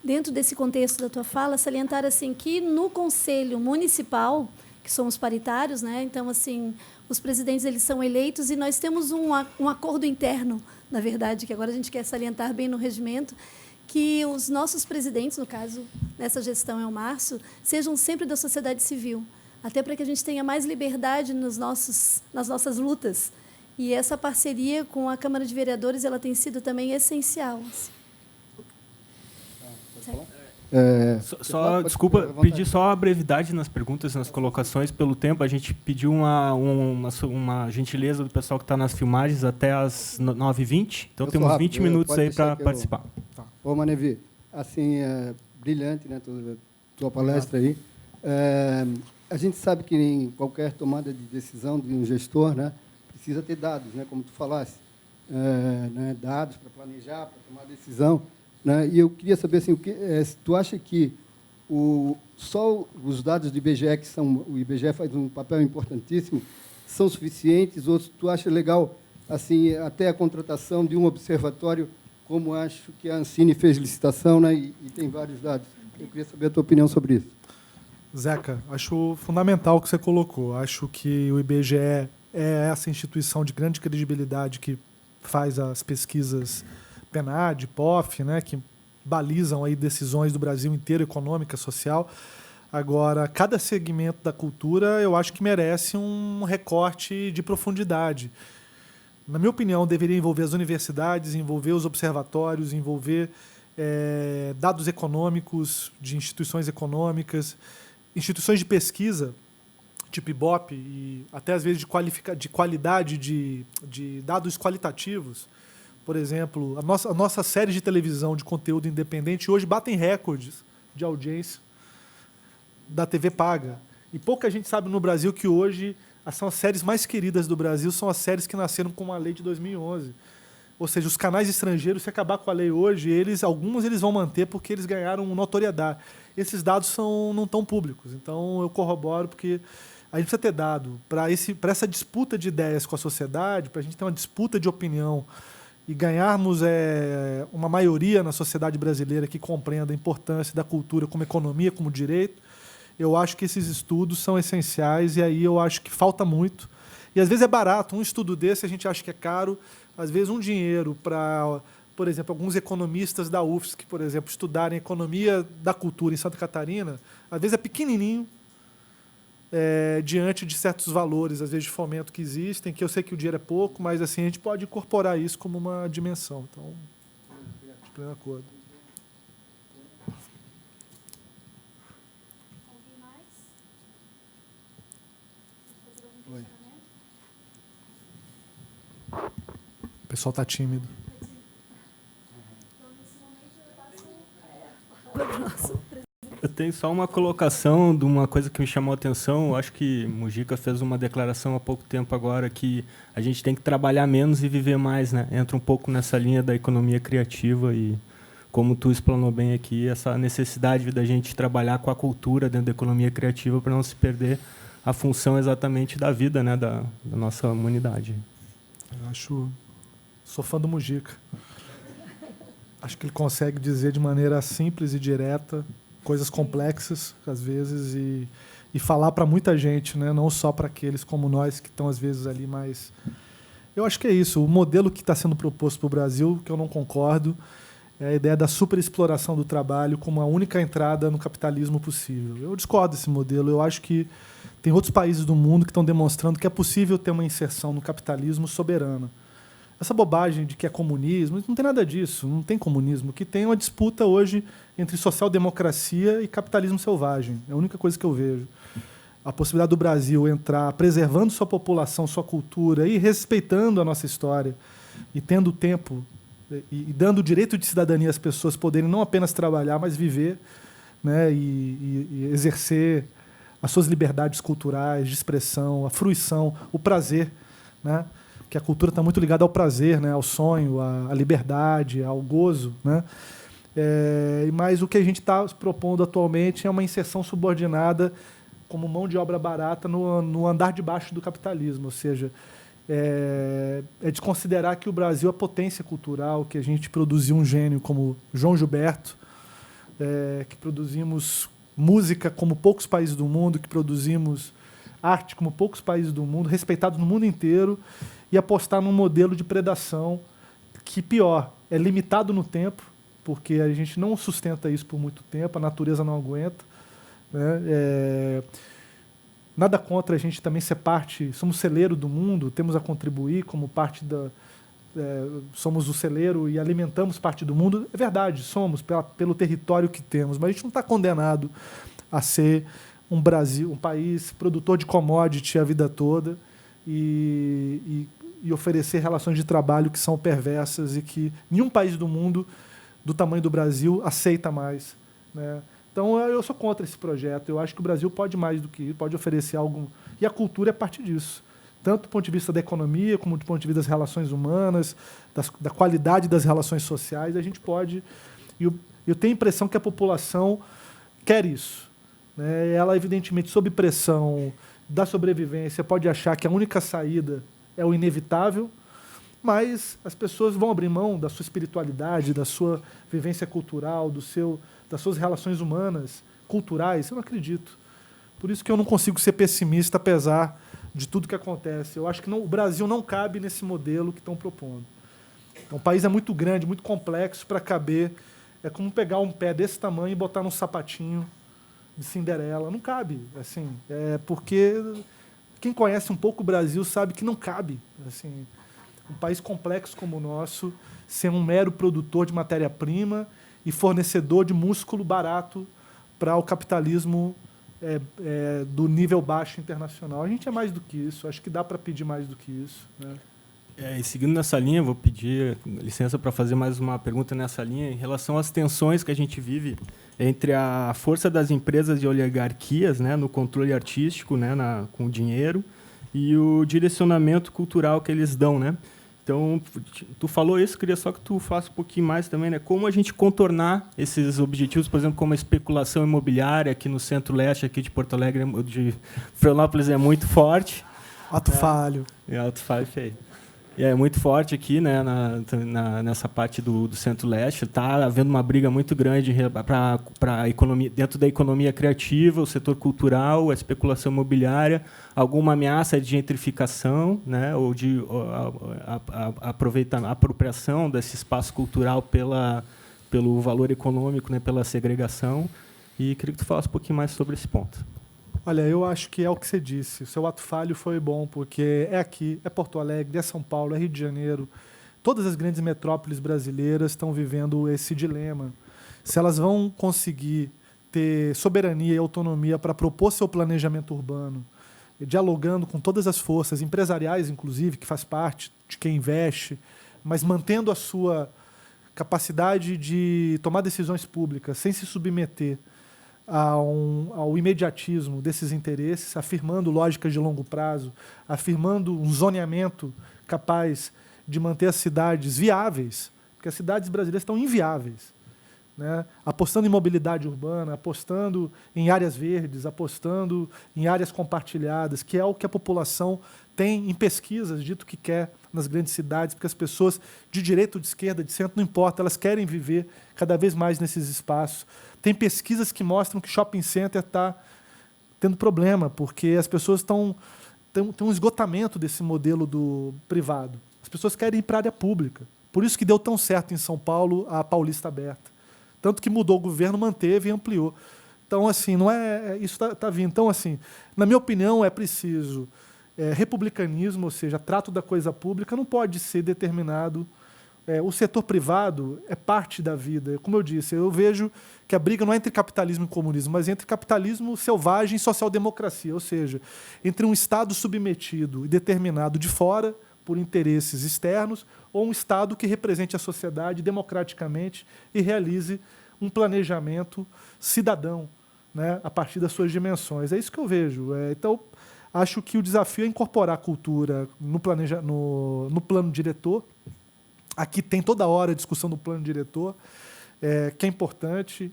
dentro desse contexto da tua fala, salientar assim, que no Conselho Municipal, que somos paritários, né? Então, assim, os presidentes eles são eleitos e nós temos um acordo interno, na verdade, que agora a gente quer salientar bem no regimento, que os nossos presidentes, no caso, nessa gestão é o Márcio, sejam sempre da sociedade civil, até para que a gente tenha mais liberdade nas nossas lutas. E essa parceria com a Câmara de Vereadores ela tem sido também essencial. Desculpa, pedir só a brevidade nas perguntas, nas colocações, pelo tempo. A gente pediu uma gentileza do pessoal que está nas filmagens até as 9h20. Então temos rápido, 20 minutos aí para participar. Tá. Ô, Manevi, assim, brilhante, né, tua palestra aí. A gente sabe que em qualquer tomada de decisão de um gestor, né, precisa ter dados, né, como tu falaste. Né, dados para planejar, para tomar decisão. Né? E eu queria saber assim, se tu acha que só os dados do IBGE, o IBGE faz um papel importantíssimo, são suficientes, ou se tu acha legal assim, até a contratação de um observatório, como acho que a Ancine fez licitação, né, e tem vários dados. Eu queria saber a tua opinião sobre isso. Zeca, acho fundamental o que você colocou. Acho que o IBGE é essa instituição de grande credibilidade que faz as pesquisas PNAD, POF, né, que balizam aí decisões do Brasil inteiro, econômica, social. Agora, cada segmento da cultura, eu acho que merece um recorte de profundidade. Na minha opinião, deveria envolver as universidades, envolver os observatórios, envolver dados econômicos de instituições econômicas, instituições de pesquisa, tipo Ibope, e até às vezes de qualidade de dados qualitativos. Por exemplo, a nossa série de televisão de conteúdo independente hoje batem recordes de audiência da TV paga. E pouca gente sabe no Brasil que hoje são as séries mais queridas do Brasil, são as séries que nasceram com a lei de 2011. Ou seja, os canais estrangeiros, se acabar com a lei hoje, alguns eles vão manter porque eles ganharam notoriedade. Esses dados não estão públicos. Então, eu corroboro porque a gente precisa ter dado para essa disputa de ideias com a sociedade, para a gente ter uma disputa de opinião e ganharmos uma maioria na sociedade brasileira que compreenda a importância da cultura como economia, como direito. Eu acho que esses estudos são essenciais e aí eu acho que falta muito. E às vezes é barato, um estudo desse a gente acha que é caro, às vezes um dinheiro para, por exemplo, alguns economistas da UFSC, por exemplo, estudarem economia da cultura em Santa Catarina, às vezes é pequenininho, diante de certos valores, às vezes de fomento que existem, que eu sei que o dinheiro é pouco, mas assim a gente pode incorporar isso como uma dimensão. Então, de pleno acordo. O pessoal está tímido. Eu tenho só uma colocação de uma coisa que me chamou a atenção. Eu acho que Mujica fez uma declaração há pouco tempo agora que a gente tem que trabalhar menos e viver mais, né? Entra um pouco nessa linha da economia criativa e, como tu explanou bem aqui, essa necessidade da gente trabalhar com a cultura dentro da economia criativa para não se perder a função exatamente da vida, né? Da nossa humanidade. Sou fã do Mujica. Acho que ele consegue dizer de maneira simples e direta coisas complexas, às vezes, e falar para muita gente, né? Não só para aqueles como nós que estão, às vezes, ali mais... Eu acho que é isso. O modelo que está sendo proposto para o Brasil, que eu não concordo, é a ideia da superexploração do trabalho como a única entrada no capitalismo possível. Eu discordo desse modelo. Eu acho que tem outros países do mundo que estão demonstrando que é possível ter uma inserção no capitalismo soberano. Essa bobagem de que é comunismo, não tem nada disso, não tem comunismo. O que tem é uma disputa hoje entre social-democracia e capitalismo selvagem. É a única coisa que eu vejo. A possibilidade do Brasil entrar preservando sua população, sua cultura e respeitando a nossa história e tendo tempo e dando o direito de cidadania às pessoas poderem não apenas trabalhar, mas viver, né, e exercer as suas liberdades culturais, de expressão, a fruição, o prazer, né? Que a cultura está muito ligada ao prazer, né, ao sonho, à liberdade, ao gozo, né? Mas o que a gente está propondo atualmente é uma inserção subordinada como mão de obra barata no andar de baixo do capitalismo, ou seja, é de considerar que o Brasil é potência cultural, que a gente produziu um gênio como João Gilberto, que produzimos música como poucos países do mundo, que produzimos arte como poucos países do mundo, respeitados no mundo inteiro, e apostar num modelo de predação que, pior, é limitado no tempo, porque a gente não sustenta isso por muito tempo, a natureza não aguenta, né? Nada contra a gente também ser parte, somos celeiro do mundo, temos a contribuir como parte somos o celeiro e alimentamos parte do mundo. É verdade, somos, pelo território que temos, mas a gente não está condenado a ser um país produtor de commodity a vida toda e oferecer relações de trabalho que são perversas e que nenhum país do mundo do tamanho do Brasil aceita mais, né? Então, eu sou contra esse projeto. Eu acho que o Brasil pode mais do que isso, pode oferecer algo. E a cultura é parte disso. Tanto do ponto de vista da economia, como do ponto de vista das relações humanas, da qualidade das relações sociais, a gente pode. E eu tenho a impressão que a população quer isso, né? Ela, evidentemente, sob pressão da sobrevivência, pode achar que a única saída é o inevitável, mas as pessoas vão abrir mão da sua espiritualidade, da sua vivência cultural, das suas relações humanas, culturais. Eu não acredito. Por isso que eu não consigo ser pessimista, apesar de tudo que acontece. Eu acho que o Brasil não cabe nesse modelo que estão propondo. Então, o país é muito grande, muito complexo para caber. É como pegar um pé desse tamanho e botar num sapatinho de Cinderela. Não cabe. Assim, porque quem conhece um pouco o Brasil sabe que não cabe. Assim, um país complexo como o nosso ser um mero produtor de matéria-prima e fornecedor de músculo barato para o capitalismo do nível baixo internacional. A gente é mais do que isso. Acho que dá para pedir mais do que isso, né? E seguindo nessa linha, vou pedir licença para fazer mais uma pergunta nessa linha em relação às tensões que a gente vive entre a força das empresas e oligarquias, né, no controle artístico, né, com o dinheiro, e o direcionamento cultural que eles dão, né? Então, tu falou isso, queria só que tu falasse um pouquinho mais também, né? Como a gente contornar esses objetivos, por exemplo, como a especulação imobiliária aqui no centro-leste, aqui de Porto Alegre, de Florianópolis, é muito forte. Ato falho. Ato falho feio. É muito forte aqui, né, nessa parte do Centro-Leste. Está havendo uma briga muito grande para a economia, dentro da economia criativa, o setor cultural, a especulação imobiliária, alguma ameaça de gentrificação, né, ou de apropriação desse espaço cultural pelo valor econômico, né, pela segregação. E queria que tu falasse um pouquinho mais sobre esse ponto. Olha, eu acho que é o que você disse. O seu ato falho foi bom, porque é aqui, é Porto Alegre, é São Paulo, é Rio de Janeiro. Todas as grandes metrópoles brasileiras estão vivendo esse dilema. Se elas vão conseguir ter soberania e autonomia para propor seu planejamento urbano, dialogando com todas as forças empresariais, inclusive, que faz parte de quem investe, mas mantendo a sua capacidade de tomar decisões públicas sem se submeter ao imediatismo desses interesses, afirmando lógicas de longo prazo, afirmando um zoneamento capaz de manter as cidades viáveis, porque as cidades brasileiras estão inviáveis, né? Apostando em mobilidade urbana, apostando em áreas verdes, apostando em áreas compartilhadas, que é o que a população tem em pesquisas dito que quer nas grandes cidades, porque as pessoas de direita ou de esquerda, de centro, não importa, elas querem viver cada vez mais nesses espaços. Tem pesquisas que mostram que shopping center está tendo problema, porque as pessoas têm um esgotamento desse modelo do privado. As pessoas querem ir para a área pública. Por isso que deu tão certo em São Paulo a Paulista Aberta. Tanto que mudou o governo, manteve e ampliou. Então, assim, não é isso está vindo. Então, assim, na minha opinião, é preciso republicanismo, ou seja, trato da coisa pública não pode ser determinado. O setor privado é parte da vida. Como eu disse, eu vejo que a briga não é entre capitalismo e comunismo, mas entre capitalismo selvagem e social-democracia, ou seja, entre um Estado submetido e determinado de fora por interesses externos ou um Estado que represente a sociedade democraticamente e realize um planejamento cidadão, né, a partir das suas dimensões. É isso que eu vejo. Então, acho que o desafio é incorporar a cultura no plano diretor. Aqui tem toda hora a discussão do plano diretor, que é importante.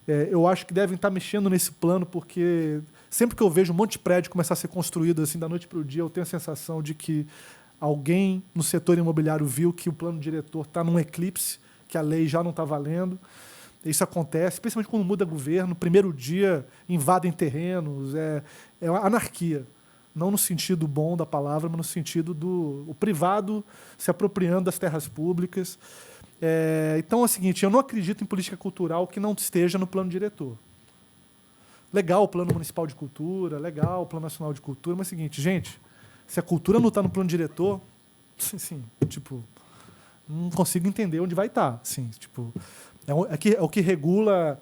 Eu acho que devem estar mexendo nesse plano, porque sempre que eu vejo um monte de prédio começar a ser construído assim, da noite para o dia, eu tenho a sensação de que alguém no setor imobiliário viu que o plano diretor está num eclipse, que a lei já não está valendo. Isso acontece, principalmente quando muda governo. No primeiro dia, invadem terrenos. É uma anarquia. Não no sentido bom da palavra, mas no sentido do privado se apropriando das terras públicas. Então é o seguinte, eu não acredito em política cultural que não esteja no plano diretor. Legal o plano municipal de cultura, legal o plano nacional de cultura, mas é o seguinte, gente, se a cultura não está no plano diretor, sim, tipo, Não consigo entender onde vai estar. Assim, tipo, é o que regula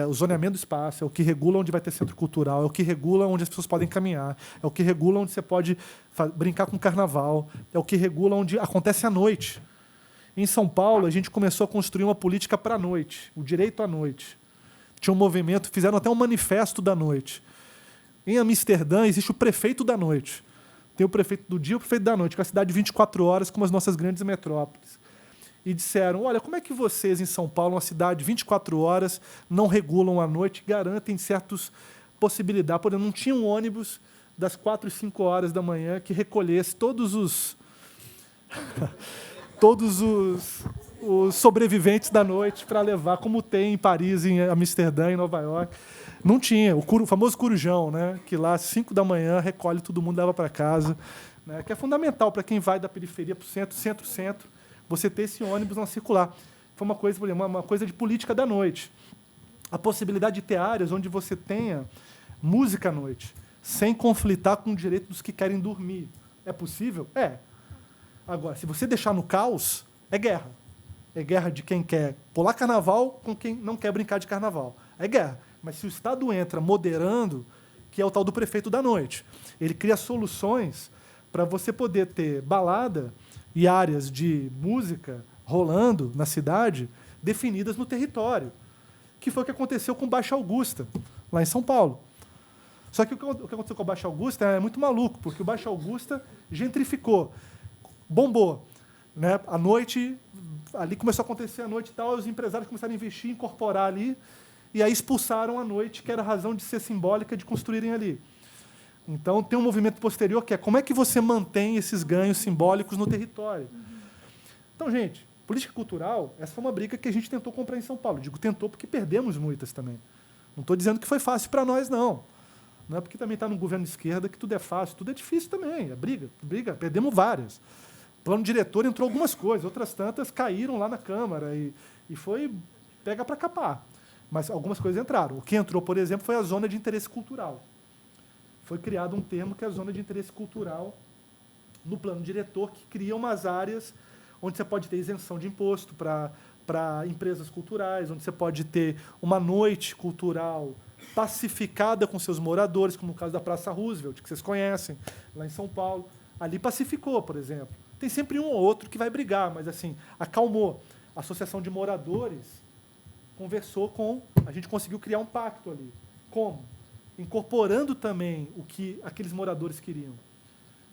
o zoneamento do espaço, é o que regula onde vai ter centro cultural, é o que regula onde as pessoas podem caminhar, é o que regula onde você pode brincar com carnaval, é o que regula onde acontece à noite. Em São Paulo, a gente começou a construir uma política para a noite, o direito à noite. Tinha um movimento, fizeram até um manifesto da noite. Em Amsterdã, existe o prefeito da noite. Tem o prefeito do dia e o prefeito da noite, que é a cidade de 24 horas, como as nossas grandes metrópoles. E disseram, olha, como é que vocês, em São Paulo, uma cidade de 24 horas, não regulam a noite, garantem certas possibilidades? Por exemplo, não tinha um ônibus das 4 e 5 horas da manhã que recolhesse todos os sobreviventes da noite para levar, como tem em Paris, em Amsterdã, em Nova York. Não tinha. O famoso corujão, né? Que lá, às 5 da manhã, recolhe todo mundo e leva para casa. Né? Que é fundamental para quem vai da periferia para o centro, você ter esse ônibus não circular. Foi uma coisa, por exemplo, uma coisa de política da noite. A possibilidade de ter áreas onde você tenha música à noite, sem conflitar com o direito dos que querem dormir. É possível? É. Agora, se você deixar no caos, é guerra. É guerra de quem quer pular carnaval com quem não quer brincar de carnaval. É guerra. Mas se o Estado entra moderando, que é o tal do prefeito da noite, ele cria soluções para você poder ter balada e áreas de música rolando na cidade definidas no território, que foi o que aconteceu com Baixa Augusta, lá em São Paulo. Só que o que aconteceu com a Baixa Augusta é muito maluco, porque o Baixa Augusta gentrificou, bombou. Né? À noite, ali começou a acontecer a noite e tal, os empresários começaram a investir, incorporar ali, e aí expulsaram a noite, que era a razão de ser simbólica de construírem ali. Então, tem um movimento posterior que é como é que você mantém esses ganhos simbólicos no território. Então, gente, política cultural, essa foi uma briga que a gente tentou comprar em São Paulo. Digo tentou porque perdemos muitas também. Não estou dizendo que foi fácil para nós, não. Não é porque também está no governo de esquerda que tudo é fácil, tudo é difícil também. É briga, perdemos várias. O plano diretor entrou algumas coisas, outras tantas caíram lá na Câmara e foi pega para capar. Mas algumas coisas entraram. O que entrou, por exemplo, foi a zona de interesse cultural. Foi criado um termo que é a zona de interesse cultural no plano diretor, que cria umas áreas onde você pode ter isenção de imposto para empresas culturais, onde você pode ter uma noite cultural pacificada com seus moradores, como no caso da Praça Roosevelt, que vocês conhecem, lá em São Paulo. Ali pacificou, por exemplo. Tem sempre um ou outro que vai brigar, mas assim, acalmou. A Associação de Moradores conversou com... A gente conseguiu criar um pacto ali. Como? Incorporando também o que aqueles moradores queriam,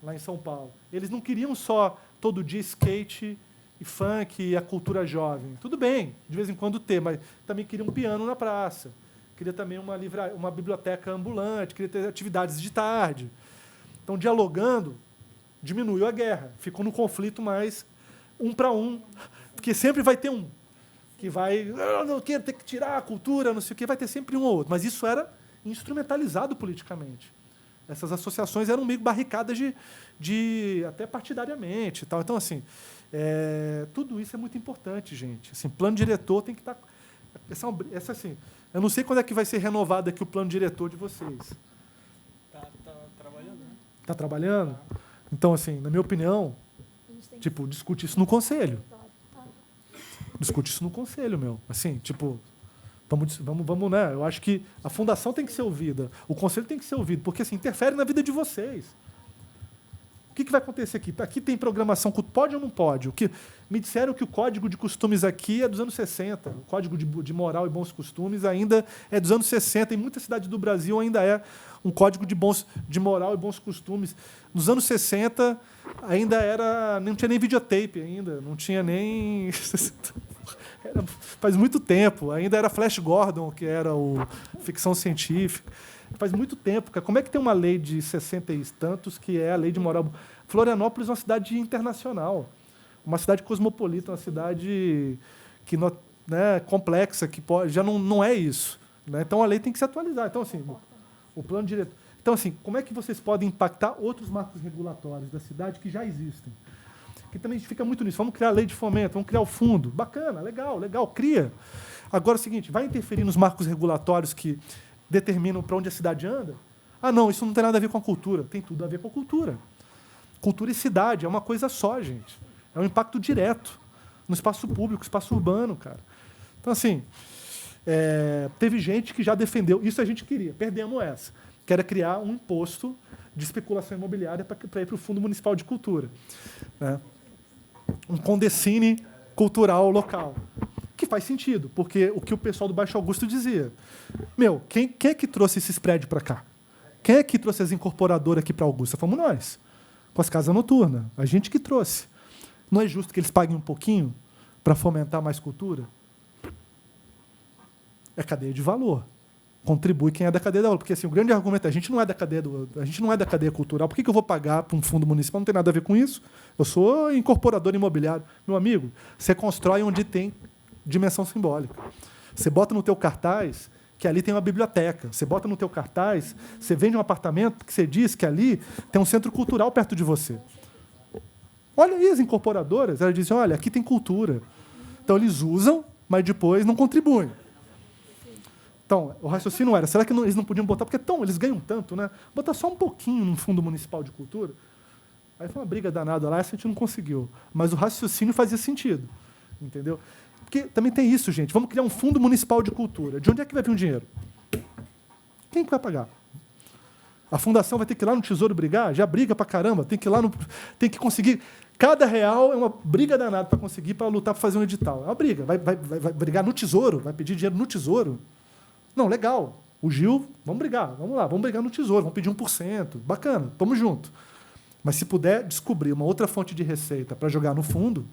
lá em São Paulo. Eles não queriam só, todo dia, skate e funk e a cultura jovem. Tudo bem, de vez em quando ter, mas também queriam um piano na praça. Queria também uma biblioteca ambulante, queria ter atividades de tarde. Então, dialogando, diminuiu a guerra. Ficou no conflito mais um para um, porque sempre vai ter um que vai, não quero ter que tirar a cultura, não sei o quê, vai ter sempre um ou outro. Mas isso era instrumentalizado politicamente. Essas associações eram meio barricadas de até partidariamente. Tal. Então, assim, tudo isso é muito importante, gente. Assim, plano diretor tem que estar... Essa, assim, eu não sei quando é que vai ser renovado aqui o plano diretor de vocês. Tá trabalhando, né? Está trabalhando? Então, assim, na minha opinião, tipo, discute isso no conselho. Discute isso no conselho, meu. Assim, tipo... Vamos, né? Eu acho que a fundação tem que ser ouvida, o conselho tem que ser ouvido, porque assim, interfere na vida de vocês. O que vai acontecer aqui? Aqui tem programação, pode ou não pode? Me disseram que o código de costumes aqui é dos anos 60, o código de moral e bons costumes ainda é dos anos 60, em muitas cidades do Brasil ainda é um código de moral e bons costumes. Nos anos 60 ainda não tinha nem videotape ainda, não tinha nem... Faz muito tempo, ainda era Flash Gordon, que era o ficção científica. Faz muito tempo. Como é que tem uma lei de 60 e tantos que é a lei de moral? Florianópolis é uma cidade internacional, uma cidade cosmopolita, uma cidade que, né, complexa, que já não é isso. Né? Então, a lei tem que se atualizar. Então, assim, o plano diretor... Então, assim, como é que vocês podem impactar outros marcos regulatórios da cidade que já existem? Que também a gente fica muito nisso. Vamos criar a lei de fomento, vamos criar o fundo. Bacana, legal, cria. Agora é o seguinte, vai interferir nos marcos regulatórios que determinam para onde a cidade anda? Ah, não, isso não tem nada a ver com a cultura. Tem tudo a ver com a cultura. Cultura e cidade é uma coisa só, gente. É um impacto direto. no espaço público, espaço urbano, cara. Então, assim, teve gente que já defendeu, isso a gente queria, perdemos essa, que era criar um imposto de especulação imobiliária para ir para o Fundo Municipal de Cultura, né? Um condecine cultural local, que faz sentido, porque o que o pessoal do Baixo Augusto dizia, quem é que trouxe esses prédios para cá? Quem é que trouxe as incorporadoras aqui para Augusta? Fomos nós, com as casas noturnas, a gente que trouxe. Não é justo que eles paguem um pouquinho para fomentar mais cultura? É cadeia de valor. Contribui quem é da cadeia da valor. Porque assim, o grande argumento é a gente não é da cadeia cultural. Por que eu vou pagar para um fundo municipal? Não tem nada a ver com isso. Eu sou incorporador imobiliário. Meu amigo, você constrói onde tem dimensão simbólica. Você bota no teu cartaz que ali tem uma biblioteca. Você bota no teu cartaz, você vende um apartamento que você diz que ali tem um centro cultural perto de você. Olha aí as incorporadoras, elas dizem, olha, aqui tem cultura. Então, eles usam, mas depois não contribuem. Então, o raciocínio era, será que eles não podiam botar, porque eles ganham tanto, né? Botar só um pouquinho num fundo municipal de cultura. Aí foi uma briga danada lá, essa a gente não conseguiu. Mas o raciocínio fazia sentido, entendeu? Porque também tem isso, gente. Vamos criar um fundo municipal de cultura. De onde é que vai vir o dinheiro? Quem que vai pagar? A fundação vai ter que ir lá no Tesouro brigar? Já briga pra caramba. Tem que ir lá tem que conseguir. Cada real é uma briga danada para conseguir, para lutar, para fazer um edital. É uma briga. Vai brigar no Tesouro? Vai pedir dinheiro no Tesouro? Não, legal. O Gil, vamos brigar. Vamos lá, vamos brigar no Tesouro. Vamos pedir 1%. Bacana, estamos juntos. Mas se puder descobrir uma outra fonte de receita para jogar no fundo,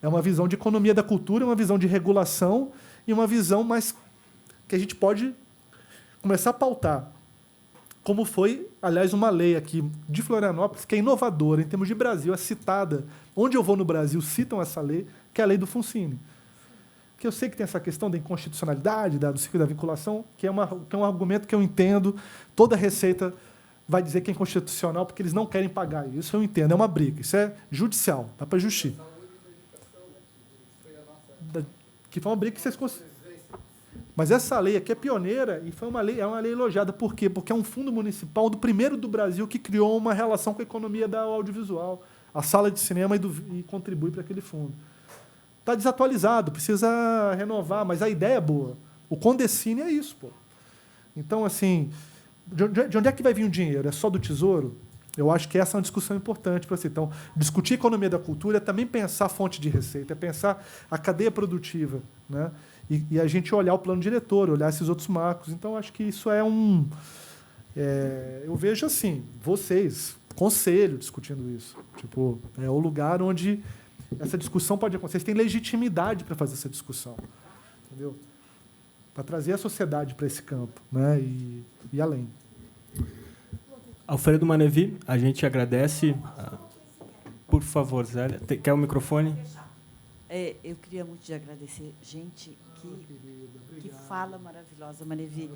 é uma visão de economia da cultura, uma visão de regulação e uma visão mais que a gente pode começar a pautar. Como foi, aliás, uma lei aqui de Florianópolis, que é inovadora em termos de Brasil, é citada. Onde eu vou no Brasil, citam essa lei, que é a lei do FUNCINE. Que eu sei que tem essa questão da inconstitucionalidade, do ciclo da vinculação, que é um argumento que eu entendo. Toda receita vai dizer que é inconstitucional porque eles não querem pagar. Isso eu entendo, é uma briga. Isso é judicial, dá para justiça. Que foi uma briga que vocês conseguiram. Mas essa lei aqui é pioneira e é uma lei elogiada. Por quê? Porque é um fundo municipal primeiro do Brasil que criou uma relação com a economia da audiovisual, a sala de cinema e contribui para aquele fundo. Está desatualizado, precisa renovar, mas a ideia é boa. O Condecine é isso, pô. Então, assim, de onde é que vai vir o dinheiro? É só do Tesouro? Eu acho que essa é uma discussão importante para você. Então, discutir a economia da cultura é também pensar a fonte de receita, é pensar a cadeia produtiva, né? E a gente olhar o plano diretor, olhar esses outros marcos. Então, acho que isso é eu vejo assim, vocês, conselho, discutindo isso. Tipo, é o lugar onde essa discussão pode acontecer. Vocês têm legitimidade para fazer essa discussão, entendeu? Para trazer a sociedade para esse campo, né? E além. Alfredo Manevi, a gente agradece. Por favor, Zélia. Quer o microfone? Eu queria muito te agradecer. Gente, que fala maravilhosa, Manevi.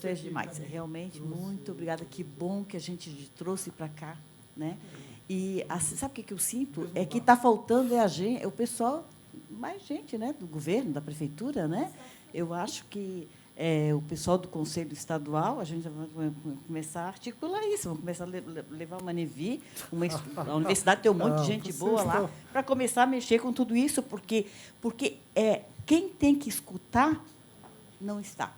Tu és demais. Realmente, muito obrigada. Que bom que a gente te trouxe para cá, né? E sabe o que eu sinto? É que está faltando o pessoal, mais gente, né? Do governo, da prefeitura, né? Eu acho que o pessoal do Conselho Estadual, a gente vai começar a articular isso, vamos começar a levar uma Manevi, a universidade tem um monte de gente boa lá, para começar a mexer com tudo isso, porque quem tem que escutar não está.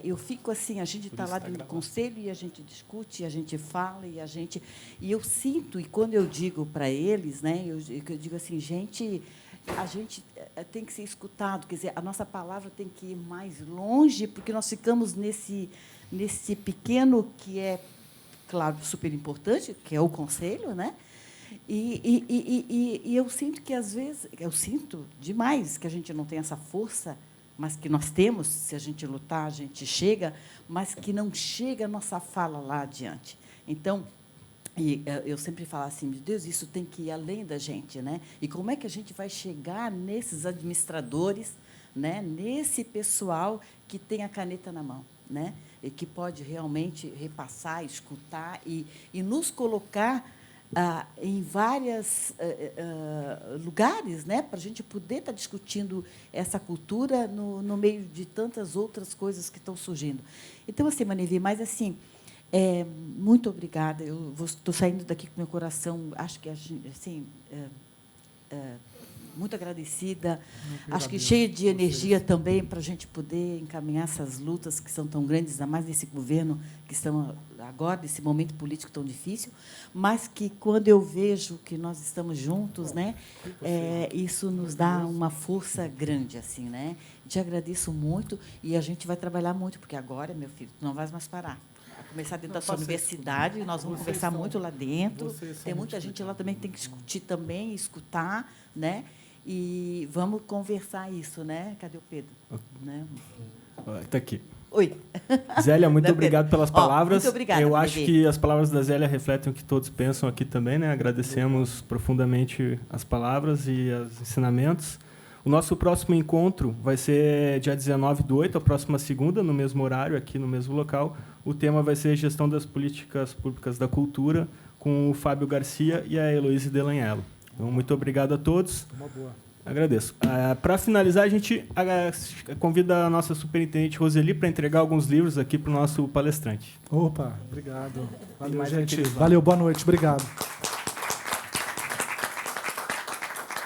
Eu fico assim, a gente está lá dentro do conselho e a gente discute, e a gente fala, e eu sinto, e quando eu digo para eles, né, eu digo assim, a gente tem que ser escutado, quer dizer, a nossa palavra tem que ir mais longe, porque nós ficamos nesse pequeno que é, claro, super importante, que é o conselho, né? E eu sinto que, às vezes, eu sinto demais que a gente não tem essa força, mas que nós temos, se a gente lutar, a gente chega, mas que não chega a nossa fala lá adiante. Então, eu sempre falo assim, meu Deus, isso tem que ir além da gente, né? E como é que a gente vai chegar nesses administradores, né? Nesse pessoal que tem a caneta na mão, né? E que pode realmente repassar, escutar e nos colocar em vários lugares, né? Para a gente poder estar discutindo essa cultura no meio de tantas outras coisas que estão surgindo. Então, assim, Manevi, mas assim, muito obrigada. Eu estou saindo daqui com meu coração, acho que assim, muito agradecida. Acho que cheia de energia também para a gente poder encaminhar essas lutas que são tão grandes, ainda mais nesse governo que estamos agora, nesse momento político tão difícil, mas que, quando eu vejo que nós estamos juntos, né, isso nos dá uma força grande, assim, né? Te agradeço muito e a gente vai trabalhar muito, porque agora, meu filho, tu não vais mais parar. Vai começar dentro da sua universidade, nós vamos conversar muito lá dentro. Tem muita gente lá também que tem que discutir também, escutar, né? E vamos conversar isso, né? Cadê o Pedro? Né? Está aqui. Oi. Zélia, muito Né, obrigado Pedro? pelas palavras. Muito obrigada, Eu acho Manevi. que as palavras da Zélia refletem o que todos pensam aqui também, né? Agradecemos profundamente as palavras e os ensinamentos. O nosso próximo encontro vai ser dia 19/8, a próxima segunda, no mesmo horário, aqui no mesmo local. O tema vai ser Gestão das Políticas Públicas da Cultura, com o Fábio Garcia e a Heloíse Delanhello. Então, muito obrigado a todos. Uma boa. Agradeço. Para finalizar, a gente convida a nossa superintendente Roseli para entregar alguns livros aqui para o nosso palestrante. Opa, obrigado. Valeu, mais gente. aqueles lá. Valeu, boa noite. Obrigado.